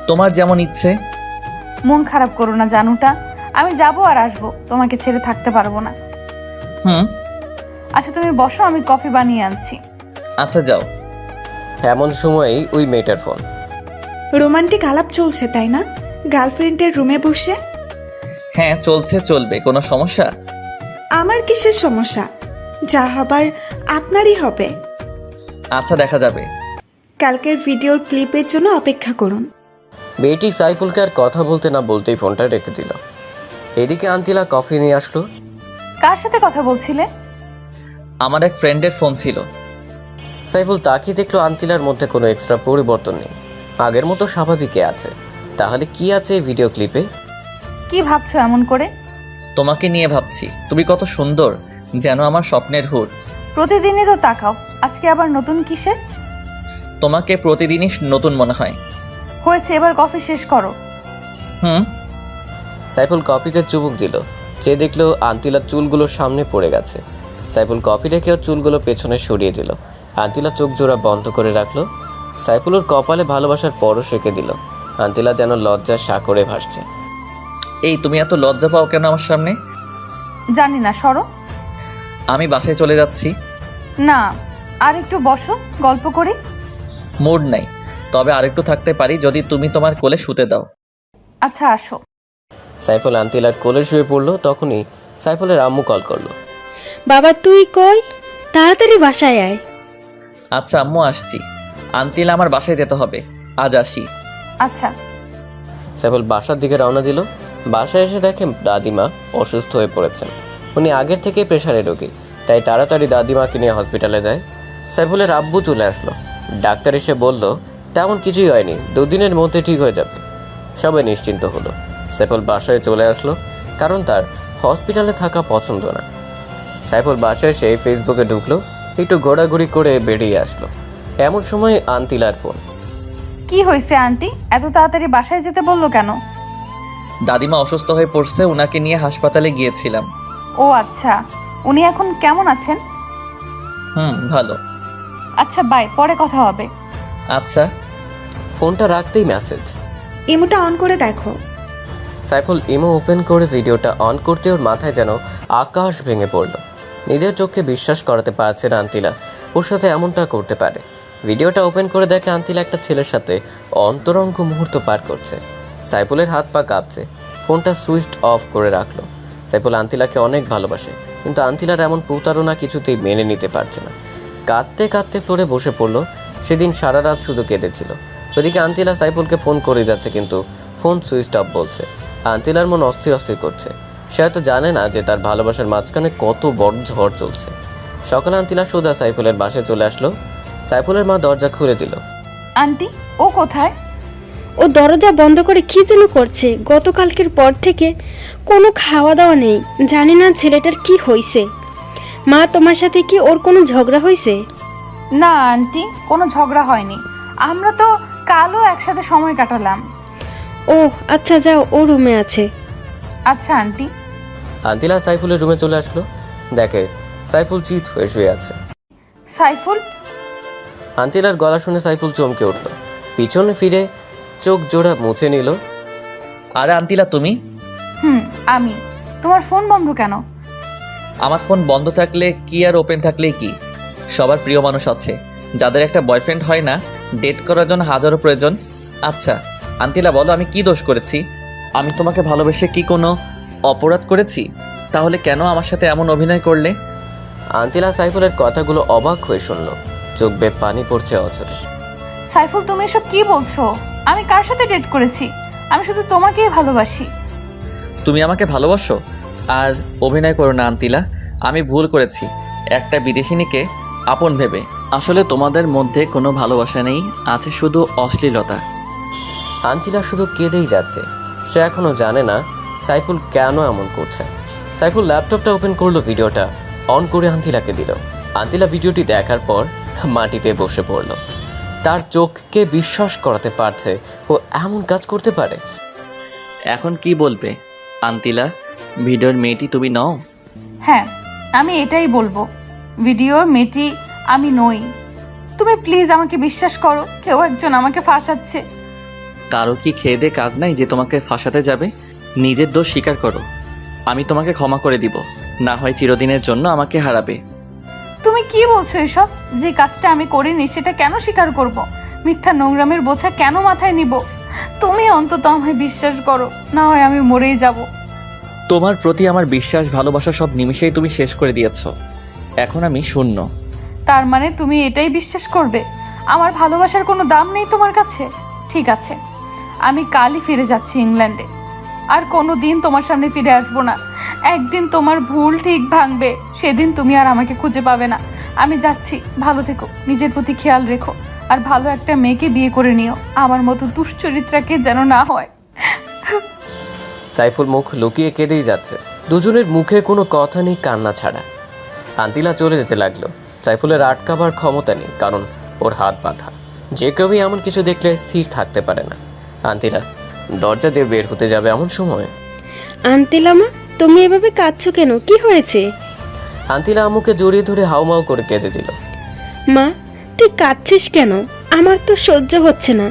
তোমার যেমন ইচ্ছে। মন খারাপ করো না জানুটা। আমি যাব আর আসবো, তোমাকে ছেড়ে থাকতে পারবো না। হুম। আচ্ছা তুমি বসো, আমি কফি বানিয়ে আনছি। আচ্ছা যাও। এমন সময়েই ওই মেয়েটার ফোন। রোমান্টিক আলাপ চলছে তাই না, গার্লফ্রেন্ডের রুমে বসে? হ্যাঁ চলছে, চলবে। কোনো সমস্যা? আমার কিসের সমস্যা? যা হবার আপনারই হবে। আচ্ছা, দেখা যাবে। কালকের ভিডিওর ক্লিপের জন্য অপেক্ষা করুন। মেয়েটি সাইফুলকে আর কথা বলতে না বলতেই ফোনটা রেখে দিল। এদিকে আন্তিলা কফি নিয়ে আসলো। কার সাথে কথা বলছিলে? আমার এক ফ্রেন্ডের ফোন ছিল। সাইফুল তাকিয়ে দেখলো আন্তিলার মধ্যে কোনো এক্সট্রা পরিবর্তন নেই, আগের মতো স্বাভাবিকই আছে। তাহলে কি আছে এই ভিডিও ক্লিপে? কি ভাবছো এমন করে? তোমাকে নিয়ে ভাবছি। তুমি কত সুন্দর, যেন আমার স্বপ্নের হুর। প্রতিদিনই তো তাকাও, আজকে আবার নতুন কিসের? তোমাকে প্রতিদিনই নতুন মনে হয়। হয়েছে, এবার কফি শেষ করো। হুম। সাইফুল কফিতে চুমুক দিল। চেয়ে দেখলো আন্তিলার চুলগুলো সামনে পড়ে গেছে। সাইফুল কফি রেখেও চুলগুলো পেছনে সরিয়ে দিল। আন্তিলা চোখ জোড়া বন্ধ করে রাখলো। সাইফুলের কপালে ভালোবাসার পরশ এঁকে দিল। আন্তিলা যেন লজ্জার সাগরে ভাসছে। এই, তুমি এত লজ্জা পাও কেন আমার সামনে? জানি না, সরো। আমি বাসায় চলে যাচ্ছি। না, আর একটু বসো, গল্প করি। মুড নাই, তবে আরেকটু থাকতে পারি যদি তুমি তোমার কোলে শুতে দাও। আচ্ছা আসো। সাইফুল আন্তিলার কোলে শুয়ে পড়লো। তখনই সাইফুলের আম্মু কল করলো। বাবা তুই কই? তাড়াতাড়ি বাসায় আয়। আচ্ছা আম্মু, আসছি। আন্তিলা, আমার বাসায় যেতে হবে, আজ আসি। আচ্ছা। সাইফুল বাসার দিকে রওনা দিল। বাসায় এসে দেখে দাদিমা অসুস্থ হয়ে পড়েছেন। উনি আগের থেকে প্রেশারের রোগী, তাই তাড়াতাড়ি দাদিমাকে নিয়ে হসপিটালে যায়। সাইফুলের আব্বু চলে আসলো। ডাক্তার এসে বলল তেমন কিছুই হয়নি, 2 দিনের মধ্যে ঠিক হয়ে যাবে। সবাই নিশ্চিন্ত হলো। সাইফুল বাসায় চলে আসলো, কারণ তার হসপিটালে থাকা পছন্দ না। সাইফুল বাসায় এসে ফেসবুকে ঢুকলো, একটু ঘোরাঘুরি করে বেরিয়ে আসলো। এমন সময় আন্তিলার ফোন। কি হয়েছে আন্টি? এত তাড়াতাড়ি বাসায় যেতে বললো কেন? দাদিমা অসুস্থ হয়ে পড়ছে, ওনাকে নিয়ে হাসপাতালে গিয়েছিলাম। ও আচ্ছা, উনি এখন কেমন আছেন? ভালো। আচ্ছা বাই, পরে কথা হবে। আচ্ছা। ফোনটা রাখতেই মেসেজ। ইমোটা অন করে দেখো। সাইফুল ইমো ওপেন করে ভিডিওটা অন করতে ওর মাথায় যেন আকাশ ভেঙে পড়ল। নিজের চোখকে বিশ্বাস করাতে পারছে না আন্তিলা ওর সাথে এমনটা করতে পারে। ভিডিওটা ওপেন করে দেখে আন্তিলা একটা ছেলের সাথে অন্তরঙ্গ মুহূর্ত পার করছে। সাইফুলের হাত পা কাঁপছে। ফোনটা সুইচ অফ করে রাখলো। সাইফুল আন্তিলাকে অনেক ভালোবাসে, কিন্তু আন্তিলার এমন প্রতারণা কিছুতেই মেনে নিতে পারছে না। কাঁদতে কাঁদতে ফ্লোরে বসে পড়লো। সেদিন সারা রাত শুধু কেঁদেছিল। ওদিকে আন্তিলা সাইফুলকে ফোন করে যাচ্ছে, কিন্তু ফোন সুইচ অফ বলছে। আন্তিলার মন অস্থির অস্থির করছে। সে হয়তো জানে না যে তার ভালোবাসার মাঝখানে কত বড় ঝড় চলছে। সকালে আন্তিলা সোজা সাইফুলের বাসায় চলে আসলো। সাইফুলের মা দরজা খুলে দিল। আন্টি, ও কোথায়? ও দরজা বন্ধ করে কি যেন করছে। গতকালকের পর থেকে কোনো খাওয়া দাওয়া নেই। জানি না ছেলেটার কি হয়েছে। মা, তোমার সাথে কি ওর কোনো ঝগড়া হয়েছে? না আন্টি, কোনো ঝগড়া হয়নি। আমরা তো কালও একসাথে সময় কাটালাম। ও আচ্ছা, যাও, ও রুমে আছে। আচ্ছা আন্টি। আন্তিলা সাইফুলের রুমে চলে আসলো। দেখে সাইফুল চিত হয়ে শুয়ে আছে। সাইফুল। আন্তিলার গলা শুনে সাইফুল চমকে উঠল, পিছনে ফিরে চোখ জোড়া মুছে নিল। আরে আন্তিলা তুমি? আমি। তোমার ফোন বন্ধ কেন? আমার ফোন বন্ধ থাকলে কি আর ওপেন থাকলেই কি? সবার প্রিয় মানুষ আছে, যাদের একটা বয়ফ্রেন্ড হয় না, ডেট করার জন্য হাজারো প্রয়োজন। আচ্ছা আন্তিলা বলো, আমি কি দোষ করেছি? আমি তোমাকে ভালোবেসে কি কোনো অপরাধ করেছি? তাহলে কেন আমার সাথে এমন অভিনয় করলে? আন্তিলা সাইফুলের কথাগুলো অবাক হয়ে শুনল, চোখ বেয়ে পানি পড়ছে অঝরে। সাইফুল, তুমি এসব কি বলছো? আমি কার সাথে ডেট করেছি? আমি শুধু তোমাকেই ভালোবাসি। তুমি আমাকে ভালোবাসো? আর অভিনয় করো না আন্তিলা, আমি ভুল করেছি একটা বিদেশিনীকে আপন ভেবে। আসলে তোমাদের মধ্যে কোনো ভালোবাসা নেই, আছে শুধু অশ্লীলতা। আন্তিলা শুধু কেঁদেই যাচ্ছে। সে এখনো জানে না সাইফুল কেন এমন করছে। সাইফুল ল্যাপটপটা ওপেন করলো, ভিডিওটা অন করে আন্তিলাকে দিল। আন্তিলা ভিডিওটি দেখার পর মাটিতে বসে পড়ল। তার চোখকে বিশ্বাস করাতে পারছে ও এমন কাজ করতে পারে। এখন কি বলবে আন্তিলা? ভিডিওর মেয়েটি তুমি নও? হ্যাঁ, আমি এটাই বলবো, ভিডিওর মেয়েটি আমি নই। তুমি প্লিজ আমাকে বিশ্বাস করো, কেউ একজন আমাকে ফাঁসাচ্ছে। কারো কি খেয়ে দে কাজ নাই যে তোমাকে ফাঁসাতে যাবে? নিজের দোষ স্বীকার করো, আমি তোমাকে ক্ষমা করে দিব, না হয় চিরদিনের জন্য আমাকে হারাবে। তুমি কি বলছো এসব? যে কাজটা আমি করিনি সেটা কেন স্বীকার করব? মিথ্যা নোংরামের বোঝা কেন মাথায় নিব? তুমি অন্তত আমায় বিশ্বাস করো, না হয় আমি মরেই যাব। তোমার প্রতি আমার বিশ্বাস ভালোবাসা সব নিমিষেই তুমি শেষ করে দিয়েছ। এখন আমি শূন্য। তার মানে তুমি এটাই বিশ্বাস করবে আমার ভালোবাসার কোনো দাম নেই তোমার কাছে? ঠিক আছে, আমি কালই ফিরে যাচ্ছি ইংল্যান্ডে। আর কোনো দিন তোমার সামনে ফিরে আসবো না। একদিন তোমার ভুল ঠিক ভাঙবে, সেদিন তুমি আর আমাকে খুঁজে পাবে না। আমি যাচ্ছি, ভালো থেকো, নিজের প্রতি খেয়াল রেখো, আর ভালো একটা মেয়েকে বিয়ে করে নিও। আমার মতো দুশ্চরিত্রাকে যেন না হয়। সাইফুল মুখ লুকিয়ে কেঁদেই যাচ্ছে। দুজনের মুখে কোনো কথা নেই, কান্না ছাড়া। আন্তিলা চলে যেতে লাগলো। সাইফুলের আটকাবার ক্ষমতা নেই, কারণ ওর হাত বাঁধা। যে কেউই এমন কিছু দেখলে স্থির থাকতে পারে না। আন্তিলা দরজা দিয়ে বের হতে যাবে এমন সময় আন্তিলা মা, তুমি এভাবে কাঁদছো কেন? কি হয়েছে? আন্তিলা আম্মুকে জড়িয়ে ধরে হাউমাউ করে কেঁদে দিল। মা, তুই কাঁদছিস কেন? আমার তো সহ্য হচ্ছে না।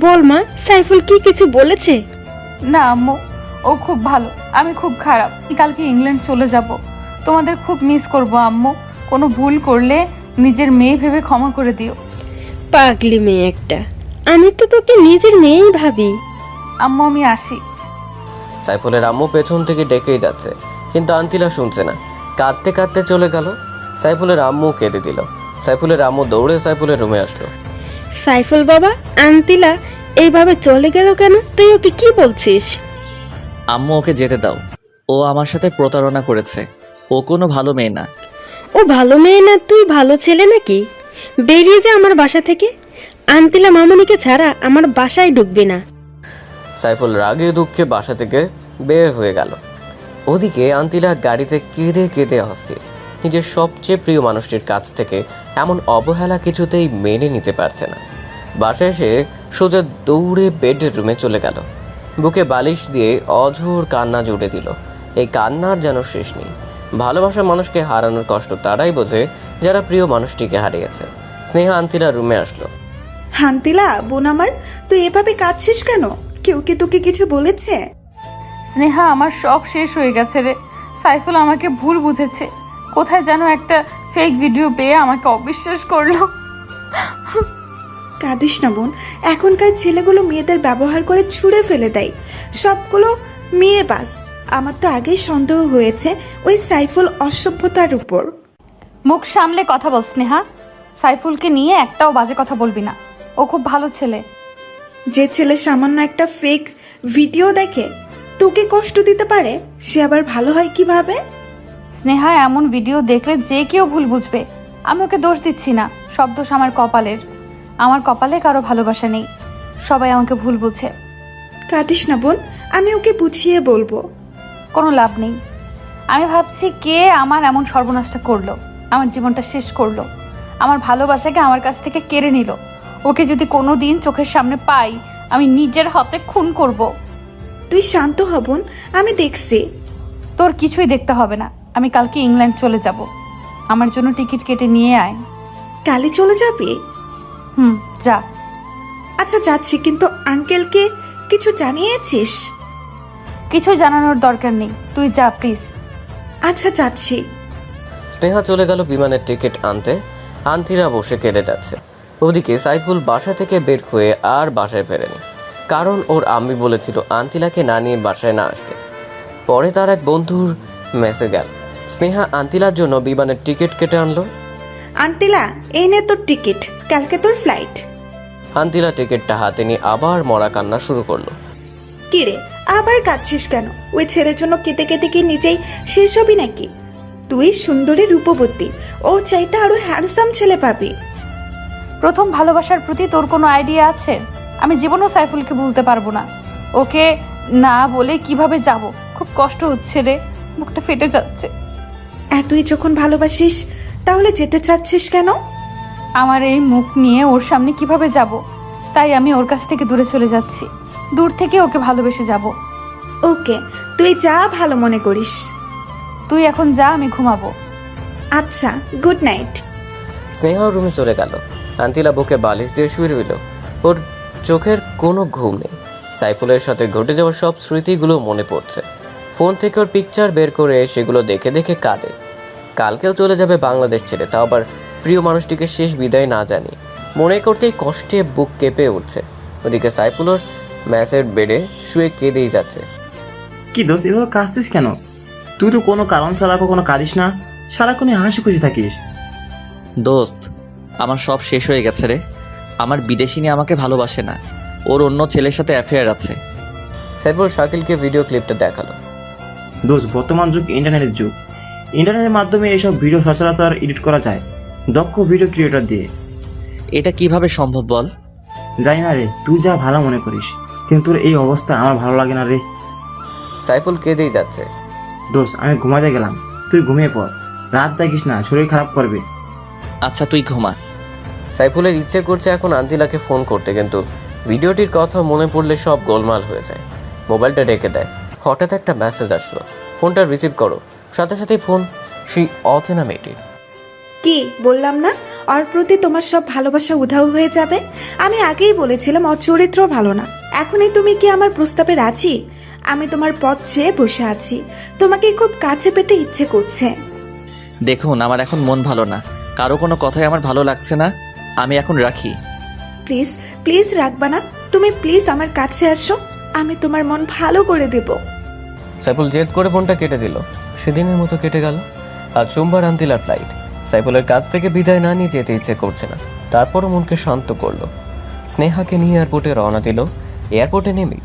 বল মা, সাইফুল কি কিছু বলেছে? না আম্মু, ও খুব ভালো, আমি খুব খারাপ। কালকে ইংল্যান্ড চলে যাব, তোমাদের খুব মিস করব আম্মু। কোনো ভুল করলে নিজের মেয়ে ভেবে ক্ষমা করে দিও। পাগলি মেয়ে একটা, আমি তো তোকে নিজের মেয়েই ভাবি। আম্মু আমি আসি। সাইফুলের আম্মু পেছন থেকে ডেকেই যাচ্ছে, কিন্তু আন্তিলা শুনছে না। কাঁদতে কাঁদতে চলে গেল। সাইফুলের আম্মু কেঁদে দিল। সাইফুলের আম্মু দৌড়ে সাইফুলের রুমে আসলো। সাইফুল বাবা, আন্তিলা এইভাবে চলে গেল কেন? তুই ওকে কি বলছিস? আম্মু ওকে যেতে দাও, ও আমার সাথে প্রতারণা করেছে। ও কোনো ভালো মেয়ে না। ও ভালো মেয়ে না, তুই ভালো ছেলে নাকি? বেরিয়ে যা আমার বাসা থেকে। আন্তিলা মামনিকে ছাড়া আমার বাসায় ঢুকবি না। সাইফুল রাগে দুঃখে বাসা থেকে বের হয়ে গেল। ওদিকে আন্তিলা গাড়িতে কেঁদে কেঁদে অস্থির। নিজের সবচেয়ে প্রিয় মানুষটির কাছ থেকে এমন অবহেলা কিছুতেই মেনে নিতে পারছে না। বাসায় এসে সোজা দৌড়ে বেডরুমে চলে গেল। বুকে বালিশ দিয়ে অঝোর কান্না জুড়ে দিল। এই কান্নার যেন শেষ নেই। ভালোবাসা মানুষকে হারানোর কষ্ট তারাই বোঝে যারা প্রিয় মানুষটিকে হারিয়েছে। স্নেহা আন্তিলা রুমে আসলো। হান্তিলা বোন আমার, তুই এভাবে কাঁদছিস কেন? কেউ কি তোকে কিছু বলেছে? স্নেহা, আমার সব শেষ হয়ে গেছে রে। সাইফুল আমাকে ভুল বুঝেছে। কোথায় যেন একটা ফেক ভিডিও পেয়ে আমাকে অবিশ্বাস করলো। কাঁদিস না বোন, এখনকার ছেলেগুলো মেয়েদের ব্যবহার করে ছুঁড়ে ফেলে দেয়। সবগুলো মেয়ে বাস। আমার তো আগেই সন্দেহ হয়েছে ওই সাইফুল অসভ্যতার উপর। মুখ সামলে কথা বল স্নেহা। সাইফুলকে নিয়ে একটাও বাজে কথা বলবি না, ও খুব ভালো ছেলে। যে ছেলে সামান্য একটা ফেক ভিডিও দেখে তোকে কষ্ট দিতে পারে, সে আবার ভালো হয় কিভাবে? স্নেহা, এমন ভিডিও দেখলে যে কেউ ভুল বুঝবে। আমি ওকে দোষ দিচ্ছি না, সব দোষ আমার কপালের। আমার কপালে কারো ভালোবাসা নেই, সবাই আমাকে ভুল বুঝে। কাঁদিস না বোন, আমি ওকে বুঝিয়ে বলবো। কোনো লাভ নেই। আমি ভাবছি কে আমার এমন সর্বনাশটা করলো, আমার জীবনটা শেষ করলো, আমার ভালোবাসাকে আমার কাছ থেকে কেড়ে নিল। ওকে যদি কোনো দিন চোখের সামনে পাই, আমি নিজের হাতে খুন করব। তুই শান্ত হ বোন, আমি দেখছি। তোর কিছুই দেখতে হবে না, আমি কালকে ইংল্যান্ড চলে যাব। আমার জন্য টিকিট কেটে নিয়ে আয়। কালই চলে যাবে? যা। আচ্ছা যাচ্ছি, কিন্তু আঙ্কেলকে কিছু জানিয়েছিস? কিছু জানানোর দরকার নেই, তুই যা প্লিজ। আচ্ছা যাচ্ছি। স্নেহা চলে গেল বিমানের টিকিট আনতে। আন্তিলা বসে কেঁদে যাচ্ছে। ওদিকে সাইফুল বাসা থেকে বের হয়ে আর বাসায় ফেরেনি, কারণ ওর আম্মি বলেছিল আন্তিলাকে না নিয়ে বাসায় না আসতে। পরে তার এক বন্ধুর মেসে গেল। স্নেহা আন্তিলার জন্য বিমানের টিকিট কেটে আনলো। আন্টিলা, এই নে তোর টিকিট, কালকে তোর ফ্লাইট। আন্তিলা টিকিটটা হাতে নিয়ে আবার মরা কান্না শুরু করলো। কিরে, আবার কাঁদছিস কেন? ওই ছেলের জন্য কেঁদে কেঁদে কি নিজেই শেষ হবি নাকি? তুই সুন্দরী রূপবতী, ওর চাইতে আরো হ্যান্ডসাম ছেলে পাবি। প্রথম ভালোবাসার প্রতি তোর কোনো আইডিয়া আছে? আমি জীবনেও সাইফুলকে ভুলতে পারবো না। ওকে না বলে কিভাবে যাব? খুব কষ্ট হচ্ছে রে, বুকটা ফেটে যাচ্ছে। তুই যখন ভালোবাসিস তাহলে যেতে চাচ্ছিস কেন? আমার এই মুখ নিয়ে ওর সামনে কিভাবে যাব? তাই আমি ওর কাছ থেকে দূরে চলে যাচ্ছি। দূর থেকে ওকে ভালোবেসে যাব। ওকে, তুই যা ভালো মনে করিস। তুই এখন যা, আমি ঘুমাবো। আচ্ছা, গুড নাইট। স্নেহা রুমে চলে গেল। আন্তিলা বুকে বালিশ দিয়ে শুয়ে রইল। ওর চোখের কোনো ঘুম নেই। সাইফুলের সাথে ঘটে যাওয়া সব স্মৃতিগুলো মনে পড়ছে। ফোন থেকে ওর পিকচার বের করে সেগুলো দেখে দেখে কাঁদে। কালকেও চলে যাবে বাংলাদেশ ছেড়ে, তাও আবার প্রিয় মানুষটিকে শেষ বিদায় না জানি। মনে করতেই কষ্টে বুক কেঁপে উঠছে। ওদিকে সাইফুল ওর ম্যাচের বেডে শুয়ে কেঁদেই যাচ্ছে। কি দোষ, এভাবে কাঁদছিস কেন? তুই তো কোনো কারণ ছাড়া কখনো কাঁদিস না, সারাক্ষণই হাসি খুশি থাকিস। দোস্ত, আমার সব শেষ হয়ে গেছে রে। আমার বিদেশিনী আমাকে ভালোবাসে না, ওর অন্য ছেলের সাথে অ্যাফেয়ার আছে। সাইফুল শাকিলকে ভিডিও ক্লিপটা দেখালো। দোষ, বর্তমান যুগ ইন্টারনেটের যুগ। ইন্টারনেটের মাধ্যমে এইসব ভিডিও সচরাচর এডিট করা যায় দক্ষ ভিডিও ক্রিয়েটর দিয়ে। এটা কিভাবে সম্ভব বল? জানি না রে, তুই যা ভালো মনে করিস, কিন্তু তোর এই অবস্থা আমার ভালো লাগে না রে। সাইফুল কেঁদেই যাচ্ছে। দোষ, আমি ঘুমাতে গেলাম, তুই ঘুমিয়ে পড়। রাত জাগিস না, শরীর খারাপ করবে। আচ্ছা তুই ঘুমা। সাইফুলের ইচ্ছে করছে এখন আন্তিলাকে ফোন করতে, কিন্তু ভিডিওটির কথা মনে পড়লে সব গোলমাল হয়ে যায়। মোবাইলটা রেখে দেয়। হঠাৎ একটা মেসেজ আসলো। ফোনটা রিসিভ করো। সাথে সাথেই ফোন সেই অচেনা মেয়েটির। কি বললাম না, ওর প্রতি তোমার সব ভালোবাসা উধাও হয়ে যাবে? আমি আগেই বলেছিলাম ওর চরিত্র ভালো না। এখনই তুমি কি আমার প্রস্তাবে রাজি? আমি তোমার পথ চেয়ে বসে আছি, তোমাকে খুব কাছে পেতে ইচ্ছে করছে। দেখুন, আমার এখন মন ভালো না, কারো কোনো কথাই আমার ভালো লাগছে না। আমি এখন রাখি। প্লিজ প্লিজ রাখবা না, তুমি প্লিজ আমার কাছে আসো, আমি তোমার মন ভালো করে দেব। সাইফুল জেদ করে ফোনটা কেটে দিল। সেদিনের মতো কেটে গেল। আজ সোমবার আন্তিলার ফ্লাইট। সাইফুলের কাছ থেকে বিদায় না নিয়ে যেতে ইচ্ছে করছে না, তারপরও মনকে শান্ত করলো। স্নেহাকে নিয়ে এয়ারপোর্টে রওনা দিল। এয়ারপোর্টে নেমে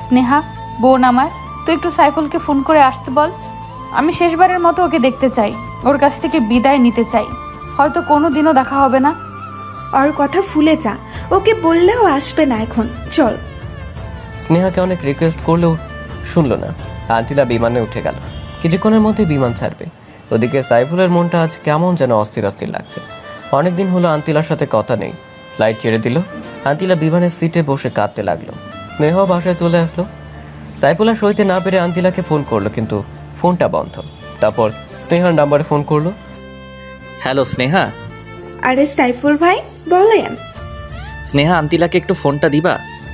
স্নেহা, বোন আমার, তুই একটু সাইফুলকে ফোন করে আসতে বল। আমি শেষবারের মতো ওকে দেখতে চাই, ওর কাছ থেকে বিদায় নিতে চাই। হয়তো কোনো দিনও দেখা হবে না। ওর কথা ভুলে যা, ওকে বললেও আসবে না এখন, চল। স্নেহাকে অনেক রিকোয়েস্ট করলেও শুনলো না। আন্তিলা বিমানে উঠে গেল। কিছুক্ষণের মধ্যে বিমান ছাড়বে। ওদিকে সাইফুলের মনটা আজ কেমন যেন অস্থির অস্থির লাগছে। অনেকদিন হলো আন্তিলার সাথে কথা নেই। ফ্লাইট ছেড়ে দিল। আন্তিলা বিমানের সিটে বসে কাঁদতে লাগলো। স্নেহ বাসায় চলে আসলো। সাইফুল আর সইতে না পেরে আন্তিলাকে ফোন করলো, কিন্তু ফোনটা বন্ধ। তারপর স্নেহার নাম্বারে ফোন করলো। হ্যালো স্নেহা। আরে সাইফুল ভাই, বলেন। স্নেহা, আন্তিলাকে একটু ফোনটা দিবা,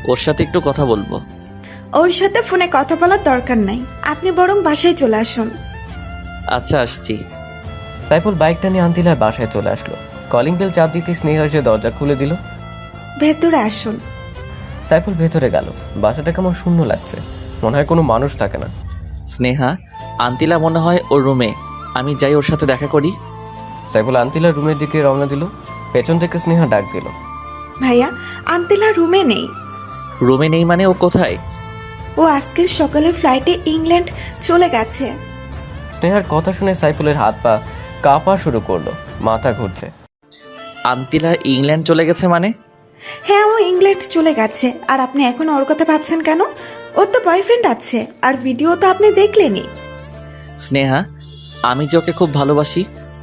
ওর সাথে একটু কথা বলবো। ওর সাথে ফোনে কথা বলার দরকার নাই, আপনি বরং বাসায় চলে আসুন। আচ্ছা আসছি। সাইফুল বাইকটা নিয়ে আন্তিলার বাসায় চলে আসলো। কলিং বেল চাপ দিতে স্নেহা এসে দরজা খুলে দিল। ভেতরে আসুন। সাইফুল ভেতরে গেল। বাসাটা কেমন শূন্য লাগছে, মনে হয় কোনো মানুষ থাকে না। স্নেহা, আন্তিলা মনে হয় ওর রুমে, আমি যাই ওর সাথে দেখা করি। সাইফুল আন্তিলার রুমের দিকে রওনা দিল। পেছন থেকে স্নেহা ডাক দিল। ভাইয়া, আন্তিলা রুমে নেই। রুমে নেই মানে ও কোথায়? ও আজকের সকালে ফ্লাইটে ইংল্যান্ড চলে গেছে। স্নেহার কথা শুনে সাইফুলের হাত পা কাঁপা শুরু করলো, মাথা ঘুরছে। আন্তিলা ইংল্যান্ড চলে গেছে মানে? হ্যাঁ, ও ইংল্যান্ড চলে গেছে। আর আপনি এখন ওর কথা ভাবছেন কেন? ওর তো বয়ফ্রেন্ড আছে, আর ভিডিও তো আপনি দেখলেনি। স্নেহা, আমি যে ওকে খুব ভালোবাসি,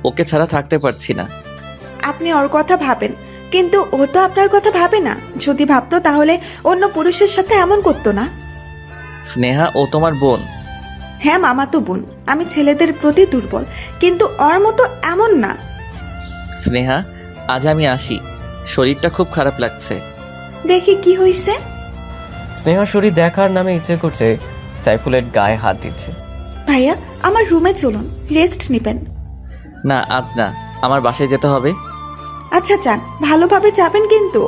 ওকে ছাড়া থাকতে পারছি না। আপনি ওর কথা ভাবেন, কিন্তু ও তো আপনার কথা ভাবে না। যদি ভাবতো তাহলে অন্য পুরুষের সাথে এমন করতো না। স্নেহা, ও তোমার বোন। হ্যাঁ, মামাতো বোন। আমি ছেলেদের প্রতি দুর্বল, কিন্তু ওর মতো এমন না। স্নেহা, আজ আমি আসি, শরীরটা খুব খারাপ লাগছে। দেখি কি হয়েছে। স্নেহা শরীর দেখার নামে ইচ্ছে করছে সাইফুলের গায়ে হাত দিচ্ছে। ভাইয়া আমার রুমে চলুন, রেস্ট নেবেন। না আজ না, আমার বাসায় যেতে হবে। আচ্ছা যান, ভালোভাবে যাবেন কিন্তু।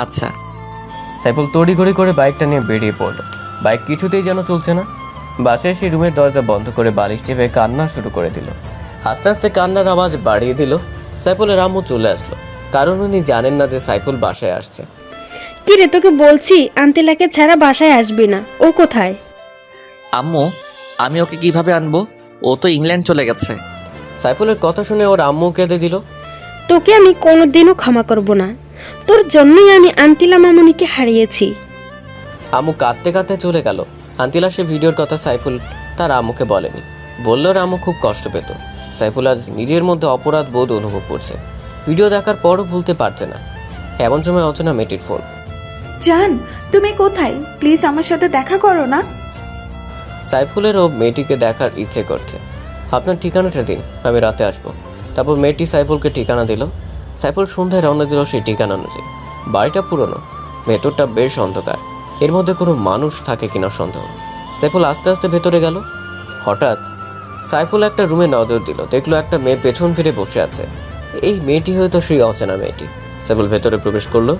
আচ্ছা। সাইফুল তড়িঘড়ি করে বাইকটা নিয়ে বেরিয়ে পড়লো। বাইক কিছুতেই যেন চলছে না। বাসায় এসে রুমের দরজা বন্ধ করে বালিশ চেপে কান্না শুরু করে দিল। আস্তে আস্তে কান্নার আওয়াজ বাড়িয়ে দিল। সাইফুলের আম্মু চলে আসলো, কারণ উনি জানেন না যে সাইফুল বাসায় আসছে। কি রে, তোকে বলছি আন্তিলাকে ছাড়া বাসায় আসবি না। ও কোথায়? আম্মু, আমি ওকে কিভাবে আনবো? ও তো ইংল্যান্ড চলে গেছে। সাইফুলের কথা শুনে ওর আম্মু কেঁদে দিল। তোকে আমি কোনোদিনও ক্ষমা করব না। তোর জন্যই আমি আন্তিলা মামুনিকে হারিয়েছি। আম্মু কাঁদতে কাঁদতে চলে গেল। আন্তিলা সে ভিডিওর কথা সাইফুল তার আম্মুকে বলেনি। বলল ওর আম্মু খুব কষ্ট পেত। সাইফুল আজ নিজের মধ্যে অপরাধ বোধ অনুভব করছে। ভিডিও দেখার পরও ভুলতে পারছে না। এমন সময় অচেনা মেয়েটির ফোন। জান, তুমি কোথায়? প্লিজ আমার সাথে দেখা করো না। সাইফুলেরও মেয়েটিকে দেখার ইচ্ছে করছে। আপনার ঠিকানাটা দিন, আমি রাতে আসবো। তারপর মেয়েটি সাইফুলকে ঠিকানা দিল। সাইফুল সন্ধ্যায় রওনা দিল সেই ঠিকানা অনুযায়ী। বাড়িটা পুরনো, ভেতরটা বেশ অন্ধকার। এর মধ্যে কোনো মানুষ থাকে কিনা সন্দেহ। সাইফুল আস্তে আস্তে ভেতরে গেল। হঠাৎ সাইফুল একটা রুমে নজর দিল। দেখলো একটা মেয়ে পেছন ফিরে বসে আছে। এই মেয়েটি হয়তো সেই অচেনা মেয়েটি। সাইফুল ভেতরে প্রবেশ করলো।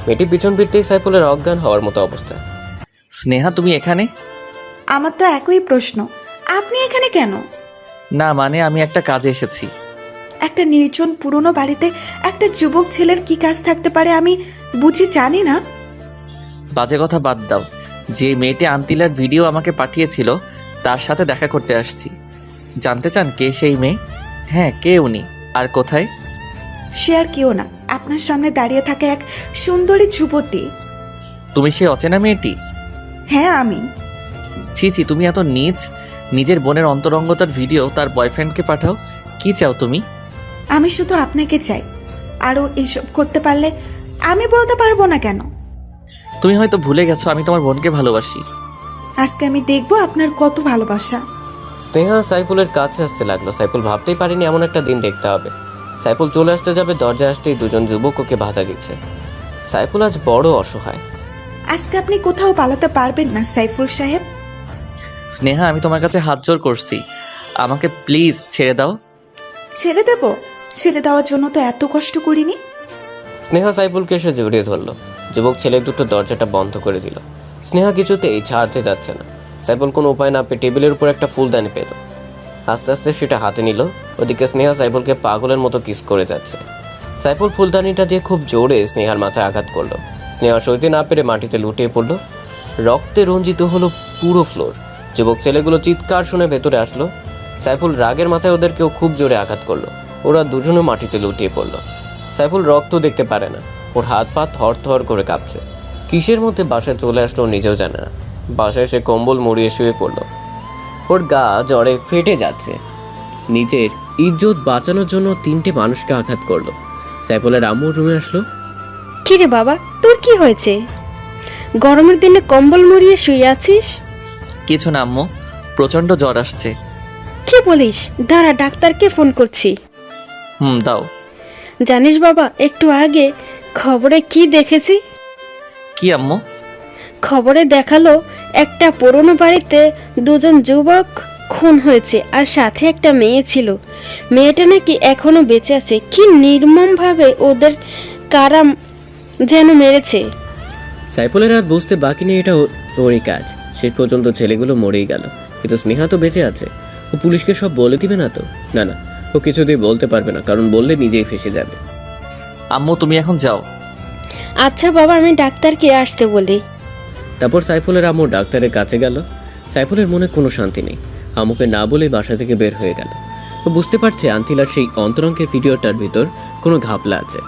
মেয়েটি পিছন ফিরতেই সাইফুলের অজ্ঞান হওয়ার মতো অবস্থা। স্নেহা, তুমি এখানে? আমার তো একই প্রশ্ন, আপনি এখানে কেন? না মানে আমি একটা কাজে এসেছি। একটা নির্জন পুরনো বাড়িতে একটা যুবক ছেলের কি কাজ থাকতে পারে আমি বুঝি জানি না। বাজে কথা বাদ দাও। যে মেয়েটি আন্তিলার ভিডিও আমাকে পাঠিয়েছিল তার সাথে দেখা করতে আসছি। জানতে চান কে সেই মেয়ে? হ্যাঁ, কে উনি আর কোথায়? সে আর কেউ না, আপনার সামনে দাঁড়িয়ে থাকে এক সুন্দরী যুবতী। তুমি সেই অচেনা মেয়েটি? হ্যাঁ আমি। ছি ছি, তুমি এত নীচ। নিজের বোনের অন্তরঙ্গতার ভিডিও তার বয়ফ্রেন্ডকে পাঠাও। কি চাও তুমি? আমি শুধু আপনাকে চাই। আরও এসব করতে পারলে আমি বলতে পারবো না কেন। তুমি হয়তো ভুলে গেছো আমি তোমার বোনকে ভালোবাসি। আজকে আমি দেখবো আপনার কত ভালোবাসা। স্নেহা সাইফুলের কাছে আসতে লাগলো। সাইফুল ভাবতেই পারেনি এমন একটা দিন দেখতে হবে। সাইফুল চলে আসতে যাবে, দরজায় আসতেই দুজন যুবক ওকে বাধা দিচ্ছে। সাইফুল আজ বড় অসহায়। আজকে আপনি কোথাও পালাতে পারবেন না সাইফুল সাহেব। স্নেহা, আমি তোমার কাছে হাত জোর করছি, আমাকে প্লিজ ছেড়ে দাও। ছেড়ে দেব? ছেড়ে দেওয়ার জন্য তো এত কষ্ট করিনি। স্নেহা সাইফুলকে এসে জড়িয়ে ধরলো। যুবক ছেলে দুটো দরজাটা বন্ধ করে দিল। স্নেহা কিছুতেই ছাড়তে যাচ্ছে না। সাইফুল কোনো উপায় না পেয়ে টেবিলের উপর একটা ফুলদানি পেল। আস্তে আস্তে সেটা হাতে নিল। ওদিকে স্নেহা সাইফুলকে পাগলের মতো কিস করে যাচ্ছে। সাইফুল ফুলদানিটা দিয়ে খুব জোরে স্নেহার মাথায় আঘাত করলো। স্নেহা সইতে না পেরে মাটিতে লুটিয়ে পড়লো। রক্তে রঞ্জিত হলো পুরো ফ্লোর। যুবক ছেলেগুলো চিৎকার শুনে ভেতরে আসলো। সাইফুল রাগের মাথায় ওদেরকেও খুব জোরে আঘাত করলো। ওরা দুজনও মাটিতে লুটিয়ে পড়লো। সাইফুল রক্ত দেখতে পারে না। ওর হাত পা থর থর করে কাঁপছে। কিসের মধ্যে বাসায় চলে আসলো নিজেও জানে না। বাসায় এসে কম্বল মুড়িয়ে শুয়ে পড়লো। ওর গা জ্বরে ফেটে যাচ্ছে। নিজের ইজ্জত বাঁচানোর জন্য তিনটে মানুষকে আঘাত করলো। সাইফুলের আম্মুর রুমে আসলো। কি রে বাবা, তোর কি হয়েছে? গরমের দিনে কম্বল মুড়িয়ে শুয়ে আছিস? কিছু না আম্মু, প্রচণ্ড জ্বর আসছে। কি বলিস? দাঁড়া, ডাক্তারকে ফোন করছি। দাও। জানিস বাবা, একটু আগে খবরে কি দেখেছি? কি আম্মু? খবরে দেখালো একটা পুরনো বাড়িতে দুজন যুবক খুন হয়েছে, আর সাথে একটা মেয়ে ছিল। মেয়েটা নাকি এখনো বেঁচে আছে। কি নির্মমভাবে ওদের কারা যেন মেরেছে। সাইফুলের আর বুঝতে বাকি নেই এটা ওরই কাজ। শেষ পর্যন্ত ছেলেগুলো মরেই গেল, কিন্তু স্নেহা তো বেঁচে আছে। ও পুলিশকে সব বলে দিবে না তো? না না, ও কিছুতেই বলতে পারবে না, কারণ বললে নিজেই ফেসে যাবে। আম্মু তুমি এখন যাও। আচ্ছা বাবা, আমি ডাক্তারকে আসতে বলি। তারপর সাইফুলের আম্মু ডাক্তারের কাছে গেল। সাইফুলের মনে কোনো শান্তি নেই। আম্মুকে না বলে বাসা থেকে বের হয়ে গেল। ও বুঝতে পারছে আন্তিলার সেই অন্তরঙ্গের ভিডিওটার ভিতর কোনো ঘাপলা আছে।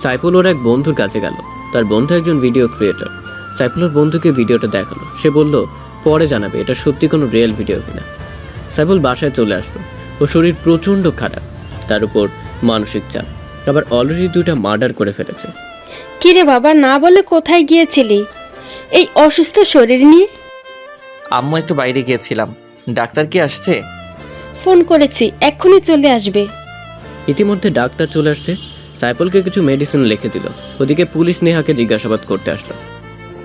সাইফুল ওর এক বন্ধুর কাছে গেল। তার বন্ধু একজন ভিডিও ক্রিয়েটর। সাইফুলের বন্ধুকে ভিডিওটা দেখালো। সে বলল পরে জানাবে এটা সত্যি কোনো রিয়েল ভিডিও কিনা। সাইফুল বাসায় চলে আসলো। ও শরীর প্রচণ্ড খারাপ, তার উপর মানসিক চাপ। আবার অলরেডি 2টা মার্ডার করে ফেলেছে। কি রে বাবা, না বলে কোথায় গিয়েছিলি এই অসুস্থ শরীর নিয়ে? আম্মু একটু বাইরে গিয়েছিলাম। ডাক্তার কি আসছে? ফোন করেছি, এক্ষুনি চলে আসবে। ইতিমধ্যে ডাক্তার চলে আসছে। সাইফুলকে কিছু মেডিসিন লিখে দিল। ওদিকে পুলিশ নেহাকে জিজ্ঞাসাবাদ করতে আসলো।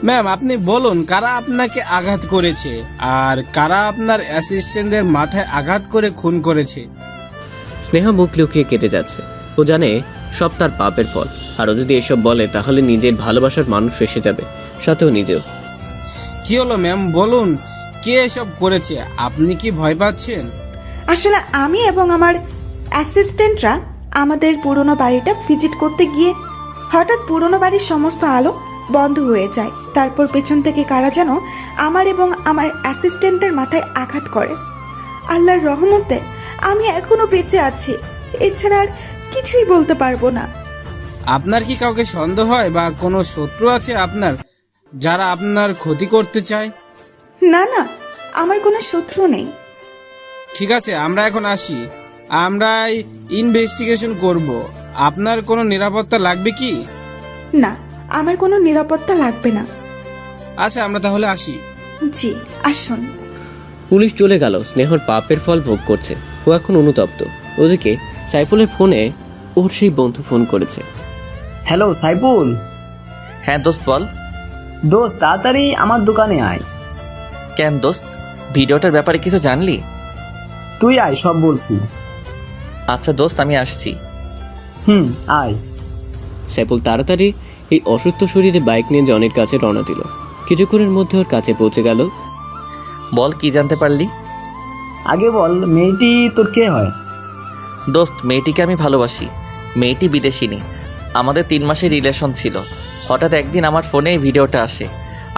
ম্যাম, আপনি বলুন কারা আপনাকে আঘাত করেছে আর কারা আপনার অ্যাসিস্ট্যান্টদের মাথায় আঘাত করে খুন করেছে? স্নেহা মুখ লুকিয়ে কেটে যাচ্ছে। ও জানে সব তার পাপের ফল, আর ও যদি এসব বলে তাহলে নিজের ভালোবাসার মানুষ ফেসে যাবে, সাথেও নিজেও। কি হলো ম্যাম, বলুন কে এসব করেছে? আপনি কি ভয় পাচ্ছেন? আসলে আমি এবং আমার অ্যাসিস্ট্যান্টরা আমাদের পুরনো বাড়িটা ভিজিট করতে গিয়ে হঠাৎ পুরনো বাড়ির সমস্ত আলো বন্ধ হয়ে যায়। তারপর পেছন থেকে কারা যেন আমার এবং আমার অ্যাসিস্ট্যান্টদের মাথায় আঘাত করে। আল্লাহর রহমতে আমি এখনো বেঁচে আছি, এছাড়া আর কিছুই বলতে পারবো না। আপনার কি কাউকে সন্দেহ হয় বা কোনো শত্রু আছে আপনার যারা আপনার ক্ষতি করতে চায়? না না, আমার কোনো শত্রু নেই। ঠিক আছে, আমরা এখন আসি। আমরা ইনভেস্টিগেশন করব। আপনার কোনো নিরাপত্তা লাগবে কি? না, আমার কোনো নিরাপত্তা লাগবে না। আচ্ছা, আমরা তাহলে আসি। জি, আসুন। পুলিশ চলে গেল। স্নেহর পাপের ফল ভোগ করছে। ও এখন অনুতপ্ত। ওদিকে সাইফুলের ফোনে ওর সেই বন্ধু ফোন করেছে। হ্যালো সাইফুল। হ্যাঁ দোস্ত বল। দোস্ত তাড়াতাড়ি আমার দোকানে আয়। কেন দোস্ত, ভিডিওটার ব্যাপারে কিছু জানলি? তুই আয়, সব বলছি। আচ্ছা দোস্ত, আমি আসছি। আয়। সাইফুল তাড়াতাড়ি এই অসুস্থ শরীরে বাইক নিয়ে জনির কাছে রওনা দিল। কিছুক্ষণের মধ্যে ওর কাছে পৌঁছে গেল। বল, কি জানতে পারলি? আগে বল, মেয়েটি তোর কে হয়? দোস্ত, মেয়েটিকে আমি ভালোবাসি। মেয়েটি বিদেশিনী। আমাদের 3 মাসের রিলেশন ছিল। হঠাৎ একদিন আমার ফোনে এই ভিডিওটা আসে।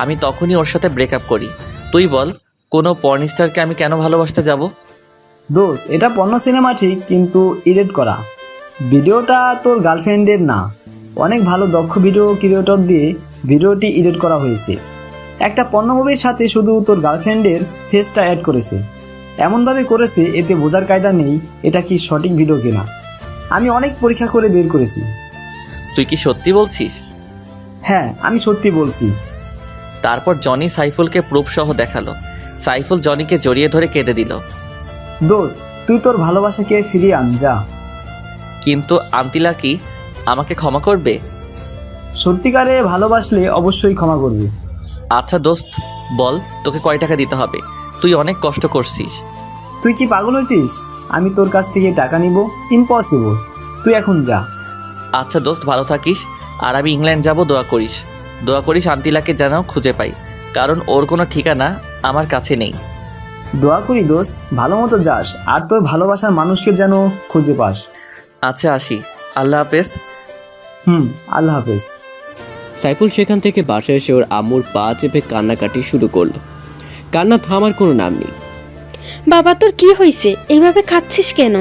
আমি তখনই ওর সাথে ব্রেকআপ করি। তুই বল, কোনো পর্ন স্টারকে আমি কেন ভালোবাসতে যাব? দোস্ত, এটা পর্ন সিনেমা ঠিক, কিন্তু এডিট করা। ভিডিওটা তোর গার্লফ্রেন্ডের না, অনেক ভালো দক্ষ ভিডিও ক্রিয়েটর দিয়ে ভিডিওটি এডিট করা হয়েছে। একটা পর্ন মুভির সাথে শুধু তোর গার্লফ্রেন্ডের ফেসটা অ্যাড করেছে। এমনভাবে করেছে এতে বোঝার কায়দা নেই এটা কি সঠিক ভিডিও কিনা। আমি অনেক পরীক্ষা করে বের করেছি। তুই কি সত্যি বলছিস? হ্যাঁ, আমি সত্যি বলছি। তারপর জনি সাইফুলকে প্রুফ সহ দেখালো। সাইফুল জনিকে জড়িয়ে ধরে কেঁদে দিল। দোস্ত, তুই তোর ভালোবাসাকে ফিরিয়ে আন যা। কিন্তু আন্তিলা কি আমাকে ক্ষমা করবে? সত্যিকারে ভালোবাসলে অবশ্যই ক্ষমা করবি। আচ্ছা দোস্ত বল, তোকে কয় টাকা দিতে হবে? তুই অনেক কষ্ট করছিস। তুই কি পাগল হয়েছিস? আমি তোর কাছ থেকে টাকা নিব? ইম্পসিবল। তুই এখন যা। আচ্ছা দোস্ত, ভালো থাকিস। আর আমি ইংল্যান্ড যাব, দোয়া করিস। দোয়া করিস আন্তিলাকে যেন খুঁজে পাই, কারণ ওর কোনো ঠিকানা আমার কাছে নেই। দোয়া করি দোস্ত, ভালো মতো যাস আর তোর ভালোবাসার মানুষকে যেন খুঁজে পাস। আচ্ছা আসি, আল্লাহ হাফেজ। আল্লাহ হাফেজ। সাইফুল সেখান থেকে বাসায় এসে ওর আম্মুর পা চেপে কান্নাকাটি শুরু করলো। কান্না থামার কোনো নাম নেই। বাবা, তোর কি হয়েছে? এইভাবে খাচ্ছিস কেন?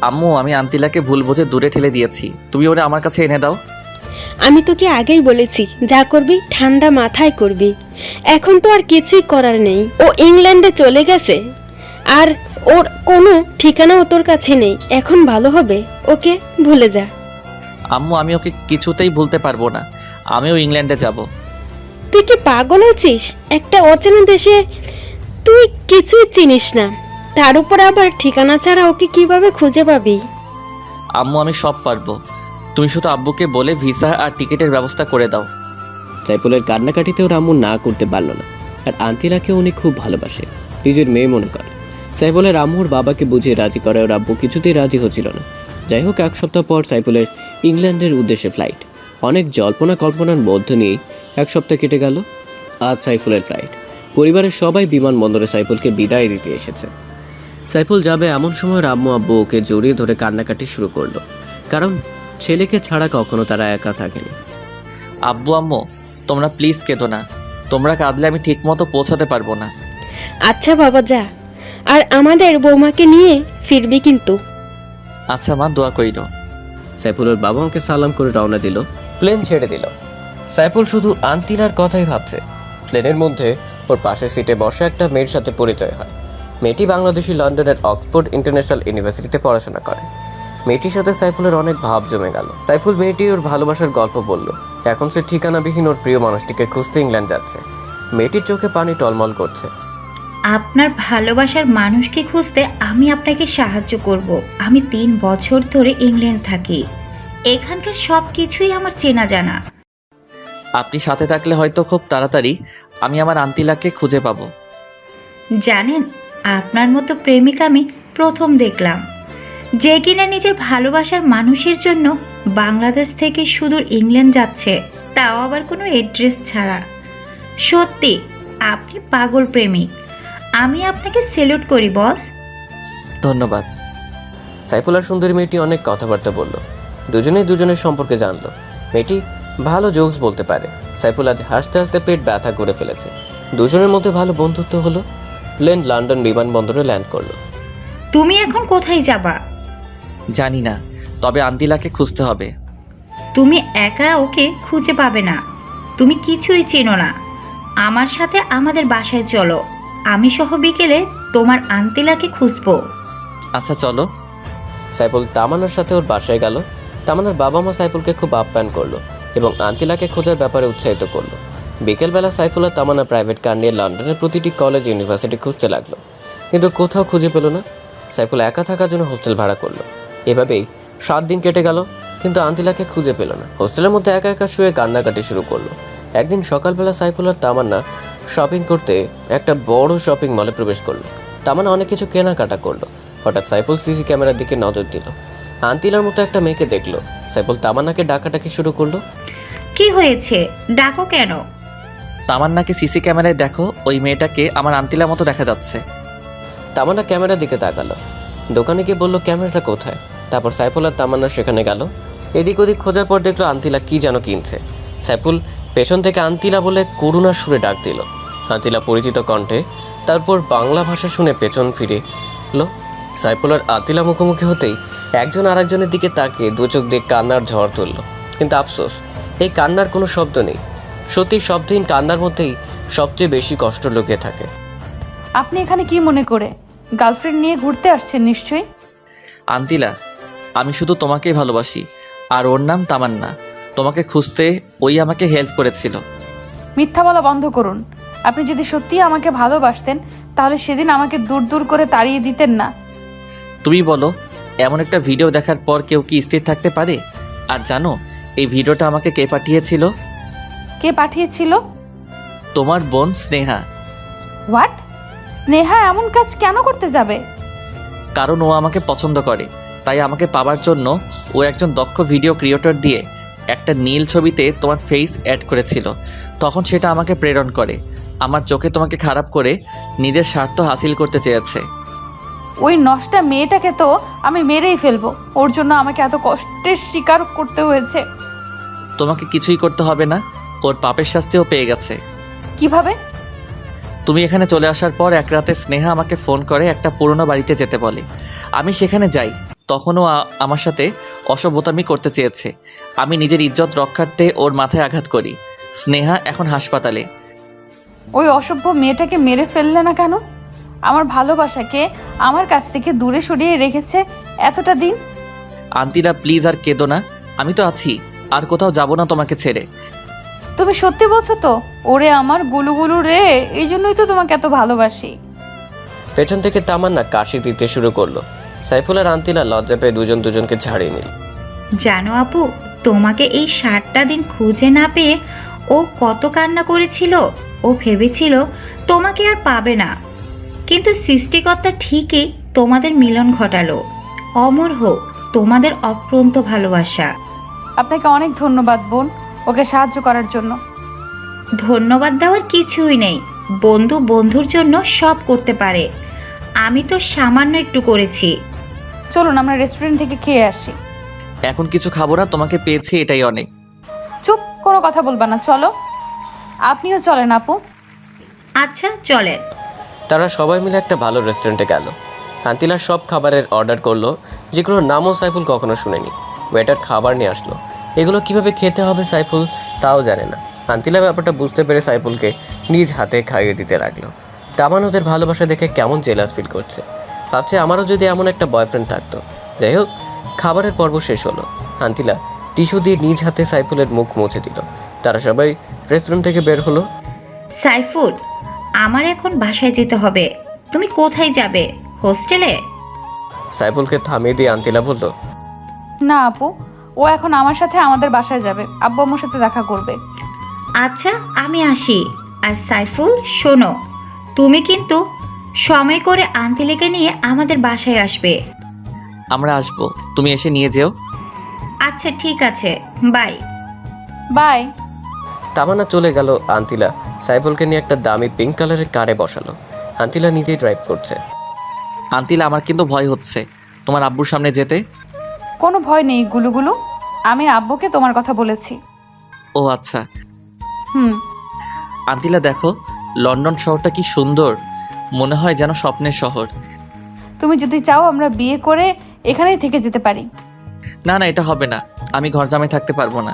আম্মু, আমি আন্তিলাকে ভুল বুঝে দূরে ঠেলে দিয়েছি। তুমি ওরা আমার কাছে এনে দাও। আমি তোকে আগেই বলেছি, যা করবি ঠান্ডা মাথায় করবি। এখন তো আর কিছুই করার নেই। ও ইংল্যান্ডে চলে গেছে, আর ওর কোনো ঠিকানাও তোর কাছে নেই। এখন ভালো হবে, ওকে ভুলে যা। আম্মু, আমি ওকে কিছুতেই ভুলতে পারবো না। আমিও ইংল্যান্ডে যাব। তুই কি পাগল হয়েছিস? একটা অচেনা দেশে তুই কিছুই চিনিস না, তার উপর আবার ঠিকানা ছাড়া ওকে কিভাবে খুঁজে পাবি? আম্মু, আমি সব পারবো। তুমি শুধু আব্বুকে বলে ভিসা আর টিকিটের ব্যবস্থা করে দাও। সাইফুলের কান্নাকাটিতে ওর আম্মু না করতে পারল না। আর আন্তিলাকে উনি খুব ভালোবাসে, নিজের মেয়ে মনে করে। সাইফুলের আম্মুর বাবাকে বুঝিয়ে রাজি করে, ওর আব্বু কিছুতেই রাজি হচ্ছিল না। যাই হোক, 1 সপ্তাহ পর সাইফুলের ইংল্যান্ডের উদ্দেশ্যে ফ্লাইট। অনেক জল্পনা কল্পনার মধ্য নিয়ে 1 সপ্তাহ কেটে গেল। আজ সাইফুলের ফ্লাইট। পরিবারের সবাই বিমানবন্দরে সাইফুলকে বিদায় দিতে এসেছে। সাইফুল যাবে এমন সময় আম্মু আব্বু ওকে জড়িয়ে ধরে কান্নাকাটি শুরু করলো, কারণ ছেলেকে ছাড়া কখনো তারা একা থাকেনি। আব্বু আম্মু, তোমরা প্লিজ কেঁদো না। তোমরা কাঁদলে আমি ঠিক মতো পৌঁছাতে পারবো না। আচ্ছা বাবা, যা। আর আমাদের বৌমাকে নিয়ে ফিরবি কিন্তু। আচ্ছা মা, দোয়া করিল। সাইফুলের বাবা ওকে সালাম করে রওনা দিল। প্লেন ছেড়ে দিল। সাইফুল শুধু আন্তিলার কথাই ভাবছে। প্লেনের মধ্যে ওর পাশের সিটে বসা একটা মেয়ের সাথে পরিচয় হয়। মেয়েটি বাংলাদেশি লন্ডনের অক্সফোর্ড ইন্টারন্যাশনাল ইউনিভার্সিটিতে পড়াশোনা করে। মেয়েটির সাথে সাইফুলের অনেক ভাব জমে গেল। সাইফুল মেয়েটি ওর ভালোবাসার গল্প বলল। এখন সে ঠিকানাবিহীন ওর প্রিয় মানুষটিকে খুঁজতে ইংল্যান্ড যাচ্ছে। মেয়েটির চোখে পানি টলমল করছে। আপনার ভালোবাসার মানুষকে খুঁজতে আমি আপনাকে সাহায্য করব। আমি 3 বছর ধরে ইংল্যান্ড থাকি। এখানকার সব কিছুই আমার চেনা জানা। আপনি সাথে থাকলে হয়তো খুব তাড়াতাড়ি আমি আমার আন্তিলাকে খুঁজে পাবো। জানেন, আপনার মতো প্রেমিক আমি প্রথম দেখলাম, যে কিনা নিজের ভালোবাসার মানুষের জন্য বাংলাদেশ থেকে সুদূর ইংল্যান্ড যাচ্ছে, তাও আবার কোনো অ্যাড্রেস ছাড়া। সত্যি আপনি পাগল প্রেমিক। আমি আপনাকে স্যালুট করি বস। ধন্যবাদ। সাইফুল আর সুন্দরী মেয়েটি অনেক কথাবার্তা বলল, দুজনেই দুজনের সম্পর্কে জানলো। মেয়েটি ভালো জোকস বলতে পারে। সাইফুল আজ হাসতে হাসতে পেট ব্যথা করে ফেলেছে। দুজনের মধ্যে ভালো বন্ধুত্ব হলো। প্লেন লন্ডন বিমানবন্দরে ল্যান্ড করলো। তুমি এখন কোথায় যাবা? জানি না, তবে আন্তিলাকে খুঁজতে হবে। তুমি একা ওকে খুঁজে পাবে না, তুমি কিছুই চেনো না। আমার সাথে আমাদের বাসায় চলো, আমি সহ বিকেলে তোমার আন্তিলাকে খুঁজবো। আচ্ছা চলো। সাইফুল তামান্নার সাথে ওর বাসায় গেল। তামান্নার বাবা মা সাইফুলকে খুব আপ্যায়ন করলো এবং আন্তিলাকে খোঁজার ব্যাপারে উৎসাহিত করলো। বিকেলবেলা সাইফুল আর তামান্না প্রাইভেট কার নিয়ে লন্ডনের প্রতিটি কলেজ ইউনিভার্সিটি খুঁজতে লাগলো, কিন্তু কোথাও খুঁজে পেল না। সাইফুল একা থাকার জন্য হোস্টেল ভাড়া করলো। এভাবেই 7 দিন কেটে গেল, কিন্তু আন্তিলাকে খুঁজে পেল না। হোস্টেলের মধ্যে একা একা শুয়ে কান্নাকাটি শুরু করলো। একদিন সকালবেলা সাইফুল আর তামান্না শপিং করতে একটা বড় শপিং মলে প্রবেশ করলো। তামান্না অনেক কিছু কেনাকাটা করলো। হঠাৎ সাইফুল সিসি ক্যামেরার দিকে নজর দিল। আন্তিলার মতো একটা মেয়েকে দেখলো। সাইফুল তামান্নাকে ডাকাডাকি শুরু করলো। কি হয়েছে, ডাকো কেন? তামান্নাকে সিসি ক্যামেরায় দেখো, ওই মেয়েটাকে আমার আন্তিলার মতো দেখা যাচ্ছে। তামান্না ক্যামেরার দিকে তাকালো। দোকানে গিয়ে বললো ক্যামেরাটা কোথায়। তারপর সাইফুল আর তামান্না সেখানে গেল। এদিক ওদিক খোঁজার পর দেখলো আন্তিলা কি যেন কিনছে। সাইফুল পেছন থেকে আন্তিলা বলে করুণার সুরে ডাক দিল। আন্তিলা পরিচিত কণ্ঠে, তারপর বাংলা ভাষা শুনে পেছন ফিরে এলো। সাইফুল আর আন্তিলা মুখোমুখি হতেই একজন আরেকজনের দিকে তাকিয়ে দু চোখ দিয়ে কান্নার ঝড় তুলল। কিন্তু আফসোস, এই কান্নার কোনো শব্দ নেই। সত্যি শব্দহীন কান্নার মধ্যেই সবচেয়ে বেশি কষ্ট লুকিয়ে থাকে। আপনি এখানে কি মনে করে? গার্লফ্রেন্ড নিয়ে ঘুরতে আসছেন নিশ্চয়ই। আন্তিলা, আমি শুধু তোমাকেই ভালোবাসি, আর ওর নাম তামান্না। তোমাকে খুঁজতে ওই আমাকে হেল্প করেছিল। মিথ্যা বলা বন্ধ করুন। আপনি যদি সত্যিই আমাকে ভালোবাসতেন তাহলে সেদিন আমাকে দূর দূর করে তাড়িয়ে দিতেন না। তুমি বলো, এমন একটা ভিডিও দেখার পর কেউ কি স্থির থাকতে পারে? আর জানো এই ভিডিওটা আমাকে কে পাঠিয়েছিল? কে পাঠিয়েছিল? তোমার বোন স্নেহা। হোয়াট? স্নেহা এমন কাজ কেন করতে যাবে? কারণ ও আমাকে পছন্দ করে, তাই আমাকে পাওয়ার জন্য ও একজন দক্ষ ভিডিও ক্রিয়েটর দিয়ে একটা নীল ছবিতে তোমার ফেস অ্যাড করেছিল। তখন সেটা আমাকে প্রেরণ করে আমার চোখে তোমাকে খারাপ করে নিজের স্বার্থ হাসিল করতে চেয়েছে। ওই নষ্টা মেয়েটাকে তো আমি মেরেই ফেলবো। ওর জন্য আমাকে এত কষ্টের শিকার করতে হয়েছে। তোমাকে কিছুই করতে হবে না, ওর পাপের শাস্তিও পেয়ে গেছে। কিভাবে? তুমি এখানে চলে আসার পর এক রাতে স্নেহা আমাকে ফোন করে একটা পুরনো বাড়িতে যেতে বলে। আমি সেখানে যাই। তখনও আমার সাথে অসভ্যতামি করতে চেয়েছে। আমি নিজের ইজ্জত রক্ষার্থে ওর মাথায় আঘাত করি। স্নেহা এখন হাসপাতালে। ওই অসভ্য মেয়েটাকে মেরে ফেললে না কেন? আমার ভালোবাসাকে আমার কাছ থেকে দূরে সরিয়ে রেখেছে এতটা দিন। আন্তিলা প্লিজ আর কেঁদো না, আমি তো আছি, আর কোথাও যাব না তোমাকে ছেড়ে। তুমি সত্যি বলছো তো? ওরে আমার গুলুগুলু রে, এই জন্যই তো তোমাকে এত ভালোবাসি। পেছন থেকে তামান্না কাশি দিতে শুরু করলো। সাইফুল আর আন্তিলা লজ্জা পেয়ে দুজন দুজনকে ছাড়িয়ে নিল। জানো আপু, তোমাকে এই 7টা দিন খুঁজে না পেয়ে ও কত কান্না করেছিল। ও ভেবেছিল তোমাকে আর পাবে না, কিন্তু সৃষ্টিকর্তা ঠিকই তোমাদের মিলন ঘটালো। অমর হোক তোমাদের অফুরন্ত ভালোবাসা। আপনাকে অনেক ধন্যবাদ বোন, ওকে সাহায্য করার জন্য। ধন্যবাদ দেওয়ার কিছুই নেই, বন্ধু বন্ধুর জন্য সব করতে পারে। আমি তো সামান্য একটু করেছি। চলুন আমরা রেস্টুরেন্ট থেকে খেয়ে আসি। এখন কিছু খাবো না, তোমাকে পেয়েছি এটাই অনেক। চুপ, কোনো কথা বলবা না, চলো। আপনিও চলেন আপু। আচ্ছা চলেন। তারা সবাই মিলে একটা ভালো রেস্টুরেন্টে গেল। আন্তিলা সব খাবারের অর্ডার করলো, যেগুলোর নামও সাইফুল কখনো শুনেনি। ওয়েটার খাবার নিয়ে আসলো। এগুলো কিভাবে খেতে হবে সাইফুল তাও জানে না। আন্তিলা ব্যাপারটা বুঝতে পেরে সাইফুলকে নিজ হাতে খাইয়ে দিতে লাগলো। তামান ওদের ভালোবাসা দেখে কেমন জেলাস ফিল করছে, ভাবছে আমারও যদি এমন একটা বয়ফ্রেন্ড থাকতো। যাই হোক, খাবারের পর্ব শেষ হলো। আন্তিলা টিস্যু দিয়ে নিজ হাতে সাইফুলের মুখ মুছে দিল। তারা সবাই রেস্টুরেন্ট থেকে বের হলো। সাইফুল, আমার এখন বাসায় যেতে হবে। তুমি কোথায় যাবে? হোস্টেলে? সাইফুলকে থামিয়ে দিয়ে আন্তিলা বলল, না আপু, ও এখন আমার সাথে আমাদের বাসায় যাবে, আব্বু আম্মুর সাথে দেখা করবে। আচ্ছা আমি আসি। আর সাইফুল শোনো, তুমি কিন্তু সময় করে আন্টিলিকে নিয়ে আমাদের বাসায় আসবে। আমরা আসবো, তুমি এসে নিয়ে যেও। আচ্ছা ঠিক আছে, বাই। বাই। তামান্না চলে গেল। আন্তিলা সাইফুলকে নিয়ে একটা দামি পিঙ্ক কালারের কারে বসালো। আন্তিলা নিজেই ড্রাইভ করছে। আন্তিলা, আমার কিন্তু ভয় হচ্ছে তোমার আব্বুর সামনে যেতে। কোনো ভয় নেই গুলুগুলু, আমি আব্বুকে তোমার কথা বলেছি। ও আচ্ছা। হুম। আন্তিলা দেখো, লন্ডন শহরটা কি সুন্দর, মনে হয় যেন স্বপ্নের শহর। তুমি যদি চাও আমরা বিয়ে করে এখানেই থেকে যেতে পারি। না না, এটা হবে না, আমি ঘর জামাই থাকতে পারবো না।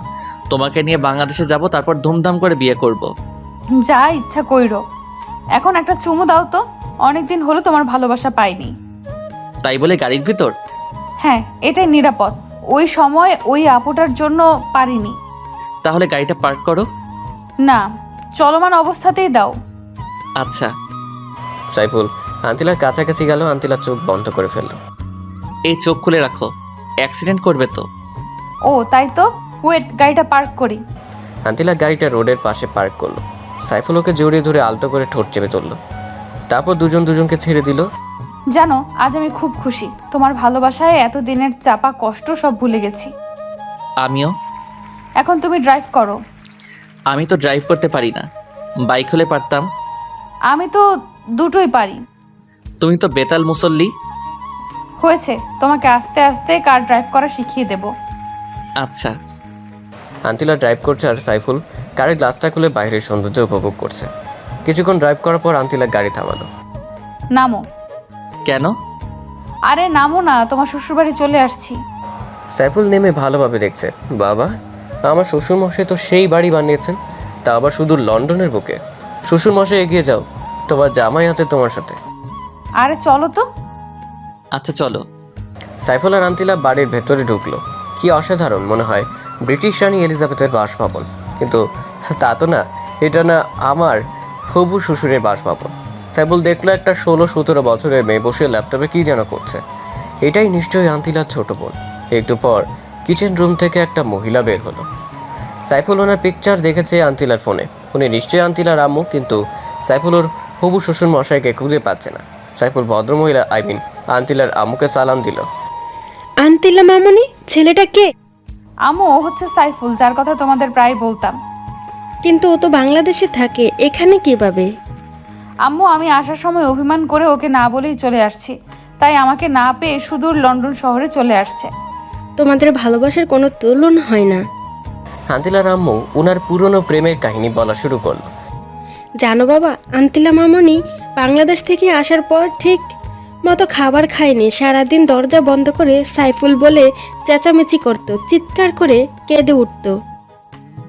তোমাকে নিয়ে বাংলাদেশে যাব, তারপর ধুমধাম করে বিয়ে করব। যা ইচ্ছা কইরো। এখন একটা চুমু দাও তো, অনেকদিন হলো তোমার ভালোবাসা পাইনি। তাই বলে গাড়ির ভিতর? হ্যাঁ, এটাই নিরাপদ। ওই সময় ওই আপুটার জন্য পারিনি। তাহলে গাড়িটা পার্ক করো। না, চলমান অবস্থাতেই দাও। আচ্ছা। সাইফুল আন্তিলার কাছাকাছি গেল। আন্তিলা চোখ বন্ধ করে ফেলল। এই চোখ খুলে রাখো, অ্যাক্সিডেন্ট করবে তো। ও তাই তো, ওয়েট, গাড়িটা পার্ক করি। আন্তিলা গাড়িটা রোডের পাশে পার্ক করলো। সাইফুল ওকে জড়িয়ে ধরে আলতো করে ঠোঁট চেপে তুলল। তারপর দুজন দুজনকে ছেড়ে দিল। জানো, আজ আমি খুব খুশি। তোমার ভালোবাসায় এতদিনের চাপা কষ্ট সব ভুলে গেছি। আমিও। এখন তুমি ড্রাইভ করো। আমি তো ড্রাইভ করতে পারি না, বাইক হলে পারতাম। আমি তো দুটোই পারি। তুমি তো বেতাল মুসল্লি। হয়েছে, তোমাকে আস্তে আস্তে কার ড্রাইভ করা শিখিয়ে দেব। আচ্ছা। আন্তিলা ড্রাইভ করছে আর সাইফুল কারের গ্লাসটা খুলে বাইরের সৌন্দর্য উপভোগ করছে। কিছুক্ষণ ড্রাইভ করার পর আন্তিলা গাড়ি থামালো। নামো। কেন? আরে নামো না, তোমার শ্বশুরবাড়ি চলে আসছি। সাইফুল নেমে ভালোভাবে দেখছে। বাবা, আমার শ্বশুরমশাই তো সেই বাড়ি বানিয়েছেন, তা আবার শুধু লন্ডনের বুকে। শ্বশুরমশাই এগিয়ে যাও, তোমার জামাই আছে তোমার সাথে। আরে চলো তো। আচ্ছা চলো। সাইফুল আর আন্তিলা বাড়ির ভেতরে ঢুকলো। কি অসাধারণ, মনে হয় ব্রিটিশ রানী এলিজাবেথের বাসভবন। কিন্তু তা তো না, এটা না আমার হবু শ্বশুরের বাসভবন। সাইফুল দেখলো একটা 16-17 বছরের মেয়ে বসে ল্যাপটপে কি যেন করছে। এটাই নিশ্চয়ই আন্তিলার ছোট বোন। একটু পর কিচেন রুম থেকে একটা মহিলা বের হলো। সাইফুল ওনার পিকচার দেখেছে আন্তিলার ফোনে। উনি নিশ্চয়ই আন্তিলার আম্মু, কিন্তু সাইফুল ওর হবু শ্বশুর মশাইকে খুঁজে পাচ্ছে না। সাইফুল ভদ্রমহিলা আন্তিলার আম্মুকে সালাম দিল। আন্তিলা মামনি, ছেলেটা কে? আম্মু, ও হচ্ছে সাইফুল, যার কথা তোমাদের প্রায় বলতাম। কিন্তু ও তো বাংলাদেশে থাকে, এখানে কিভাবে? আম্মু, আমি আসার সময় অভিমান করে ওকে না বলেই চলে আসছি, তাই আমাকে না পেয়ে সুদূর লন্ডন শহরে চলে আসছে। তোমাদের ভালোবাসার কোনো তুলনা হয় না। আন্তিলার আম্মু ওনার পুরনো প্রেমের কাহিনী বলা শুরু করলো। জানো বাবা, আন্তিলা মামনি বাংলাদেশ থেকে আসার পর ঠিক মতো খাবার খায়নি। সারাদিন দরজা বন্ধ করে সাইফুল বলে চেঁচামেচি করতো, চিৎকার করে কেঁদে উঠতো।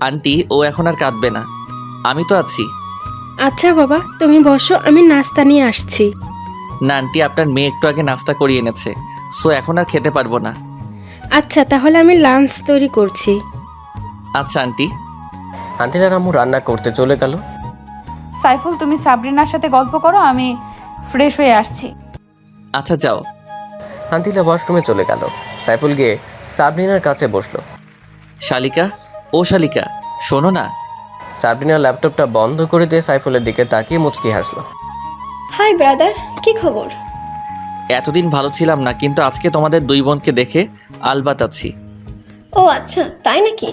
আন্টি, ও এখন আর কাঁদবে না, আমি তো আছি। আচ্ছা বাবা, তুমি বসো, আমি নাস্তা নিয়ে আসছি। না আন্টি, আপনার মেয়ে একটু আগে নাস্তা করিয়ে এনেছে, সো এখন আর খেতে পারবো না। আচ্ছা, তাহলে আমি লাঞ্চ তৈরি করছি। আচ্ছা আন্টি। আন্তিলার আম্মু রান্না করতে চলে গেল। সাইফুল, তুমি সাবরিনার সাথে গল্প করো, আমি ফ্রেশ হয়ে আসছি। আচ্ছা যাও। আন্তিলা ওয়াশরুমে চলে গেল। সাইফুল গিয়ে সাবরিনার কাছে বসলো। শালিকা, ও শালিকা, শোনো না। সাবরিনা ল্যাপটপটা বন্ধ করে দিয়ে সাইফুলের দিকে তাকিয়ে মুচকি হাসলো। হাই ব্রাদার, কি খবর? এতদিন ভালো ছিলাম না, কিন্তু আজকে তোমাদের দুই বোনকে দেখে আলবাত আছি। ও আচ্ছা, তাই নাকি?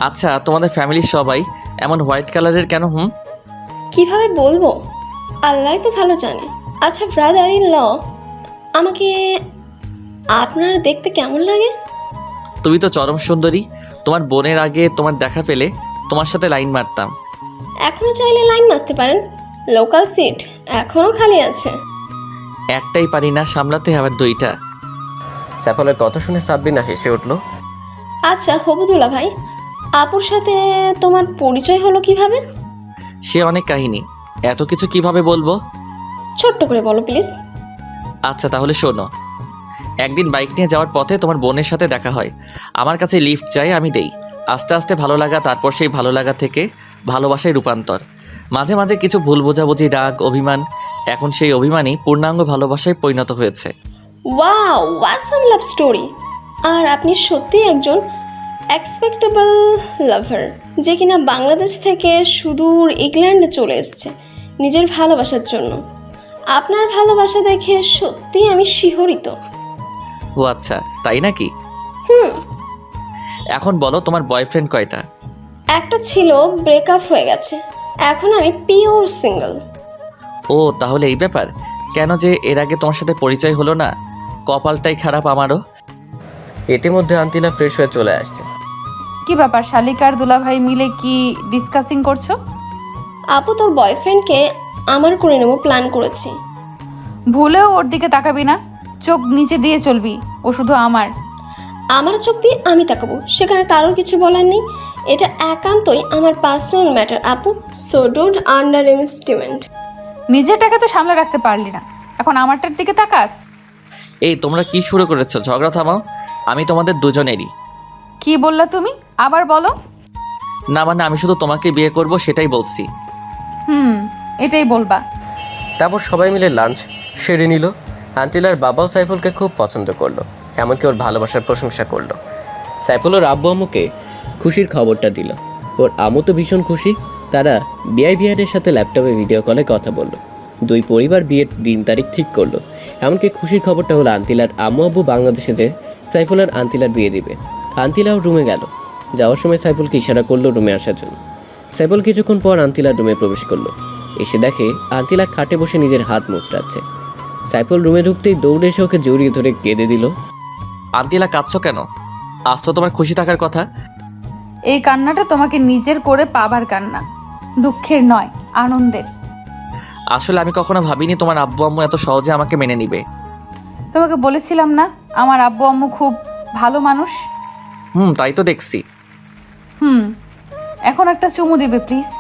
আচ্ছা, তোমাদের ফ্যামিলির সবাই এমন হোয়াইট কালারের কেন? কিভাবে বলবো, আল্লাহ তো ভালো জানে। আচ্ছা ব্রাদার ইন ল, আমাকে আপনার দেখতে কেমন লাগে? তুমি তো চরম সুন্দরী। তোমার বোনের আগে তোমার দেখা পেলে তোমার সাথে লাইন মারতাম। এখনো চাইলে লাইন মারতে পারেন, লোকাল সিট এখনো খালি আছে। একটাই পারি না সামলাতে, আবার দুইটা। সাইফুলের কথা শুনে সাবরিনা হেসে উঠল। আচ্ছা হবুদুল্লাহ ভাই, আপুর সাথে তোমার পরিচয় হলো কিভাবে? সে অনেক কাহিনী, এত কিছু কিভাবে বলবো? ছোট্ট করে বলো প্লিজ। আচ্ছা তাহলে শোনো। একদিন বাইক নিয়ে যাওয়ার পথে তোমার বোনের সাথে দেখা হয়। আমার কাছে লিফট চাই, আমি দেই। আস্তে আস্তে ভালো লাগা, তারপর সেই ভালো লাগা থেকে ভালোবাসায় রূপান্তর। মাঝে মাঝে কিছু ভুল বোঝাবুঝি, রাগ, অভিমান। এখন সেই অভিমানই পূর্ণাঙ্গ ভালোবাসায় পরিণত হয়েছে। Wow, awesome love story. আর আপনি সত্যি একজন এক্সপেক্টেবল লাভার, যে কিনা বাংলাদেশ থেকে সুদূর ইংল্যান্ডে চলে এসেছে নিজের ভালোবাসার জন্য। আপনার ভালোবাসা দেখে সত্যি আমি শিহরিত। ও আচ্ছা, তাই নাকি? হুম। এখন বলো, তোমার বয়ফ্রেন্ড কয়টা? একটা ছিল, ব্রেকআপ হয়ে গেছে, এখন আমি পিওর সিঙ্গেল। ও তাহলে এই ব্যাপার। কেন যে এর আগে তোমার সাথে পরিচয় হলো না, কপালটাই খারাপ আমারও। ইতিমধ্যে আন্তিলা ফ্রেশ হয়ে চলে আসছে। কি ব্যাপার, শালিকার দুলাভাই মিলে কি ডিসকাসিং করছো? আপু, তোর বয়ফ্রেন্ডকে আমার করে নেবো প্ল্যান করেছি। ভুলেও ওর দিকে তাকাবি না, চোখ নিচে দিয়ে চলবি, ও শুধু আমার। আমার চোখ দিয়ে আমি তাকাবো, সেখানে কারোর কিছু বলার নেই। এটা একান্তই আমার পার্সোনাল ম্যাটার আপু, সো ডোন্ট আন্ডার এস্টিমেট। নিজেরটাকে তো সামলে রাখতে পারলি না, এখন আমারটার দিকে তাকাস? এই তোমরা কি শুরু করেছো? ঝগড়া থামাও, আমি তোমাদের দুজনেরই। কি বললা তুমি? আবার বলো। না মানে আমি শুধু তোমাকে বিয়ে করব সেটাই বলছি। এটাই বলবা? তারপর সবাই মিলে লাঞ্চ সেরে নিল। আন্তিলার বাবাও সাইফুলকে খুব পছন্দ করলো, এমনকি ওর ভালোবাসার প্রশংসা করলো। সাইফুল ওর আব্বু আম্মুকে খুশির খবরটা দিল। ওর আম্মু তো ভীষণ খুশি। তারা বিআইবিআরের সাথে ল্যাপটপে ভিডিও কলে কথা বললো। দুই পরিবার বিয়ের দিন তারিখ ঠিক করলো। এমনকি খুশির খবরটা হলো আন্তিলার আম্মু আব্বু বাংলাদেশে যে সাইফুল আর আন্তিলার বিয়ে দিবে। আন্তিলাও রুমে গেল। যাওয়ার সময় সাইফুলকে ইশারা করলো রুমে আসার জন্য। সাইফুল কিছুক্ষণ পর আন্তিলার রুমে প্রবেশ করলো। এসে দেখে আন্তিলা খাটে বসে নিজের হাত মুচড়াচ্ছে। সাইফুল রুমে ঢুকতেই দৌড়ে এসে ওকে জড়িয়ে ধরে কেঁদে দিল। আন্তিলা, কাঁদছো কেন? আজ তো তোমার খুশি থাকার কথা। এই কান্নাটা তোমাকে নিজের করে পাবার কান্না, দুঃখের নয়, আনন্দের। আসলে আমি কখনো ভাবিনি তোমার আব্বু আম্মু এত সহজে আমাকে মেনে নিবে। তোমাকে বলেছিলাম না আমার আব্বু আম্মু খুব ভালো মানুষ। তাই তো দেখছি। এখন একটা চুমু দিবে প্লিজ?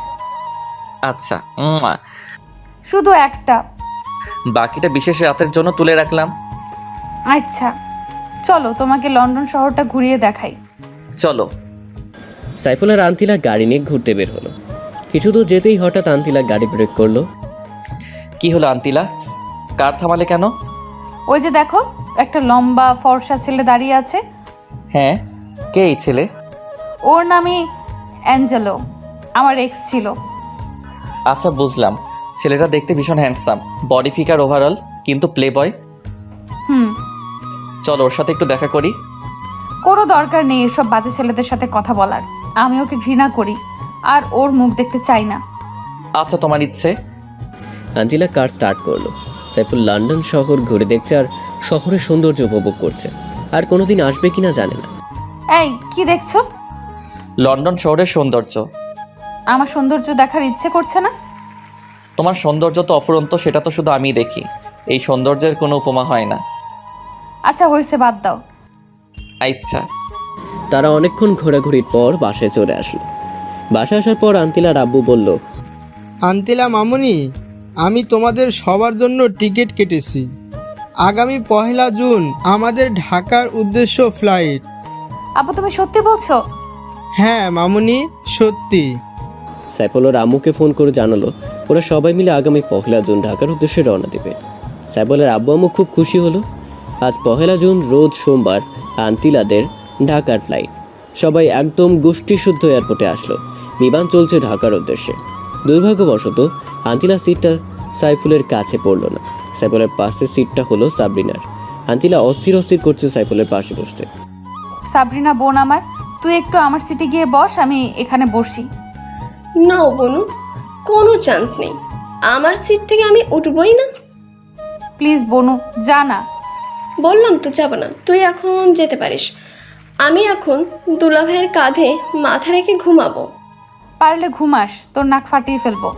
আচ্ছা, শুধু একটা, বাকিটা বিশেষ রাতের জন্য তুলে রাখলাম। আচ্ছা চলো তোমাকে লন্ডন শহরটা ঘুরিয়ে দেখাই। চলো। সাইফুল আর আন্তিলা গাড়ি নিয়ে ঘুরতে বের হলো। কিছু দূর যেতেই হঠাৎ আন্তিলা গাড়ি ব্রেক করলো। কি হলো আন্তিলা, কার থামালে কেন? ওই যে দেখো, একটা লম্বা ফর্সা ছেলে দাঁড়িয়ে আছে। হ্যাঁ, কে এই ছেলে? ওর নামই অ্যাঞ্জেলো, আমার এক্স ছিল। আচ্ছা বুঝলাম, ছেলেটা দেখতে ভীষণ হ্যান্ডসাম, বডি ফিগার ওভারঅল, কিন্তু প্লে বয়। চলো ওর সাথে একটু দেখা করি। কোনো দরকার নেই এসব বাজে ছেলেদের সাথে কথা বলার, আমি ওকে ঘৃণা করি আর ওর মুখ দেখতে চাই না। আচ্ছা তোমার ইচ্ছে। আন্তিলা কার স্টার্ট করলো। সাইফুল লন্ডন শহর ঘুরে দেখছে আর শহরের সৌন্দর্য উপভোগ করছে। আর কোনোদিন আসবে কিনা জানে না। এই কি দেখছো? লন্ডন শহরের সৌন্দর্য। আমার সৌন্দর্য দেখার ইচ্ছে করছে না? তোমার সৌন্দর্য তো অফুরন্ত, সেটা তো শুধু আমিই দেখি। এই সৌন্দর্যের কোনো উপমা হয় না। আচ্ছা হয়েছে, বাদ দাও। আচ্ছা। তারা অনেকক্ষণ ঘোরাঘুরির পর বাসায় চলে আসলো। বাসায় আসার পর আন্তিলার আব্বু বলল, আন্তিলা মামুনি, আমি তোমাদের সবার জন্য টিকিট কেটেছি। আগামী 1 জুন আমাদের ঢাকার উদ্দেশ্য ফ্লাইট। আব্বু তুমি সত্যি বলছো? হ্যাঁ মামুনি, সত্যি। সাইফুল ওর আম্মুকে ফোন করে জানালো ওরা সবাই মিলে আগামী 1 জুন ঢাকার উদ্দেশ্যে রওনা দেবে। সাইফুলের আব্বু আম্মু খুব খুশি হলো। আজ 1 জুন রোজ সোমবার আন্তিলাদের ঢাকার ফ্লাইট। সবাই একদম গোষ্ঠীশুদ্ধ এয়ারপোর্টে আসলো। বিমান চলছে ঢাকার উদ্দেশ্যে। দুর্ভাগ্যবশত আন্তিলা সিটটা সাইফুলের কাছে পড়লো না। সাইফুলের পাশের সিটটা হলো সাবরিনার। আন্তিলা অস্থির করছে সাইফুলের পাশে বসতে। সাবরিনা বোন আমার, তুই একটু আমার সিটে গিয়ে বস, আমি এখানে বসি। না বনু, কোনো চান্স নেই, আমার সিট থেকে আমি উঠবই না। প্লিজ বনু, যা না। বললাম তো যাব না, তুই এখন যেতে পারিস। আমি এখন দুলাভাইয়ের কাঁধে মাথা রেখে ঘুমাবো। পারলে ঘুমাস, তোর নাক ফাটিয়ে ফেলবো।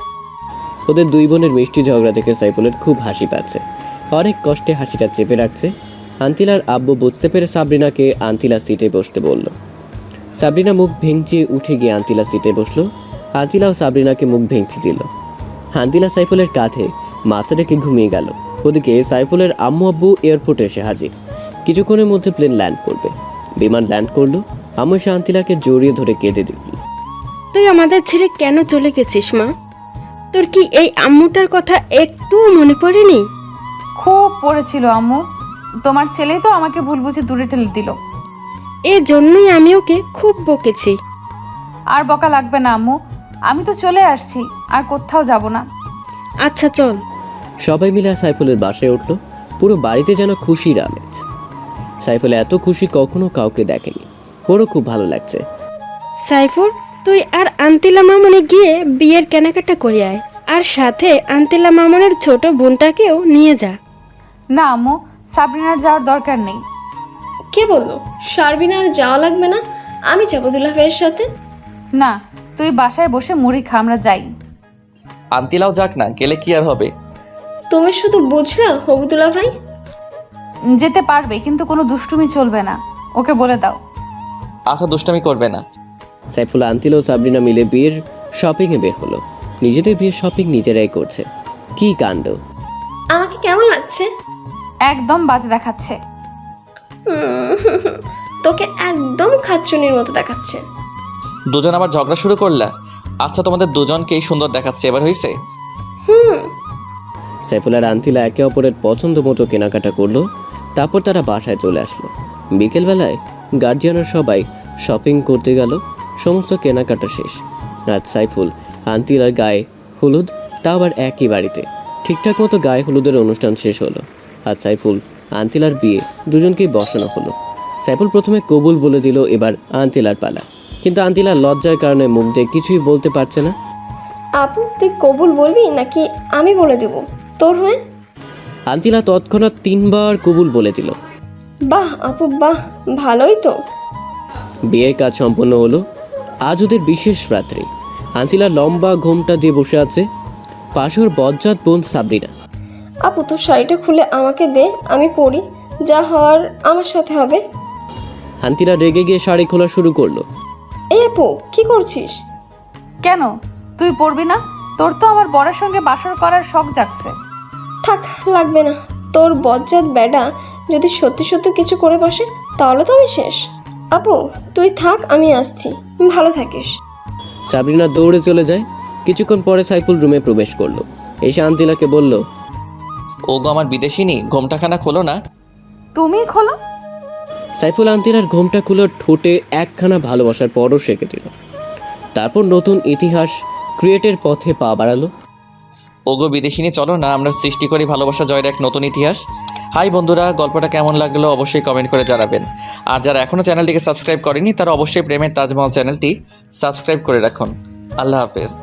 ওদের দুই বোনের মিষ্টি ঝগড়া দেখে সাইফুলের খুব হাসি পাচ্ছে। অনেক কষ্টে হাসিটা চেপে রাখছে। আন্তিলার আব্বু বুঝতে পেরে সাবরিনাকে আন্তিলা সিটে বসতে বলল। সাবরিনা মুখ ভেঙচিয়ে উঠে গিয়ে আন্তিলা সিটে বসলো। আন্তিলাও সাবরিনাকে মুখ ভেঙচি দিল। আন্তিলা সাইফুলের কাঁধে মাথা রেখে ঘুমিয়ে গেল। ওদিকে সাইফুলের আম্মু আব্বু এয়ারপোর্টে এসে হাজির। কিছুক্ষণের মধ্যে প্লেন ল্যান্ড করবে। বিমান ল্যান্ড করলো। আম্মু এসে আন্তিলাকে জড়িয়ে ধরে কেঁদে দিল। তুই আমাদের ছেড়ে কেন চলে গেছিস মা? তোর কি এই আম্মুটার কথা একটুও মনে পড়েনি? খুব পড়েছিল আম্মু, তোমার ছেলেই তো আমাকে ভুল বুঝে দূরে ঠেলে দিল। এজন্যই আমি ওকে খুব বকেছি। আর বকা লাগবে না আম্মু, আমি তো চলে আসছি, আর কোথাও যাব না। আচ্ছা চল। সবাই মিলে সাইফুলের বাসায় উঠলো। পুরো বাড়িতে যেন খুশির আমেজ। সাইফুল এত খুশি কখনো কাউকে দেখেনি। ওরও খুব ভালো লাগছে। সাইফুল, তুই আর আন্তিলা মামনে গিয়ে বিয়ের কেনাকাটা করে আয়, আর সাথে আন্তিলা মামনের ছোট বোনটাকেও নিয়ে যা। না আম্মু, সাবরিনার যাওয়ার দরকার নেই। কে বললো শারবিনার যাওয়া লাগবে না? আমি যাবো দুলা ভাইয়ের সাথে। না, তুই বাসায় বসে মুড়ি খা, আমরা যাই। আন্তিলাও যাক না, গেলে কি আর হবে? তুমি শুধু বুঝলা হবুদুল্লা ভাই? যেতে পারবে, কিন্তু কোনো দুষ্টুমি চলবে না, ওকে বলে দাও। আচ্ছা, দুষ্টামি করবে না। সাইফুল, আন্তিল ও সাবরিনা মিলে বিয়ের শপিংয়ে বের হলো। নিজেদের বিয়ের শপিং নিজেরাই করছে। কি কাণ্ড! আমাকে কেমন লাগছে? একদম বাজে দেখাচ্ছে। তোকে একদম খাচ্চুনির মতো দেখাচ্ছে। দুজন আবার ঝগড়া শুরু করলা? আচ্ছা, তোমাদের দুজনকেই সুন্দর দেখাচ্ছে, এবার হয়েছে? সাইফুল আর আন্তিলা একে অপরের পছন্দ মতো কেনাকাটা করলো। তারপর তারা বাসায় চলে আসলো। বিকেলবেলায় গার্জিয়ানরা সবাই শপিং করতে গেল। সমস্ত কেনাকাটা শেষ। আজ সাইফুল আন্তিলার গায়ে হলুদ, তা আবার একই বাড়িতে। ঠিকঠাক মতো গায়ে হলুদের অনুষ্ঠান শেষ হলো। আজ সাইফুল আন্তিলার বিয়ে দুজনকেই বসানো হলো। সাইফুল প্রথমে কবুল বলে দিল, এবার আন্তিলার পালা। কিন্তু আন্তিলার লজ্জার কারণে মুখ দিয়ে কিছুই বলতে পারছে না। আপু, তুই কবুল বলবি নাকি আমি বলে দেব তোর হয়ে? আন্তিলা তৎক্ষণাৎ 3 বার কবুল বলে দিল। বাহ আপু বাহ, ভালোই তো। বিয়ের কাজ সম্পন্ন হলো। আজ ওদের বিশেষ রাত্রি। আন্তিলা লম্বা ঘোমটা দিয়ে বসে আছে। পাশে ওর বজ্জাত বোন সাবরিনা। আপু, তোর শাড়িটা খুলে আমাকে দে, আমি পরি, যা হওয়ার আমার সাথে হবে। আন্তিলা রেগে গিয়ে শাড়ি খোলা শুরু করলো। এই আপু, কি করছিস? কেন, তুই পড়বি না? তোর তো আমার বরের সঙ্গে বাসর করার শখ জাগছে। থাক, লাগবে না। তোর বজ্জাত বেডা যদি সত্যি সত্যি কিছু করে বসে তাহলে তো আমি শেষ। আপু, তুই থাক, আমি আসছি, ভালো থাকিস। সাবরিনা দৌড়ে চলে যায়। কিছুক্ষণ পরে সাইফুল রুমে প্রবেশ করলো। এসে আন্তিলাকে বলল, ওগো আমার বিদেশিনী, ঘোমটাখানা খোলো না। তুমি খোলো। সাইফুল আন্তিলার ঘোমটা খুলে ঠোঁটে একখানা ভালোবাসার পরও সেঁকে দিল। তারপর নতুন ইতিহাস ক্রিয়েটের পথে পা বাড়ালো। ওগো বিদেশিনী, চলো না আমরা সৃষ্টি করি ভালোবাসা জয়ের এক নতুন ইতিহাস। হাই বন্ধুরা, গল্পটা কেমন লাগলো অবশ্যই কমেন্ট করে জানাবেন। আর যারা এখনও চ্যানেলটিকে সাবস্ক্রাইব করেনি তারা অবশ্যই প্রেমের তাজমহল চ্যানেলটি সাবস্ক্রাইব করে রাখুন। আল্লাহ হাফেজ।